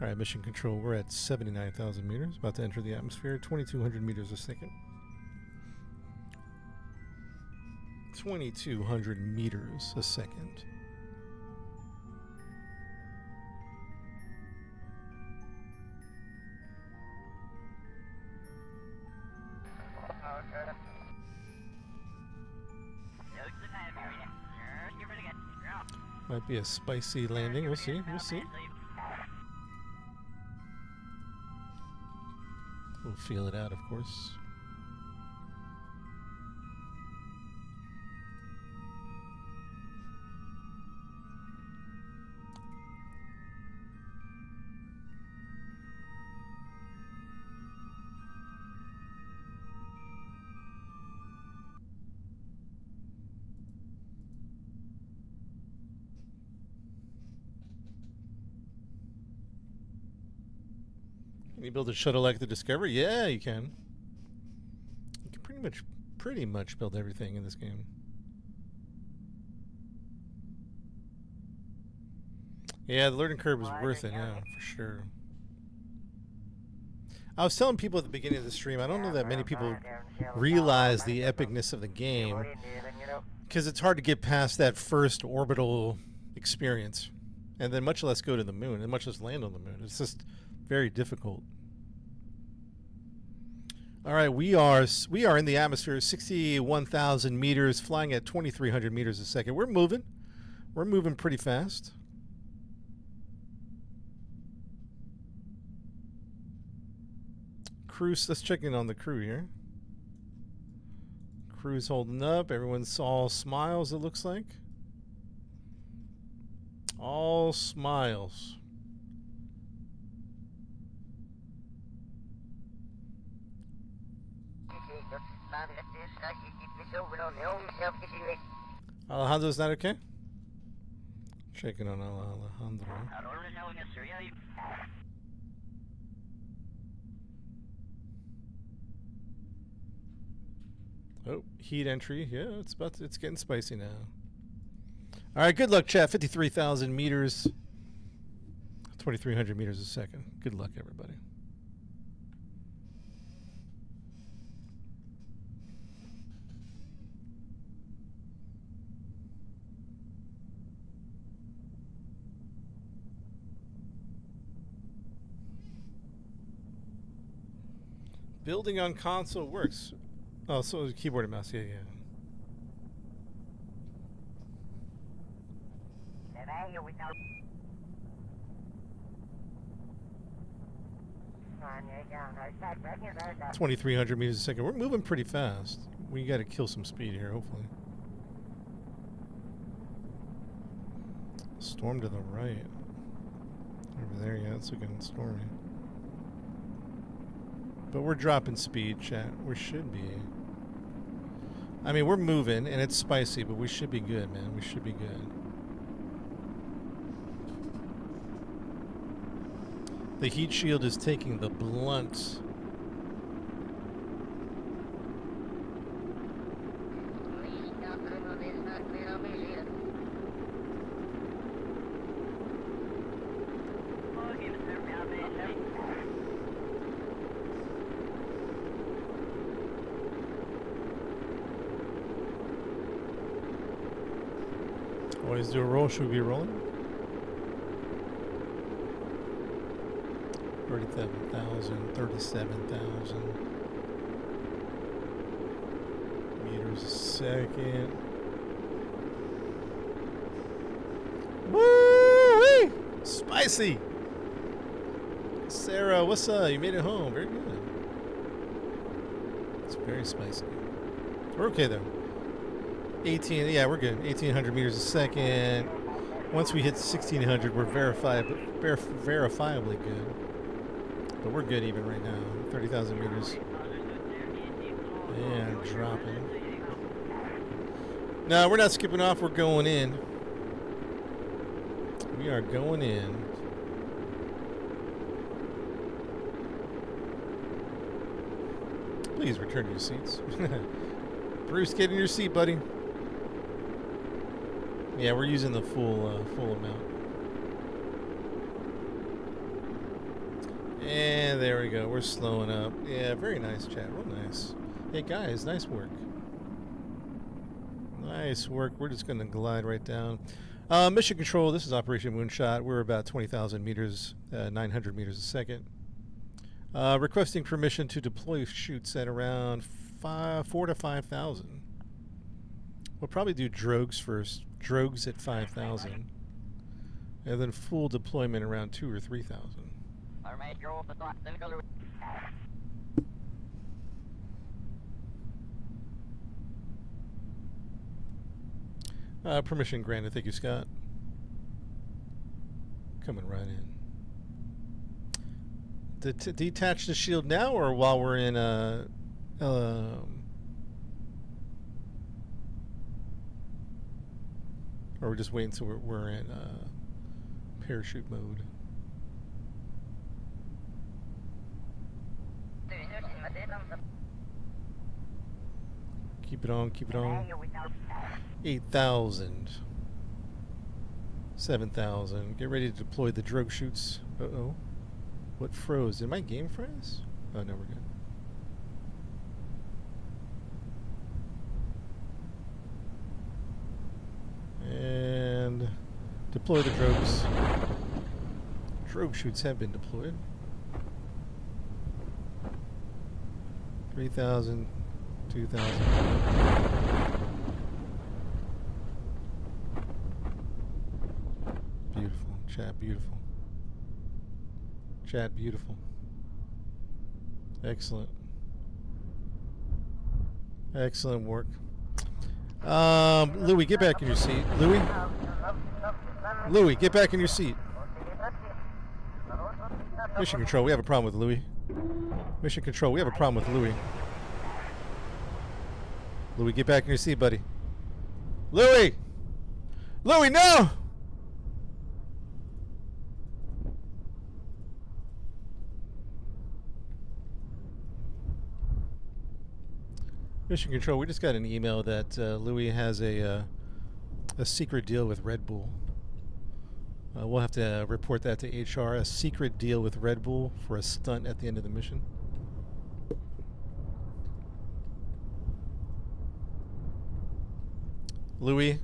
All right, mission control. We're at 79,000 meters. About to enter the atmosphere. 2,200 meters a second. 2,200 meters a second. Might be a spicy landing. We'll see. We'll see. We'll feel it out, of course. Can you build a shuttle like the Discovery? Yeah, you can. You can pretty much build everything in this game. Yeah, the learning curve is worth it, yeah, for sure. I was telling people at the beginning of the stream, I don't know that many people realize the epicness of the game, because it's hard to get past that first orbital experience, and then much less go to the moon, and much less land on the moon. It's just very difficult. All right, we are in the atmosphere, 61,000 meters, flying at 2,300 meters a second. We're moving pretty fast. Cruise, let's check in on the crew here. Crew's holding up. Everyone's all smiles, it looks like. All smiles. Alejandro's not okay? Checking on Alejandro. Oh, heat entry. Yeah, it's getting spicy now. All right, good luck, chat. 53,000 meters, 2,300 meters a second. Good luck, everybody. Building on console works. Oh, so keyboard and mouse. Yeah, yeah. – 2,300 meters a second. We're moving pretty fast. We got to kill some speed here, hopefully. Storm to the right. Over there, yeah, it's looking stormy. But we're dropping speed, chat. We should be. I mean, we're moving, and it's spicy, but we should be good, man. We should be good. The heat shield is taking the blunt. Always do a roll. Should we be rolling? 37,000, 37,000 meters a second. Woo-wee! Spicy! Sarah, what's up? You made it home. Very good. It's very spicy. We're okay though. 18, yeah, we're good. 1,800 meters a second. Once we hit 1,600, we're verifiably good. But we're good even right now. 30,000 meters. And dropping. No, we're not skipping off. We're going in. We are going in. Please return to your seats. Bruce, get in your seat, buddy. Yeah, we're using the full amount. And there we go. We're slowing up. Yeah, very nice, chat. Real nice. Hey, guys, nice work. Nice work. We're just going to glide right down. Mission Control, this is Operation Moonshot. We're about 20,000 meters, 900 meters a second. Requesting permission to deploy chutes at around 4 to 5,000. We'll probably do drogues first. Drogues at 5,000. And then full deployment around 2 or 3,000. Permission granted. Thank you, Scott. Coming right in. Detach the shield now or while we're in or we're just waiting until we're in parachute mode. Keep it on, keep it on. 8,000. 7,000. Get ready to deploy the drogue chutes. Uh-oh. What froze? Did my game freeze? Oh, no, we're good. And deploy the drogues. Drogue chutes have been deployed. 3,000. 2,000. Beautiful. Chat, beautiful. Chat, beautiful. Excellent. Excellent work. Louis, get back in your seat. Louis? Louis, get back in your seat. Mission Control, we have a problem with Louis. Mission Control, we have a problem with Louis. Louis, get back in your seat, buddy. Louis! Louis, no! Mission Control, we just got an email that Louis has a secret deal with Red Bull. We'll have to report that to HR. A secret deal with Red Bull for a stunt at the end of the mission. Louis,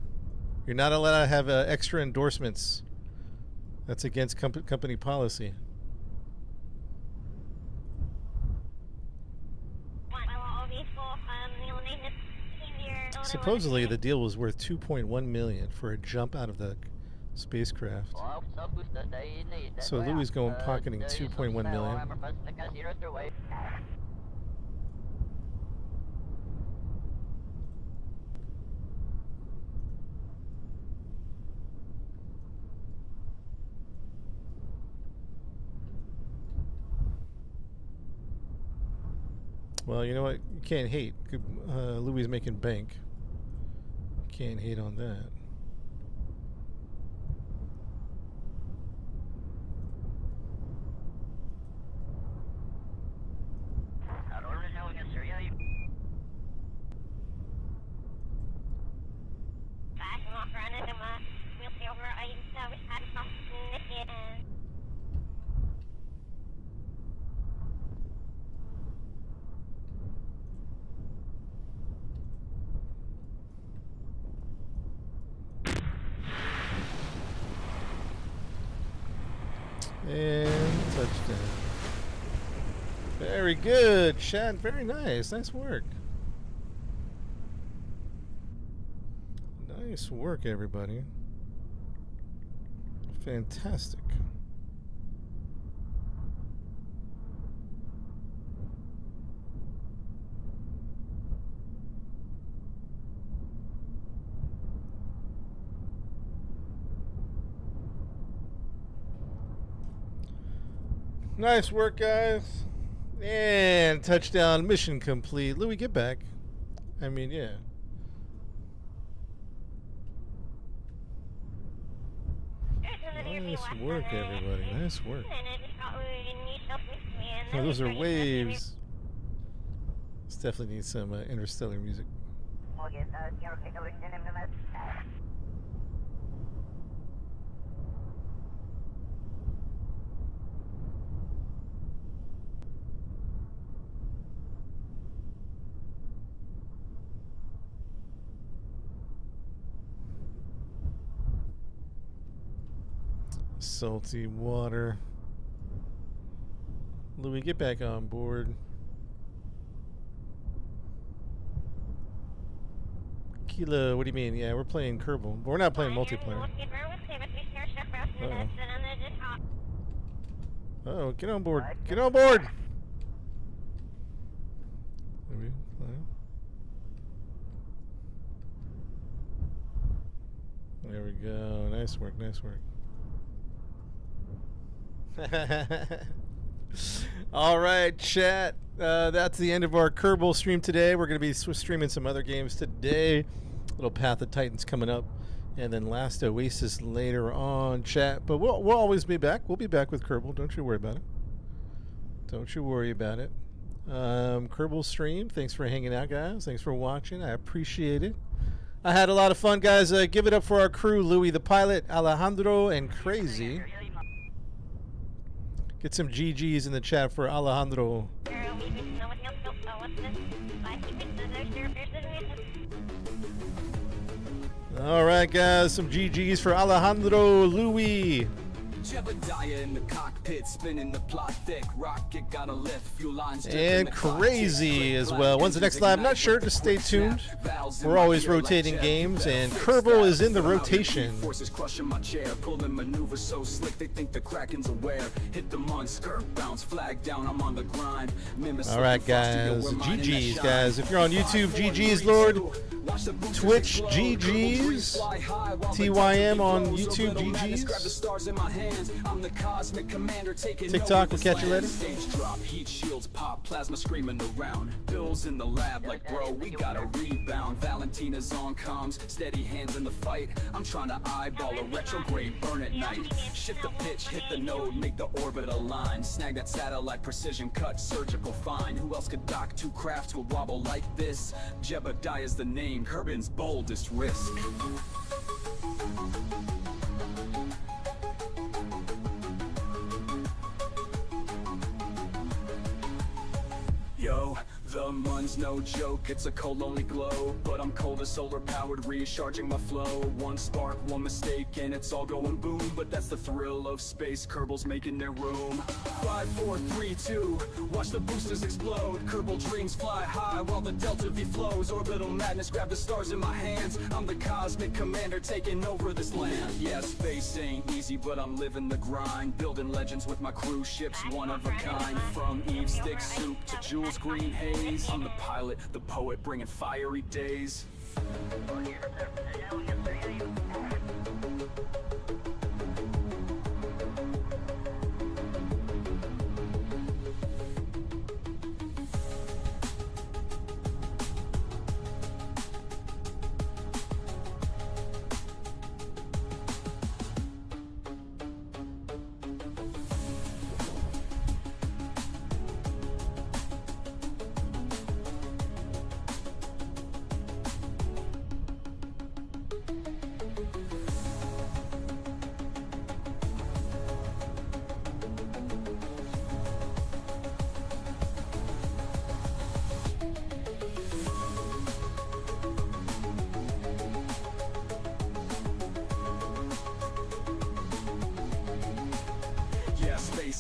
you're not allowed to have extra endorsements. That's against company policy. Supposedly, the deal was worth $2.1 million for a jump out of the spacecraft. So Louis going pocketing $2.1 million. Well, you know what? You can't hate. Louis is making bank. Can't hate on that. And touchdown. Very good, Chad. Very nice. Nice work. Nice work, everybody. Fantastic. Nice work, guys. And touchdown, mission complete. Louis, get back. I mean, yeah. Nice work, everybody. Nice work. Oh, those are waves. This definitely needs some interstellar music. Salty water. Louis, get back on board. Kilo, what do you mean? Yeah, we're playing Kerbal. But we're not playing multiplayer. Oh, get on board. Get on board! There we go. Nice work, nice work. All right, chat. That's the end of our Kerbal stream today. We're going to be streaming some other games today. Little Path of Titans coming up, and then Last Oasis later on, chat. But we'll always be back. We'll be back with Kerbal. Don't you worry about it. Don't you worry about it. Kerbal stream. Thanks for hanging out, guys. Thanks for watching. I appreciate it. I had a lot of fun, guys. Give it up for our crew: Louis the pilot, Alejandro, and Crazy. Get some GGs in the chat for Alejandro. All right, guys, some GGs for Alejandro, Louis.
Jebediah in the cockpit, spinning the plot thick. Rocket gotta lift, few lines
and Crazy as well. When's the next live? I'm not sure. Just stay tuned. We're always rotating games, and Kerbal is in the rotation.
Forces crushing my chair, pulling maneuvers so slick they think the Kraken's aware. Hit the mud, skirt bounce, flag down, I'm on the grind.
All right, guys. GGs, guys. If you're on YouTube, GGs, Lord. Twitch, GGs. TYM on YouTube, GGs. TikTok, we'll catch you later.
Stage drop, heat shields pop, plasma screaming around. Bills in the lab like, bro, we gotta rebound. Valentina's on comms, steady hands in the fight. I'm trying to eyeball a retrograde burn at night. Shift the pitch, hit the node, make the orbit align. Snag that satellite, precision cut, surgical fine. Who else could dock two crafts to a wobble like this? Jebediah's the name, Kerbin's boldest risk. Yo, the mun's no joke, it's a cold lonely glow. But I'm cold as solar powered, recharging my flow. One spark, one mistake, and it's all going boom. But that's the thrill of space, Kerbal's making their room. 5, 4, 3, 2, watch the boosters explode. Kerbal dreams fly high while the Delta V flows. Orbital madness, grab the stars in my hands. I'm the cosmic commander taking over this land. Yeah, space ain't easy, but I'm living the grind. Building legends with my cruise ships, one of a kind. From Eve stick soup to Jules green haze. I'm the pilot, the poet, bringing fiery days.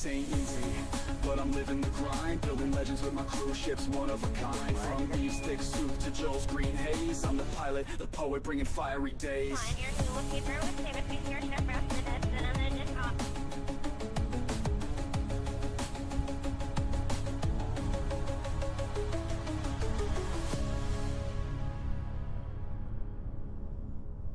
Ain't easy, but I'm living the grind. Building legends with my cruise ships, one of a kind. From Eve's thick soup to Joel's green haze. I'm the pilot, the poet, bringing fiery days.